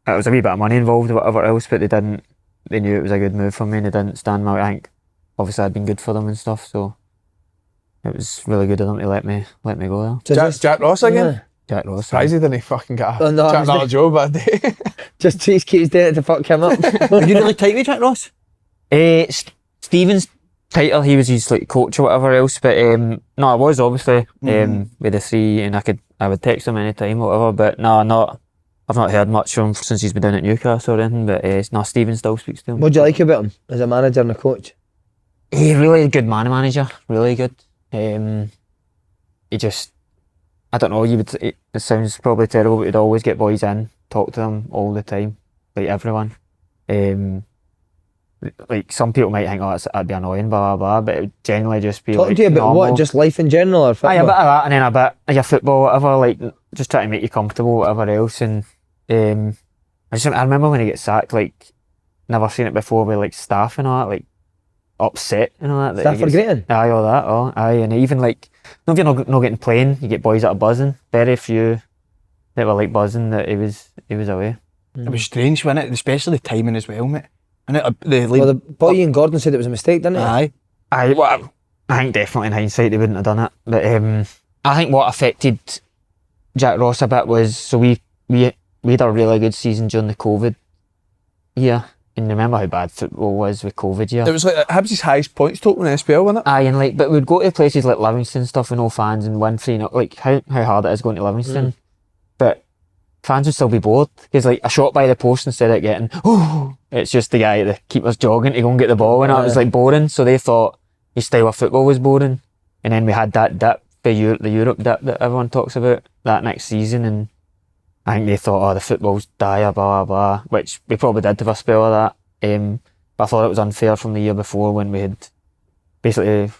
was a wee bit of money involved or whatever else, but they knew it was a good move for me, and they didn't stand my. I think obviously I'd been good for them and stuff, so it was really good of them to let me go there. Jack Ross again? Yeah. Jack Ross. Surprised he didn't fucking get a no, Jack Ross job that day. Just keeps doing it to fuck him up. Are you really tight with Jack Ross? Stephen's title, he was his like coach or whatever else, but no, I was obviously with the 3, and I would text him anytime or whatever, but no, I've not heard much from him since he's been down at Newcastle or anything, but no, Stephen still speaks to him. What do you like about him as a manager and a coach? He's really good manager, really good. He just, I don't know, it sounds probably terrible, but he'd always get boys in, talk to them all the time, like everyone. Like some people might think, that'd be annoying, blah blah blah, but it would generally just be Talk like to you about normal. what, just life in general or football? Aye, a bit of that, and then a bit of your football, whatever, like just trying to make you comfortable, whatever else. And I remember when he gets sacked, like never seen it before with like staff and all that, like upset and all that. Staff for greeting? Aye, all that, aye, and even like, if you're not getting playing, you get boys that are buzzing. Very few that were like buzzing that he was away. It was strange, wasn't it? Especially the timing as well, mate. And the boy Ian Gordon said it was a mistake, didn't he? Aye, well, I think definitely in hindsight they wouldn't have done it. But I think what affected Jack Ross a bit was, so we had a really good season during the COVID year. And remember how bad football was with COVID year? It was like Hibs' highest points total in SPL, wasn't it? Aye, and like, but we'd go to places like Livingston and stuff with no fans and win 3-0. Like how hard it is going to Livingston. But fans would still be bored because like a shot by the post instead of getting it's just the guy, the keeper's jogging to go and get the ball, and it was like boring. So they thought his style of football was boring, And then we had that dip, the Europe dip that everyone talks about that next season, and I think they thought, oh, the football's dire, blah, blah, blah, which we probably did have a spell of that. But I thought it was unfair from the year before when we had basically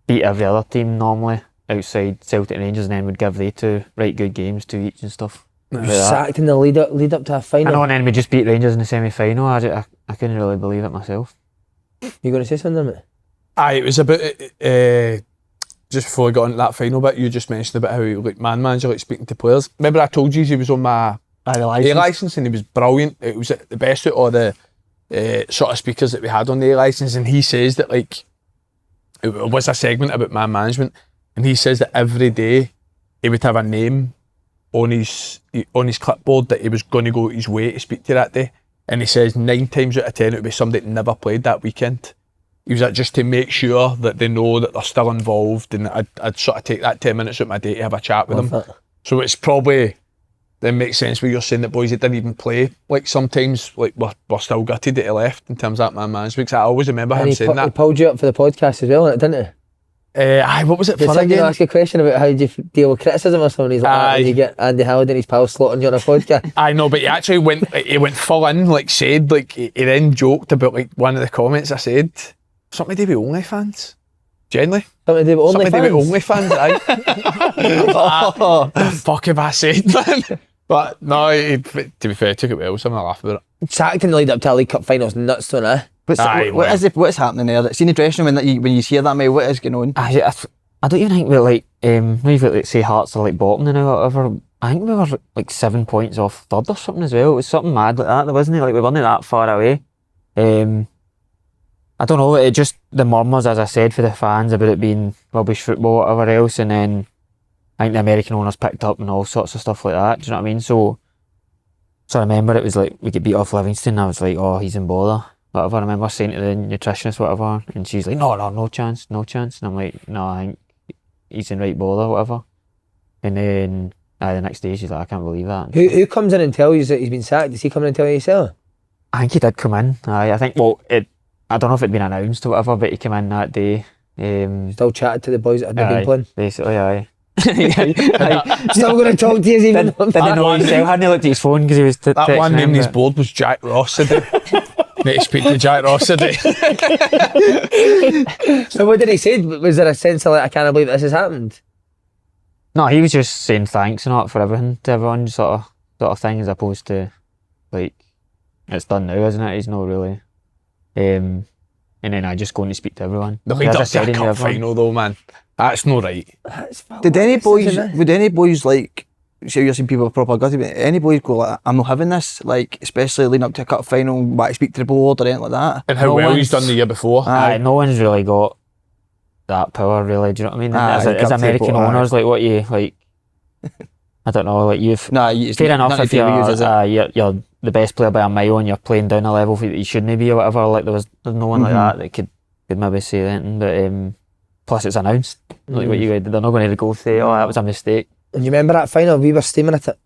beat every other team normally outside Celtic and Rangers, and then would give they two right good games to each and stuff. Sacked in the lead up to a final. I know, and then we just beat Rangers in the semi-final. I couldn't really believe it myself. You going to say something, mate? Aye, it was about just before I got into that final bit, you just mentioned about how like man manager like speaking to players. Remember I told you he was on my A licence and he was brilliant. It was the best out of the sort of speakers that we had on the A licence, and he says that like it was a segment about man management, and he says that every day he would have a name on his clipboard that he was going to go his way to speak to that day, and he says 9 times out of 10 it would be somebody that never played that weekend. He was like, just to make sure that they know that they're still involved, and I'd sort of take that 10 minutes out of my day to have a chat with them. So it's probably, that makes sense where you're saying that boys that didn't even play, like sometimes like we're still gutted that he left in terms of that man management, because I always remember him saying that. He pulled you up for the podcast as well, didn't he? Aye, what was it for again? Did ask a question about how you deal with criticism or something? He's like, you get Andy Halliday and his pal slotting you on a podcast. I know, but he actually went full in, like said, like he then joked about like one of the comments I said, something to do with OnlyFans. Generally. Something to do with OnlyFans, aye. The fuck have I said, man? But no, to be fair, he took it well, something I laugh about it. Sacked in the lead up to a League Cup finals, nuts to it. What's happening there? See in the dressing room when you hear that, mate, what is going on? I don't even think we're like, maybe like say Hearts are like bottom now or whatever. I think we were like 7 points off third or something as well. It was something mad like that. There wasn't like we weren't that far away. I don't know, it just the murmurs, as I said, for the fans about it being rubbish football, whatever else, and then I think the American owners picked up and all sorts of stuff like that. Do you know what I mean? So I remember it was like we get beat off Livingston, and I was like, oh, he's in bother. Whatever. I remember saying to the nutritionist, whatever, and she's like, no chance. And I'm like, no, I think he's in right bother, whatever. And then the next day she's like, I can't believe that. Who comes in and tells you that he's been sacked? Does he come in and tell you himself? I think he did come in. I think, I don't know if it'd been announced or whatever, but he came in that day. Still chatted to the boys that had been playing? Basically, aye. Still going to talk to you even. Didn't know himself, hadn't looked at his phone because he was that one name on his board was Jack Ross today. Need to speak to Jack Ross today. So what did he say? Was there a sense of like, I can't believe this has happened? No, he was just saying thanks and all for everything to everyone, sort of thing, as opposed to like, it's done now, isn't it? He's not really. And then I just going to speak to everyone. The lead up to a cup final though, man. That's not right. Would any boys like, say you're seeing people proper gutty, but any boys go like, I'm not having this, like, especially leading up to a cup final, why speak to the board or anything like that? And how well he's done the year before. No one's really got that power, really, do you know what I mean? As American owners, like what you, like, I don't know, like you've, fair enough if you're the best player by a mile and you're playing down a level that you shouldn't be or whatever, like there's no one like that could maybe say anything, but plus it's announced, like what you they're not going to go say, oh, that was a mistake. And you remember that final, we were steaming at it.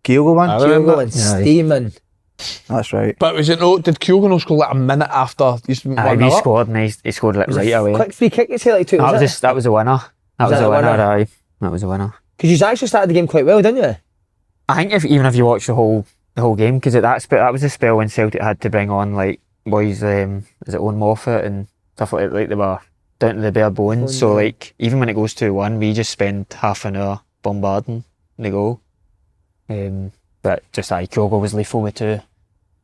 Kyogo won? Steaming. That's right. But was it did Kyogo not score like a minute after he scored, and he scored like right away. Quick free kick, you say, like two. That was a winner. That was a winner. Because you actually started the game quite well, didn't you? I think even if you watch the whole game, because that was the spell when Celtic had to bring on like boys, is it Owen Moffat and stuff like that, like they were down to the bare bones. So like even when it goes 2-1, we just spend half an hour bombarding the goal. But just Kyogo was lethal with two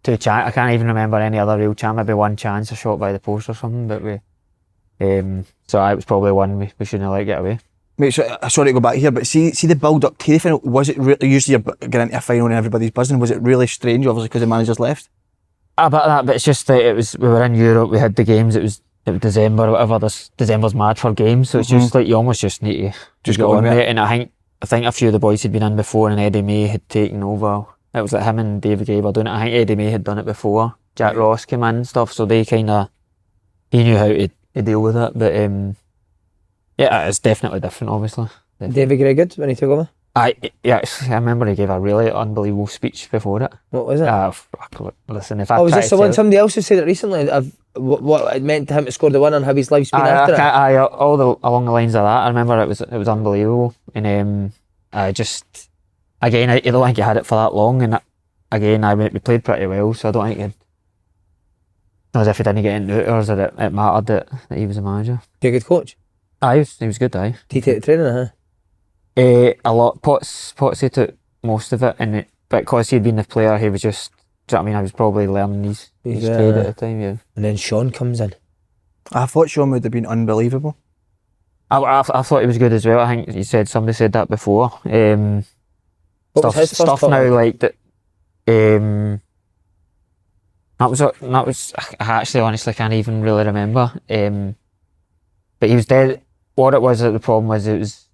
chance. I can't even remember any other real chance. Maybe one chance, a shot by the post or something. But so it was probably one we shouldn't have let get away. Mate, sorry to go back here, but see the build up to the final, was it really, usually you're getting into a final and everybody's buzzing, was it really strange, obviously because the managers left? About that, but it's just that we were in Europe, we had the games, it was December or whatever, December's mad for games, so it's just like you almost just need to just go on with it. And I think a few of the boys had been in before and Eddie May had taken over. It was like him and David Gray were doing it. I think Eddie May had done it before. Jack Ross came in and stuff, so they he knew how to deal with it, but yeah, it's definitely different, obviously. David Gray good when he took over? I remember he gave a really unbelievable speech before it. What was it? Listen, if I Was try this to the one tell- somebody else who said it recently? What it meant to him to score the winner and how his life's been after it? Along the lines of that, I remember it was unbelievable, and I just again I don't think he had it for that long, and again we played pretty well, so I don't think not as if he didn't get into it or as it mattered that he was a manager. You're a good coach. He was good, aye. Did he take the training, huh? A lot. Potts took most of it, but because he'd been the player, he was just. Do you know what I mean? I was probably learning his trade at the time. Yeah. And then Shaun comes in. I thought Shaun would have been unbelievable. I thought he was good as well. I think somebody said that before. What was his first Stuff thought? now like that. That was. I actually honestly can't even really remember. But he was dead. What it was, the problem was it was.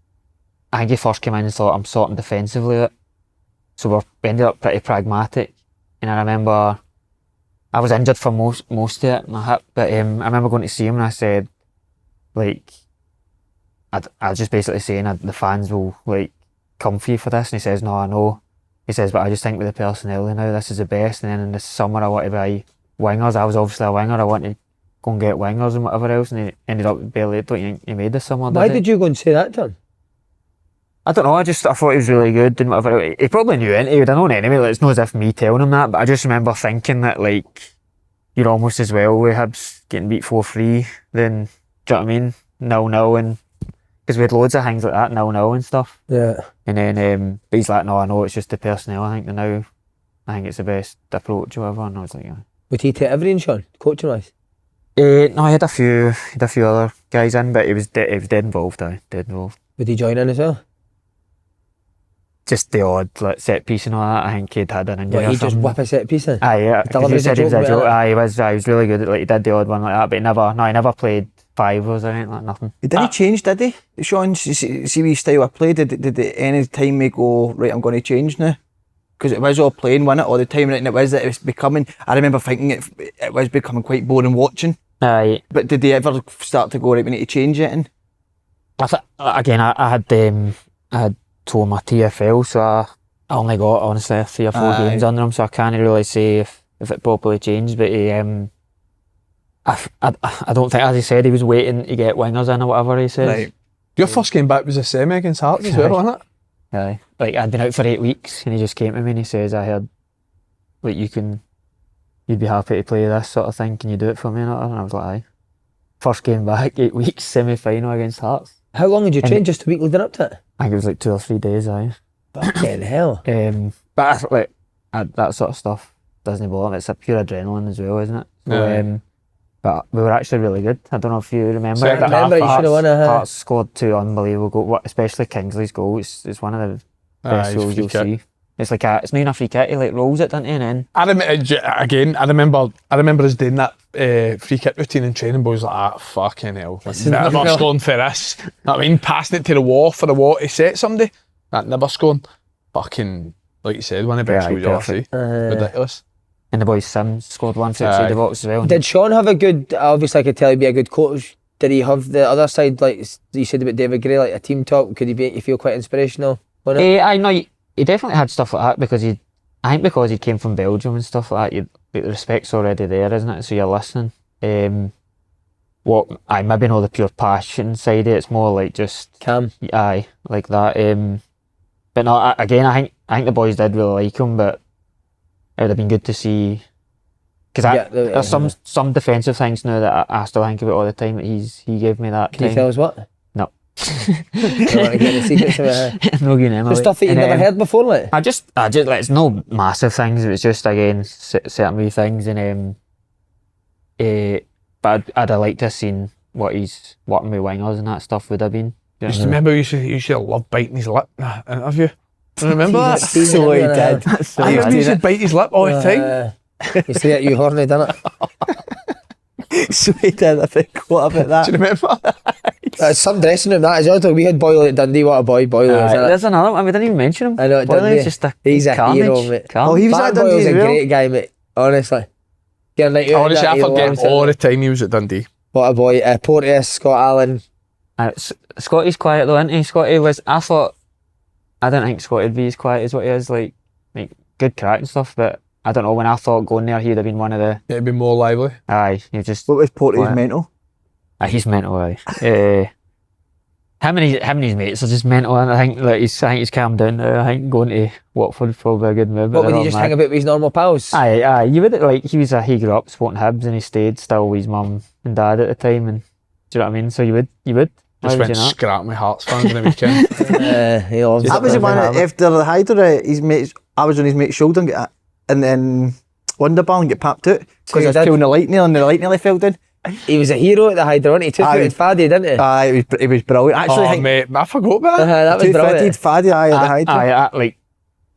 I think he first came in and thought I'm sorting defensively with it. So we ended up pretty pragmatic. And I remember I was injured for most of it, my hip, but I remember going to see him and I said, like, I was just basically saying the fans will like come for you for this, and he says, no, I know. He says, but I just think with the personnel now, this is the best. And then in the summer I want to buy wingers. I was obviously a winger. I wanted to go and get wingers and whatever else, and he ended up barely. Don't you think he made this summer? Why did you go and say that to him? I don't know, I thought he was really good and whatever. He probably knew it, he would have known anyway, like, it's not as if me telling him that, but I just remember thinking that, like, you're almost as well with Hibs getting beat 4-3 then, do you know what I mean? 0-0, and because we had loads of things like that, 0-0 and stuff. Yeah. And then, but he's like, no, I know, it's just the personnel, I think it's the best approach or whatever, and I was like, yeah. Would he take everything, Shaun, coaching wise? No, he had a few other guys in, but he was dead involved, dead involved. Would he join in as well? Just the odd like set piece and all that. I think he'd had an injury. What, or he just something. whip a set piece in? Aye, yeah. 'Cause Delivered you the said he was joke a about joke. it. Aye, he was really good at, like, he did the odd one like that, but he never played five or anything like nothing. He didn't change, did he? Shaun, see his style of play, did any time he go, right, I'm going to change now? Because it was all playing, wasn't it, all the time, right? And it was becoming, I remember thinking it was becoming quite boring watching. Aye. But did he ever start to go, right, we need to change it? And Again, I had tore my TFL, so I only got honestly 3 or 4 games under him, so I can't really say if it properly changed. But he, I don't think, as he said, he was waiting to get wingers in or whatever he said. right. Your first game back was a semi against Hearts as well, wasn't it? Aye. Like, I'd been out for 8 weeks, and he just came to me and he says, I heard, like, you'd be happy to play this sort of thing. Can you do it for me? And I was like, aye. First game back, 8 weeks, semi-final against Hearts. How long had you And trained just a week leading up to it? I think it was like 2 or 3 days, aye. Fucking hell. But that sort of stuff doesn't bother me. It's a pure adrenaline as well, isn't it? So, Yeah. but we were actually really good. I don't know if you remember. Second but half, you should have won it. Hearts scored 2 unbelievable goals, especially Kingsley's goal. It's one of the best Aye, goals free you'll kick. see. It's like it's not even a free kick. He like rolls it, doesn't he? And then I remember us doing that free kick routine in training. Boys like, ah, fucking hell, never scoring for this. I mean, passing it to the wall for the wall to set somebody. That never scoring. Fucking, like you said, one of the best goals you'll see. Ridiculous. and the boy Sims scored one for outside the box as well. Did Shaun have a good, obviously I could tell he'd be a good coach. Did he have the other side, like you said about David Gray, like a team talk? Could he make you feel quite inspirational? I know he definitely had stuff like that because he came from Belgium and stuff like that. The respect's already there, isn't it? So you're listening. Maybe not the pure passion side of it. It's more like just Cam. Aye, like that. But no, again, I think the boys did really like him, but it would have been good to see because there's some defensive things now that I still think about all the time that he gave me that. Can you tell us what? No. I want to get the secrets of it. No good name. The stuff that you never heard before, like. I just like, it's no massive things. It's just again certain wee things, and but I'd have liked to have seen what he's working with wingers and that stuff would have been. I used to remember he used to love biting his lip in an interview. Do you remember that? So he did. I remember he used to bite his lip all the time. You see that you horny, done it? So he did, I think. What about that? Do you remember? Some dressing room, that is also. We had Boyle at Dundee. What a boy Boyle is. There's another one. We didn't even mention him. I know, at Boyle Dundee. is just He's a carnage. hero, mate. Oh, he was at Dundee Boyle's as a well. great guy, mate. Honestly. Yeah, like, Honestly, I forget all the time he was at Dundee. What a boy. Porteous, Scott Allen. Scotty's quiet though, isn't he? Scotty was. I thought I don't think Scotty would be as quiet as what he is. Like good crack and stuff, but I don't know. When I thought going there, he'd have been one of the. It'd be more lively. Aye, he just. What was Porteous quiet. mental? He's mental. Aye. Him and his mates are just mental, and I think he's calmed down now. I think going to Watford's probably a good move. What would he just hang about with his normal pals? Aye. You would like he grew up supporting Hibs and he stayed still with his mum and dad at the time, and do you know what I mean? So you would. Why Just would went you not? scrap my Hearts fans on the weekend. He loves I was the one after the Halliday, his mates. I was on his mate's shoulder and then Wonderbar and get papped out because I was pulling the light nail and the light nearly fell down. He was a hero at the Hydro, wasn't he? Took out Faddy, didn't he? It was brilliant. Actually, Oh mate, I forgot about that. That was brilliant. Faddy, at the Hydro. Like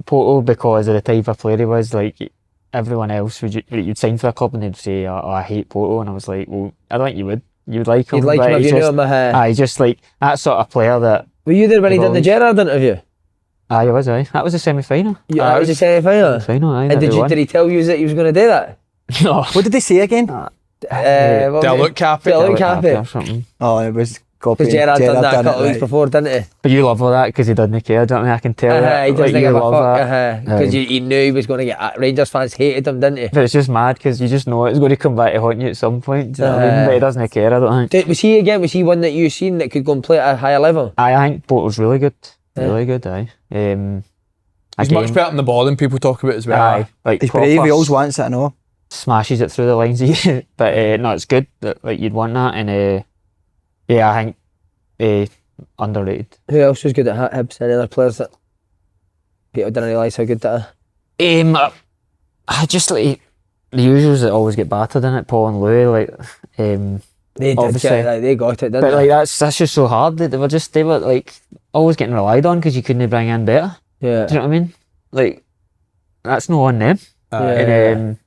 Porto, because of the type of player he was, like everyone else you'd sign for a club and they'd say, "Oh, I hate Porto," and I was like, "Well, I don't think you would. You'd like him. You'd like him if you knew him. Aye, just like that sort of player that." Were you there when he did the Gerrard interview? Aye, I was. Aye, that was the semi-final. Yeah, that was the semi-final. Final. Aye, And did he tell you that he was going to do that? No. What did they say again? Delute Cappy. Delute Cappy. Or something. Oh, it was copying. Because Gerrard done that a couple of it, weeks before, didn't he? But you love all that because he doesn't care. Don't I can tell. He doesn't give a fuck. Because Aye. he knew he was going to get... Rangers fans hated him, didn't he? But it's just mad because you just know it's going to come back to haunt you at some point. Do you know what I mean? But he doesn't care. I don't think. Was he one that you seen that could go and play at a higher level? I think Porto's really good. Really good. Aye. He's much better than the ball than people talk about as well. Aye. Like He's proper brave. He always wants it. I know. smashes it through the lines. But no, it's good that like you'd want that, and yeah, I think underrated. Who else was good at Hibs? Any other players that people didn't realise how good that are? I just like the usuals that always get battered in it. Paul and Louis, like They did obviously. get it, like, they got it, didn't But they? like that's just so hard. They were like always getting relied on because you couldn't bring in better. Yeah. Do you know what I mean? Like that's not on them. And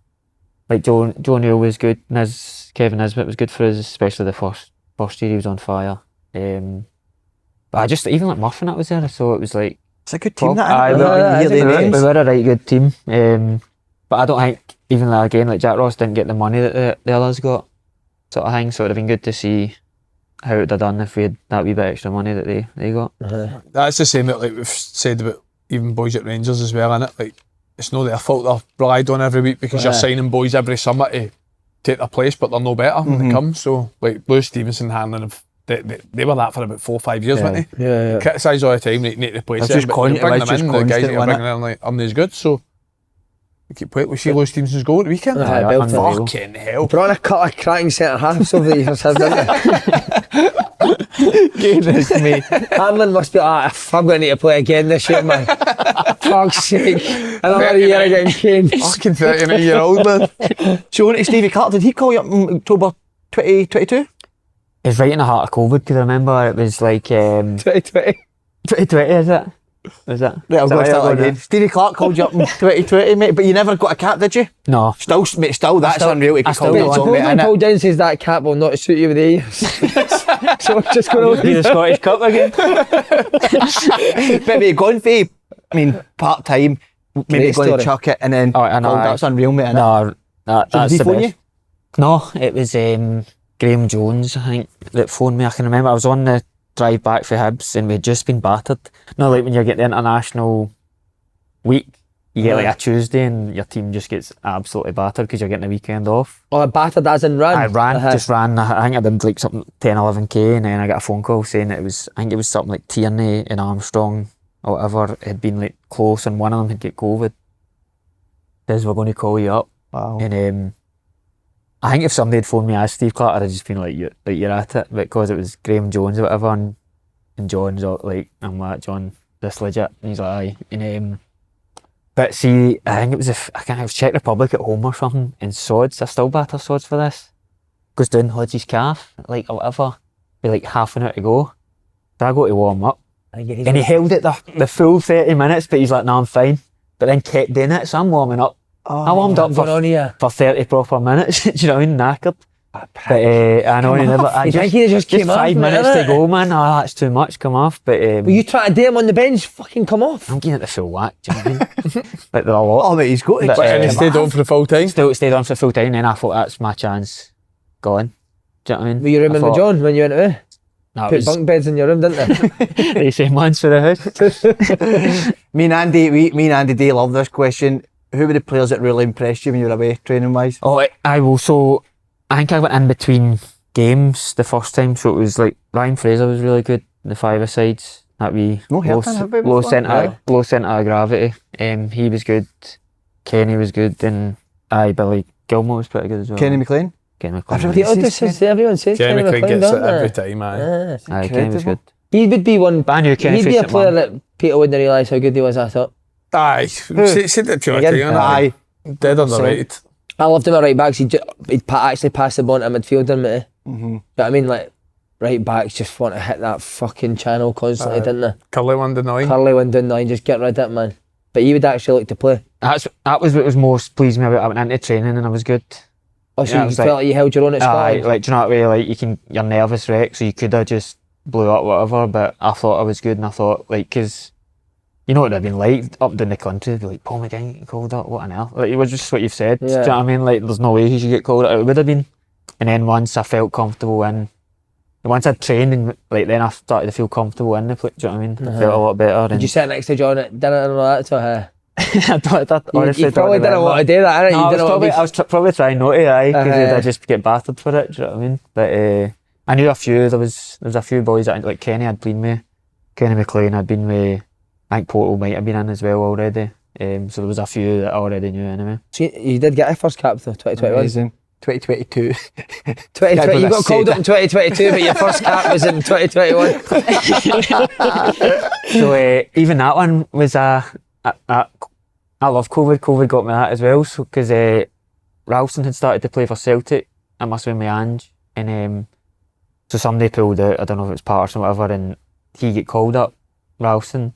like Joe Neal was good. Kevin Nisbet was good for us, especially the first year he was on fire. But I just even like Murphy that was there, so it was like It's a good team. we were a right good team. But I don't think even like, again like Jack Ross didn't get the money that the others got, sort of thing. So it'd have been good to see how it'd have done if we had that wee bit extra money that they got. That's the same that like we've said about even boys at Rangers as well, innit? Like it's not their fault they're relied on every week because you're signing boys every summer to take their place, but they're no better when they come. So like Lewis Stevenson, Hanlon, they were that for about 4 or 5 years, weren't they? Yeah. Criticise all the time, they need to replace It's them, just but you bring them just in, the guys that you're constant, bringing in like aren't as good. So we keep playing. We see Lewis Stevenson's goal at the weekend. Aye, unbelievable. Fucking hell! Brought in a couple of cracking centre halves over the years, haven't Goodness me. they? Hamlin must be like, I'm going to need to play again this year, man. Fuck's sake. Another year against Kane. Fucking 39-year-old man. So Stevie Clark, did he call you up in October 2022? It's right in the heart of COVID because I remember it was like 2020. 2020, is it? Is it? Right, I'll Is go that start right? again. Stevie Clark called you up in 2020, mate, but you never got a cap, did you? No. Still, that's unreal. He could still call you don't on, Suppose mate, when innit? Paul Down says that cap will not suit you with the ears. So we're just going to Be the Scottish Cup again. Maybe gone for, part time, maybe Great going story. to chuck it and then Oh, I know, called, aye. that's unreal, mate, innit? No, that's did he the phone best. you? No, it was Graham Jones, I think, that phoned me. I can remember I was on the drive back for Hibs and we'd just been battered. No, like when you get the international week, you get like a Tuesday and your team just gets absolutely battered because you're getting the weekend off. Oh, battered as in run? I ran. I think I did like something 10, 11k, and then I got a phone call saying I think it was something like Tierney and Armstrong or whatever had been like close, and one of them had get COVID. Says we're going to call you up. Wow. And I think if somebody had phoned me as Steve Clark, I'd have just been like you're at it, because it was Graham Jones or whatever, and John's like, I'm like, John, this legit, and he's like, aye. And but see, I think it was it was Czech Republic at home or something, and Sods, I still batter Sods for this, goes down, holds his calf, like or whatever, with like half an hour to go. So I go to warm up, and he held it the full 30 minutes, but he's like, no, I'm fine. But then kept doing it, so I'm warming up. I warmed up for 30 proper minutes. Do you know what I mean? Knackered. But I know he never. You think he just came 5 off, minutes innit? to go, man. Oh, that's too much. Come off. But Were you trying to do him on the bench? Fucking come off. I'm getting at the full whack. Do you know what I mean? Like they're a lot. Oh, mate, he's got But, it. And he stayed on for the full time. Still stayed on for full time. Then I thought that's my chance. Gone. Do you know what I mean? Were you rooming with John when you went away? Put bunk beds in your room, didn't they? The same ones for the house. Me and Andy D love this question. Who were the players that really impressed you when you were away, training wise? Oh, I will. So I think I went in between games the first time, so it was like Ryan Fraser was really good. The five-a-sides, that wee low centre of gravity. He was good. Kenny was good, and Billy Gilmore was pretty good as well. Kenny McLean. Everyone says Kenny McLean gets it every they? time, man. Kenny was good. He would be one. I knew Kenny He'd be a player that Peter wouldn't realise how good he was, I thought. Aye, said it to you. Aye. Dead underrated. I loved him at right backs. He'd actually pass the ball to a midfielder, mate. But I mean, like, right backs just want to hit that fucking channel constantly, didn't they? Curly one to nine. Curly one down nine, just get rid of it, man. But he would actually like to play. That was what was most pleased me about. I went into training and I was good. Oh, so you felt like you held your own at squad? Like, do you know what way? Like, you're nervous wreck, so you could have just blew up whatever, but I thought I was good, and I thought, like, because you know what it'd have been like up down the country, they'd be like, Paul McGinn getting called up, what on earth? Like, it was just what you've said. Do you know what I mean? Like, there's no way he should get called up. It would have been. And then once I felt comfortable once I'd trained, and like then I started to feel comfortable in the place. Do you know what I mean? I felt a lot better. Did you sit next to John at dinner and all that? So, honestly, you probably didn't want to do that, innit? No, I was probably trying not to, because I'd just get battered for it. Do you know what I mean? But I knew a few. There was a few boys that, like, Kenny had been with, Kenny McLean had been with. I think Porteous might have been in as well already. So there was a few that I already knew anyway. So you did get a first cap though, 2021. Amazing. 2022. 2020, you got called up in 2022, but your first cap was in 2021. So even that one was I love COVID. COVID got me that as well. So because Robertson had started to play for Celtic, I must have been with Ange, and so somebody pulled out. I don't know if it was Patterson or whatever, and he get called up. Robertson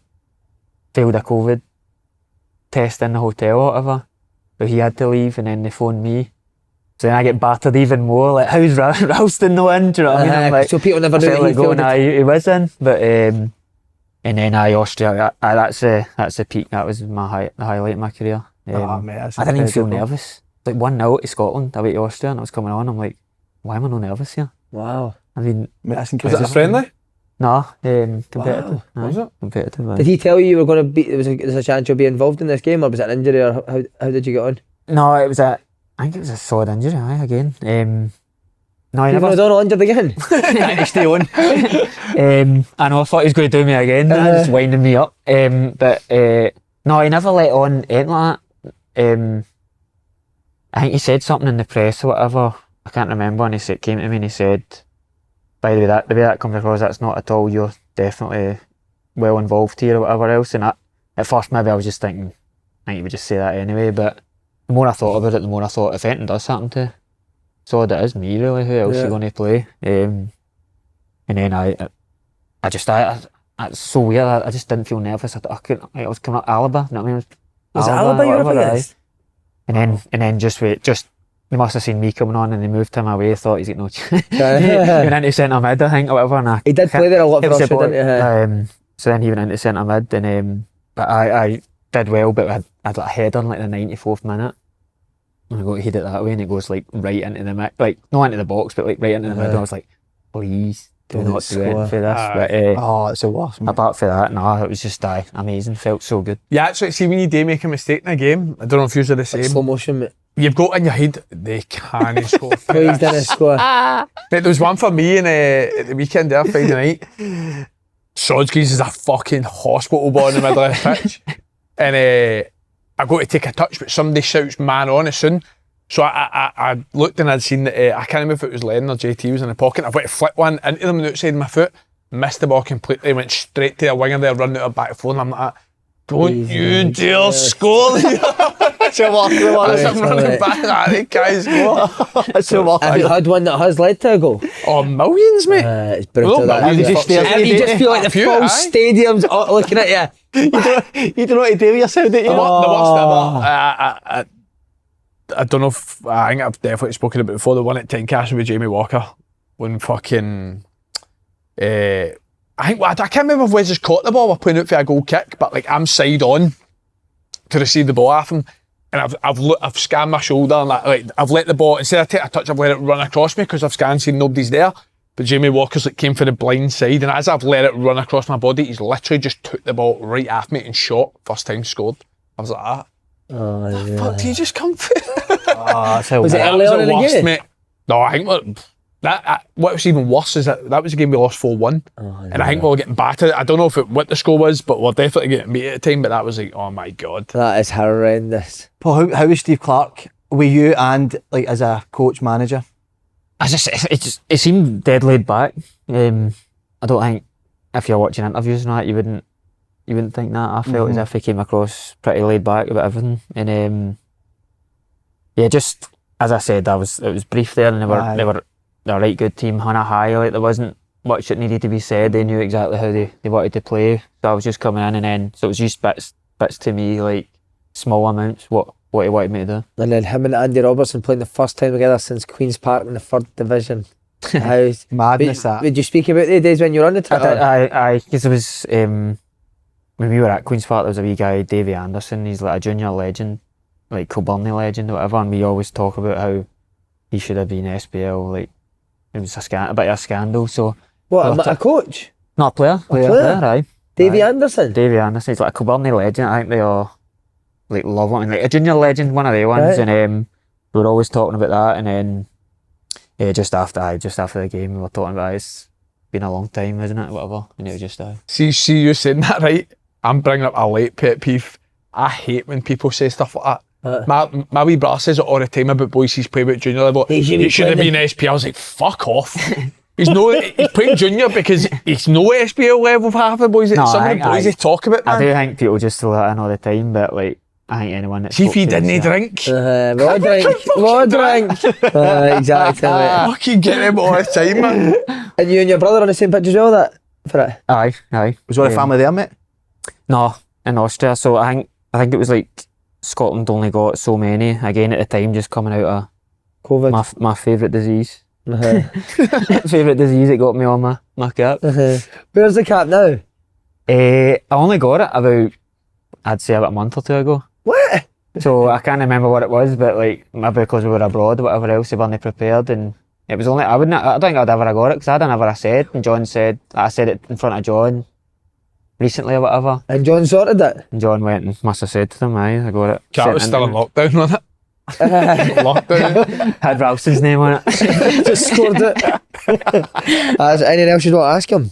failed a COVID test in the hotel or whatever, but he had to leave, and then they phoned me. So then I get battered even more. Like, how's Ralston not in? Do you know what I mean? I'm like, so people never knew that he was in, but and then Austria. That's the peak. That was the highlight of my career. Mate, I didn't even feel nervous. Like 1-0 to Scotland away to Austria, and I was coming on. I'm like, why am I not nervous here? Wow. I mean, mate, that's Was incredible. it a friendly? no, competitive. Wow. Was it? Competitive. Did he tell you were going to be? There's a chance you'll be involved in this game, or was it an injury, or how did you get on? No, it was I think it was a solid injury. Again. No, I You've never. not done injured again. Stay on. I know. I thought he was going to do me again. Just winding me up. But no, he never let on anything like that. I think he said something in the press or whatever. I can't remember. And he came to me and he said, "By the way, the way that comes across, that's not at all. You're definitely well involved here or whatever else." And at first, maybe I was just thinking, I think he would just say that anyway. But the more I thought about it, the more I thought, if anything does happen to Sod, it is me really. Who else are going to play? And then I just it's so weird. I just didn't feel nervous. I was coming up Alaba. You know what I mean? Was it Alaba you were up against? And then just they must have seen me coming on and they moved him away. Thought he's got no chance. He went into centre mid, I think, or whatever. And He did play there a lot for us, didn't he? So then he went into centre mid, and but I did well, but I had like a header in like the 94th minute. And I go to head it that way, and it goes like right into the mid, like not into the box, but like right into the middle. I was like, please do not do anything for this. But It's the worst. Mate. apart for that, no, it was just amazing. Felt so good. Yeah, actually, see when you do make a mistake in a game, I don't know if you're the same. Slow motion, mate. You've got in your head, they can't score. Please didn't score. But there was one for me at the weekend there, Friday night. Sodsky's is a fucking hospital ball in the middle of the pitch. And I go to take a touch, but somebody shouts man on as soon. So I looked and I'd seen that, I can't remember if it was Lennon or JT was in the pocket. I went to flip one into them on the outside of my foot, missed the ball completely, went straight to the winger there, running out of back four, and I'm like, don't you dare score! So I'm running back, they can't score. Have you had one that has led to a goal? Oh, millions, mate. It's brutal. Well, That. you just stare- You just feel like the Few, full aye. stadium's looking at you. You don't know what to do with yourself, do you? The worst ever. I don't know if I think I've definitely spoken about it before. The one at Tynecastle with Jamie Walker when fucking I can't remember if Wes has caught the ball. We're playing out for a goal kick, but like I'm side on to receive the ball off him, and I've scanned my shoulder and like I've let the ball, instead of take a touch, I've let it run across me because I've scanned, seen nobody's there. But Jamie Walker's like came for the blind side, and as I've let it run across my body, he's literally just took the ball right at me and shot. First time scored. I was like, Oh, yeah. fuck, do you just come for That's how Was it bad. early on in the worst, game? mate. No, I think what was even worse is that was the game we lost 4-1. And I think we were getting battered. I don't know what the score was, but we're definitely getting beat at the time. But that was like, oh my God. That is horrendous. Paul, how was Steve Clarke with you and like as a coach manager? It seemed dead laid back. I don't think if you're watching interviews and that, you wouldn't think that. I felt as if he came across pretty laid back about everything. And yeah, just as I said, it was brief there, and they were a right good team on a high. Like there wasn't much that needed to be said. They knew exactly how they wanted to play. So I was just coming in, and then so it was just bits to me, like small amounts. What he wanted me to do. And then him and Andy Robertson playing the first time together since Queen's Park in the 3rd division. How's Madness that. Would you speak about the days when you were on the Twitter? I because there was when we were at Queen's Park, there was a wee guy, Davy Anderson. He's like a junior legend, like Kilburn legend or whatever, and we always talk about how he should have been SPL. Like it was a bit of a scandal. So What, a coach? not a player, aye. Davy Anderson? Davy Anderson, he's like a Kilburn legend. I think they all like love him, like a junior legend, one of the ones. Right. And we were always talking about that. And then just after the game, we were talking about it's been a long time, isn't it? Whatever. And it was just See you saying that, right? I'm bringing up a late pet peeve. I hate when people say stuff like that. My wee brother says it all the time about boys he's playing at junior level. He should have been SP. I was like, fuck off. He's playing junior because he's no SPL level for half the boys. No, Some of the boys they talk about, man. I do think people just throw that in all the time, but like I think anyone that See if he spoke to didn't us, drink. What drink? Exactly. Mate. Fucking get him all the time, man. And you and your brother on the same pitch as well, that for it? Aye. Was all the family there, mate? No, in Austria. So I think it was like Scotland only got so many. Again at the time, just coming out of COVID. my favourite disease. Favourite disease that got me on my cap. Where's the cap now? I only got it about a month or two ago. What? So I can't remember what it was, but like maybe because we were abroad or whatever else, they weren't prepared, and it was only I don't think I'd ever have got it because I never said, and John said I said it in front of John recently or whatever, And John sorted it? and John went and must have said to them, I got it. Cat was Sent still in lockdown, wasn't it? Lockdown. Had Robertson's name on it. Just scored it. Is there anything else you want to ask him?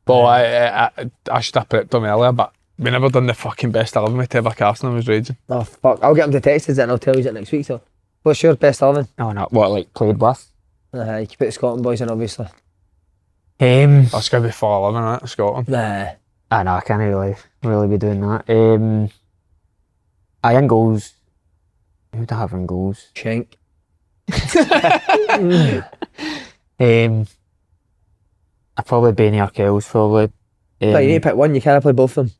Well, I should have prepped him earlier, but we never done the fucking best 11 with Trevor Carson. I was raging. Oh fuck, I'll get him to text us and I'll tell you it next week. So, what's your best 11? Oh no, what like played with? You can put the Scotland boys in, obviously. That's going to be 4-11, right? Scotland. Nah. I know I can't really be doing that. I in goals. Who would I have in goals? Shank. I probably Bainey or Kells probably. But you need to pick one, you can't play both of them.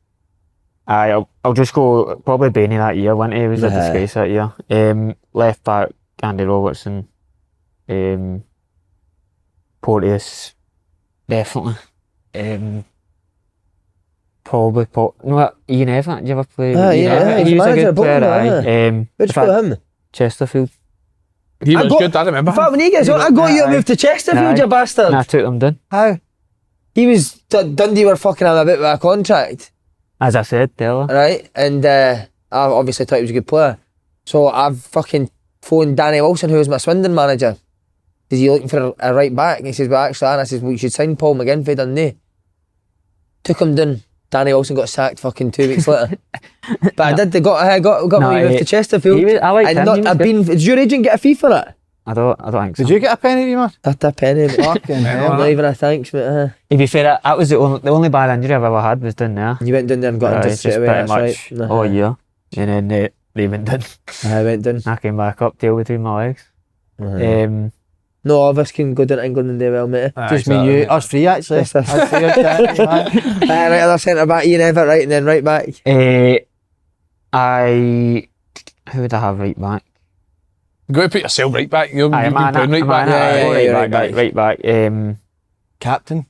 I'll just go probably Bainey that year, wasn't he? He was a disgrace that year. Left back Andy Robertson. Porteous, definitely. Probably Ian Evans. Did you ever play? Ian Evans, He was a manager good of player. Bolton, Where'd you put him? Chesterfield. He was good, I remember. In fact, when he gets on, I got you to move to Chesterfield, you bastard. And I took them down. How? He was, Dundee were fucking him a bit with a contract, As I said, Taylor. right? And I obviously thought he was a good player. So I've fucking phoned Danny Wilson, who was my Swindon manager. Is he looking for a right back? And he says, well, actually, and I says, well, you should sign Paul McGinn for Dundee. Took him down. Danny Wilson got sacked fucking 2 weeks later. But I did, they got me moved to Chesterfield. I liked him. Did your agent get a fee for it? I don't think so. Did you get a penny, man? That's a penny. Fucking hell. I'm not even a thanks, but To be fair, that was the only bad injury I've ever had was down there. you went down there and got injured It's straight just away, pretty that's much right. all year. And then they went down. I went down. I came back up, tail between my legs. No, all of us can go down to England and do well, mate. Just me, you, us three actually. Yes, sir. Us three, man. Right other centre back, Ian Everett, right, and then right back. Who would I have right back? You've got to put yourself right back. You've been playing right back. right back. Captain?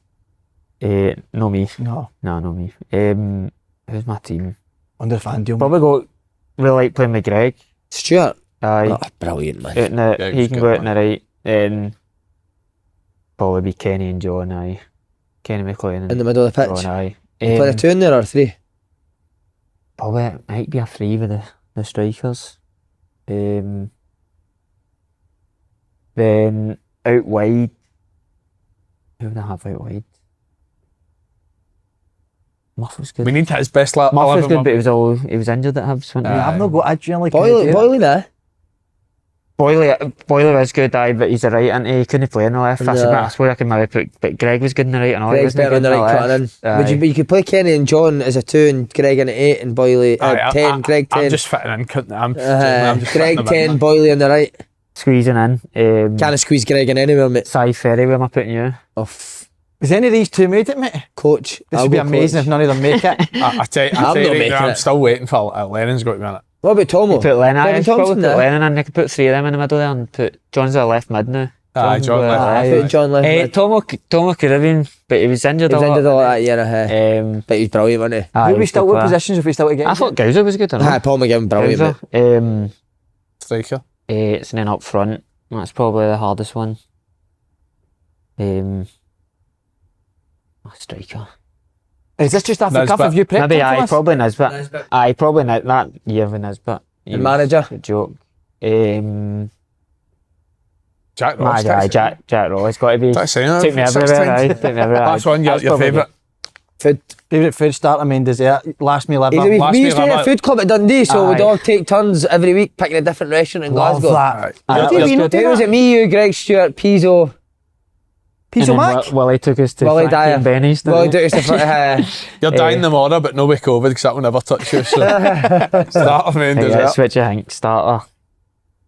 No me. No. No, not me. Who's my team? Understand you. Probably go really like playing with Greg. Stuart. Aye. Oh, brilliant, man. Out in the, Yeah, he he's can good, go out in the right. Probably be Kenny and John, aye. Kenny McLean and In the middle of the pitch. John, aye. You play a 2 in there or 3? Probably it might be a 3 with the strikers. Then out wide. Who would I have out wide? Muff was good. We need his best lap. Muff was good, but he was injured at Hibs, wasn't he? I've not got a generally Boyley there. Boyley was good, aye, but he's a right, and he couldn't play in the left. I suppose I could maybe put, but Greg was good in the right, and all. Greg's better on the right, cutting in. Would you could play Kenny and John as a 2 and Greg in at 8 and Boyley 10, Greg 10. I'm just fitting in, couldn't I? I'm just Greg fitting 10, Boyley on the right. Squeezing in. Can't squeeze Greg in anywhere, mate. Cy Ferry, where am I putting you? Is any of these 2 made it, mate? Coach. This would be amazing if none of them make it. I tell you not right making now, I'm it. still waiting for Lennon's got to be on it. What about Tomo? Put Lennon, Kevin I probably Thompson put there. Lennon in. You could put 3 of them in the middle there and put John's a left mid now. Aye, John left. I put John left mid. Tomo could have been, but he was injured He was a lot. injured a lot that year, but he was brilliant, wasn't he? Aye, Who we was still good with player. positions if we still to get? I thought Gowser was good, or Aye, not? Paul McGinn, brilliant, mate. Gowser. Striker. And then up front, that's probably the hardest one. Striker. Is this just after Nisbet. cuff? Have you prepped Maybe him for aye, us? probably Nisbet. Aye, probably that year with Nisbet. And manager? A joke. Jack Ross. Jack Ross got to be. That's saying Take me everywhere, aye. Take me everywhere. That's one, your probably favourite. Food. Favourite food starter, main dessert, last meal ever. We Last used to meal have a ever. food club at Dundee, so we'd Aye. all take turns every week picking a different restaurant in Love Glasgow. that. Aye, Who was it? Me, you, Greg, Stuart, Pizzo. Piece of Mac. Willie took us to Willie Frankie Dyer. and Benny's. didn't Well, he? do it You're dying tomorrow, but no with COVID because that will never touch you. So starter main Yeah, dessert. switch, I think. Starter.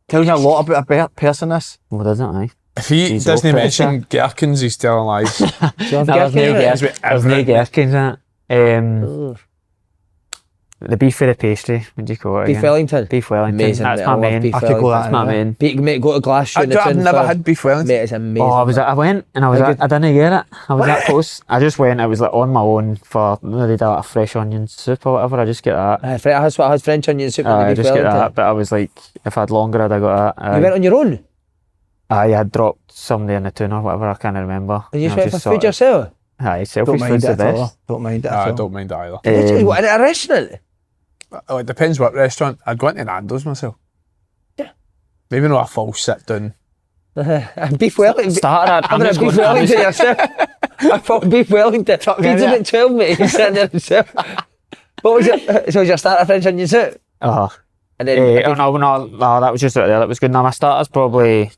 Tells you a lot about a person, this. Well, doesn't aye? If he He's doesn't all mention Gherkins, he's telling lies. No, there's no Gherkins. There's no Gherkins in it. The beef with the pastry, what do you call it Beef again? Wellington. Beef Wellington. Amazing, That's mate. my I love main. beef I could go Wellington. that That's my anyway. main. Mate, go to Glasshoe in the I've tin never for- had beef Wellington. Mate, it's amazing. Oh, I went and I was How I didn't get it. I was that close. I just went. I was like on my own for they did like a fresh onion soup or whatever. I just get that. That's what I had French onion soup with the I beef just get Wellington. that. But I was like, if I had longer, I'd have got that. You went on your own? I had dropped somebody in the tune or whatever. I can't remember. And you I just went for food sorted- yourself? Aye, Don't selfish mind food's it the at all. best. Don't mind it I at all. don't mind either. What, in a restaurant? Oh, it depends what restaurant. I'd go into Nando's myself. Yeah. Maybe not a full sit down. Beef Wellington. Started at, I'm beef Wellington yourself. I thought beef Wellington. Feeds him at 12, mate. He's sitting there himself. What was it? So was your starter French onion soup? And then no, that was just right there. That was good. Now my starter's probably,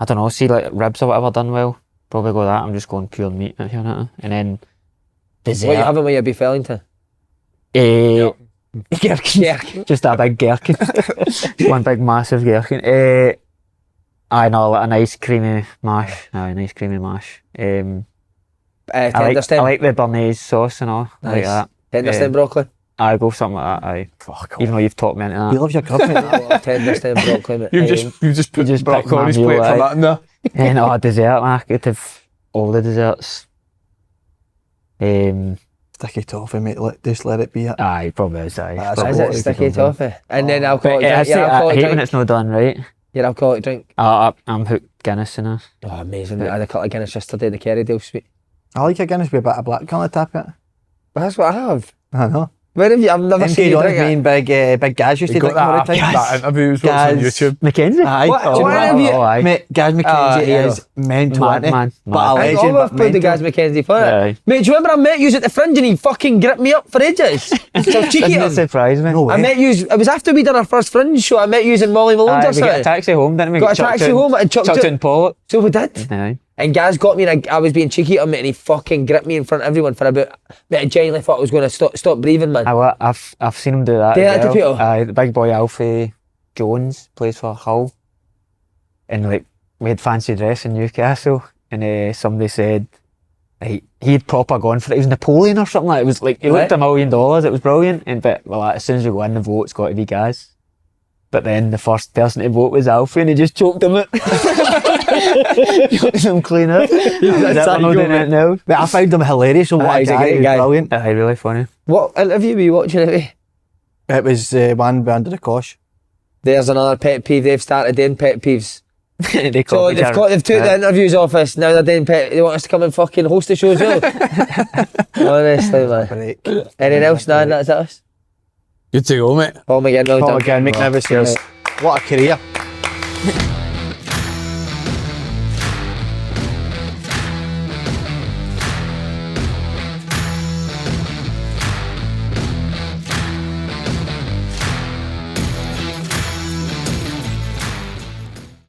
I don't know, see like ribs or whatever done well. Probably go that. I'm just going pure meat here, you know. And then dessert. what you having with your beef Wellington? Gherkin. Just a big gherkin. One big massive gherkin. I know, like a nice creamy mash. Aye, nice creamy mash. I like the Bernaise sauce and all. I like that. Tender stem broccoli. I go something like that. Aye. Fuck Even though you've taught me into that. You love your grub, mate. I love tender stem broccoli, mate. You just put just broccoli pick on his my plate meal, for aye. that in there. And dessert, I could have all the desserts. Sticky toffee, mate. Just let it be it. Aye, probably is. Aye. That's Probably Is a it lot is. of sticky people toffee? And then But alcoholic I drink. Your hate alcoholic when drink. it's not done right. Your alcoholic drink. I'm hooked Guinness in it. Oh, amazing. I had a couple of Guinness yesterday, the Kerrydale sweet. I like a Guinness with a bit of black currant tap it. But that's what I have. I know. Where have you? I've never seen MK you Don's drink it. main big Gaz used You to got drink all the that, time. that interview was what's on Gaz. YouTube. Mackenzie? Aye. What- Oh, what have you- aye. Mate, Gaz McKenzie hero. is mental, Mad, isn't he? man. But a Mad. I legend, think I've but played the mental. Gaz Mackenzie for it. Aye. Mate, do you remember I met you at the Fringe and he fucking gripped me up for ages? So cheeky Doesn't of it him. surprise me? No way. I met you, it was after we done our first Fringe show, I met you in Molly Malone's or Aye, we got a something. taxi home, didn't we? Got a taxi home and chucked chucked it. in Pollock. So we did. Aye. And Gaz got me and I was being cheeky at him and he fucking gripped me in front of everyone for about, mate, I genuinely thought I was going to stop breathing, man. I've seen him do that. Do as that to well. people? Aye, the big boy Alfie Jones plays for Hull. And like, we had fancy dress in Newcastle and somebody said he'd proper gone for it. It was Napoleon or something like that. It was like, he looked $1 million. It was brilliant. But like, as soon as we go in, the vote's got to be Gaz. But then the first person to vote was Alfie and he just choked him out. Choked him clean out. That's how you go, mate. now. But I found him hilarious. So Aye, what he's a guy, great he's guy. brilliant. Aye, really funny. What interview were you watching it? It was one under the cosh. There's another pet peeve they've started doing, pet peeves. They So they've took the interviews off us, now they're doing they want us to come and fucking host the show as well. Honestly, man. Break. Anything else? Nah, that's us. Good to go, mate. Paul McGinn, well Paul done. McGinn, magnificent. What a career.